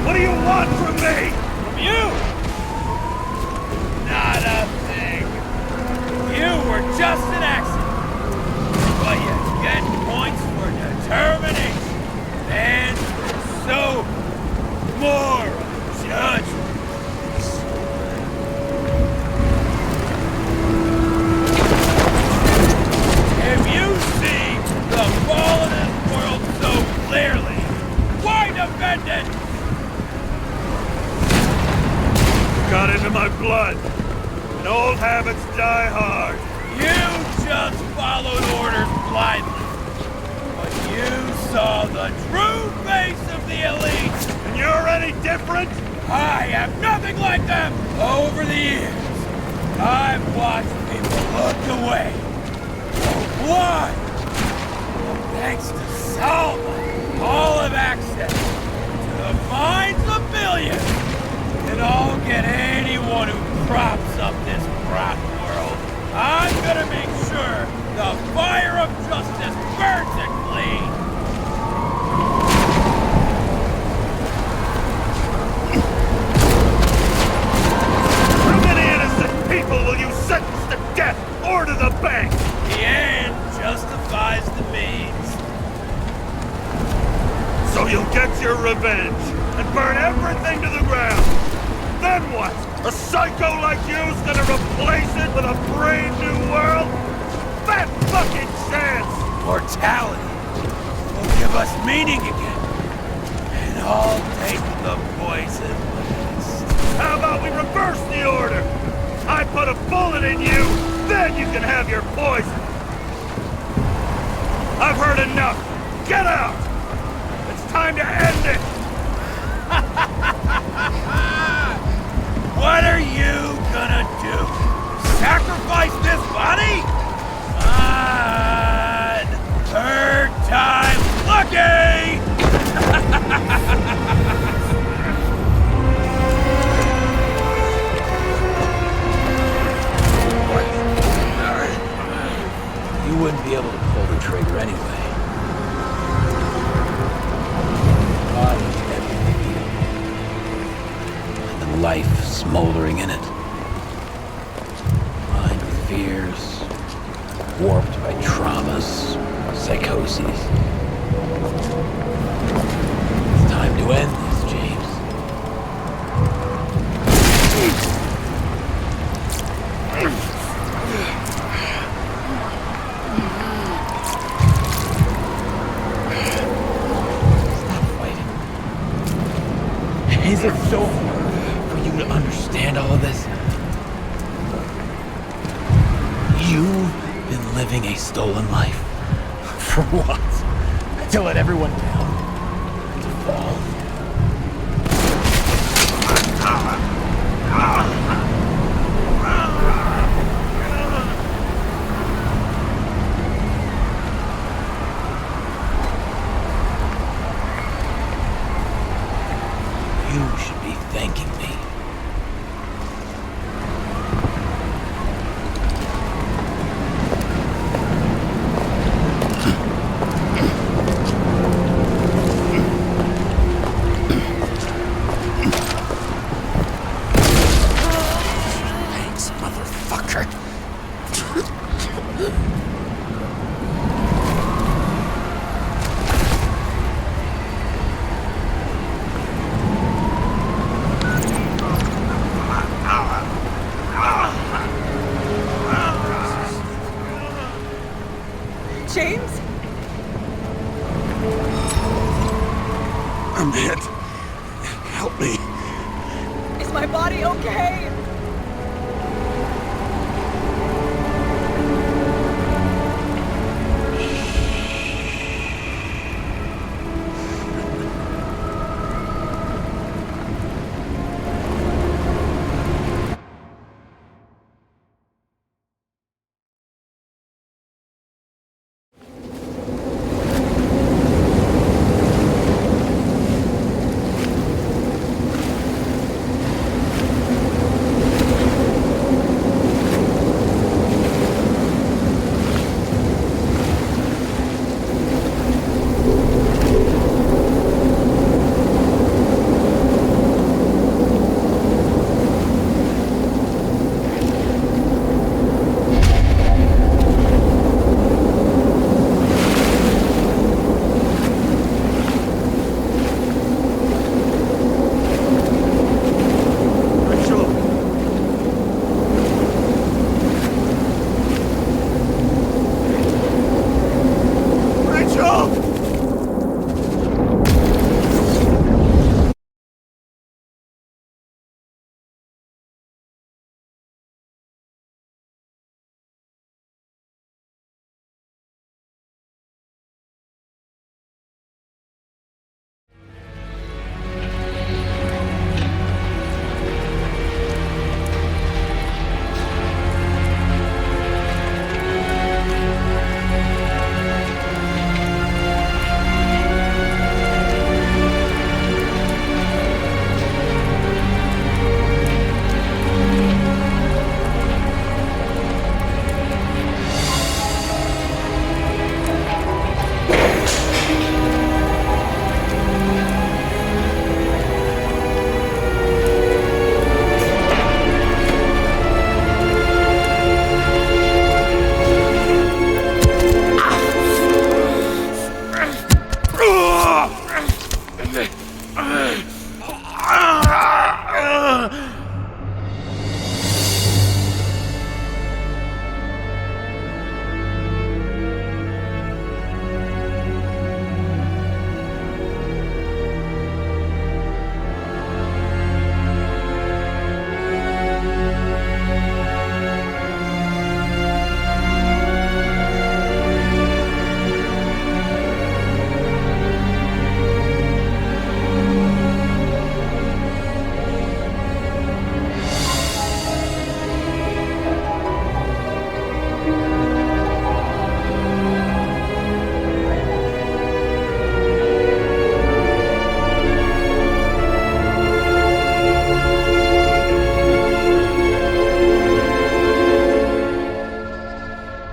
What do you want from me? From you! Not a thing. just an accident. But you get points for determination. And so more judgment. If you see the fall of this world so clearly, why defend it? Got into my blood, and old habits die hard. You just followed orders blindly, but you saw the true face of the elite. And you're any different? I am nothing like them. Over the years, I've watched people look away, go blind. Thanks to Salva, all have access to the minds of billions. And I'll get anyone who props up this rotten world. I'm gonna make sure the fire of justice burns it clean. How many innocent people will you sentence to death or to the bank? The end justifies the means. So you'll get your revenge and burn everything to the ground. Then what? A psycho like you's gonna replace it with a brand new world? That fucking chance! Mortality will give us meaning again. And I'll take the poison list. How about we reverse the order? I put a bullet in you, then you can have your poison. I've heard enough. Get out! It's time to end it! What are you gonna do? Sacrifice this body? Third time lucky! You wouldn't be able to pull the trigger anyway. Body empty. And the life smoldering in it. Lined with fears, warped by traumas, psychoses. It's time to end this, James. Stop fighting. Is it so hard for you to understand all of this? You've been living a stolen life. For what? To let everyone down. To fall.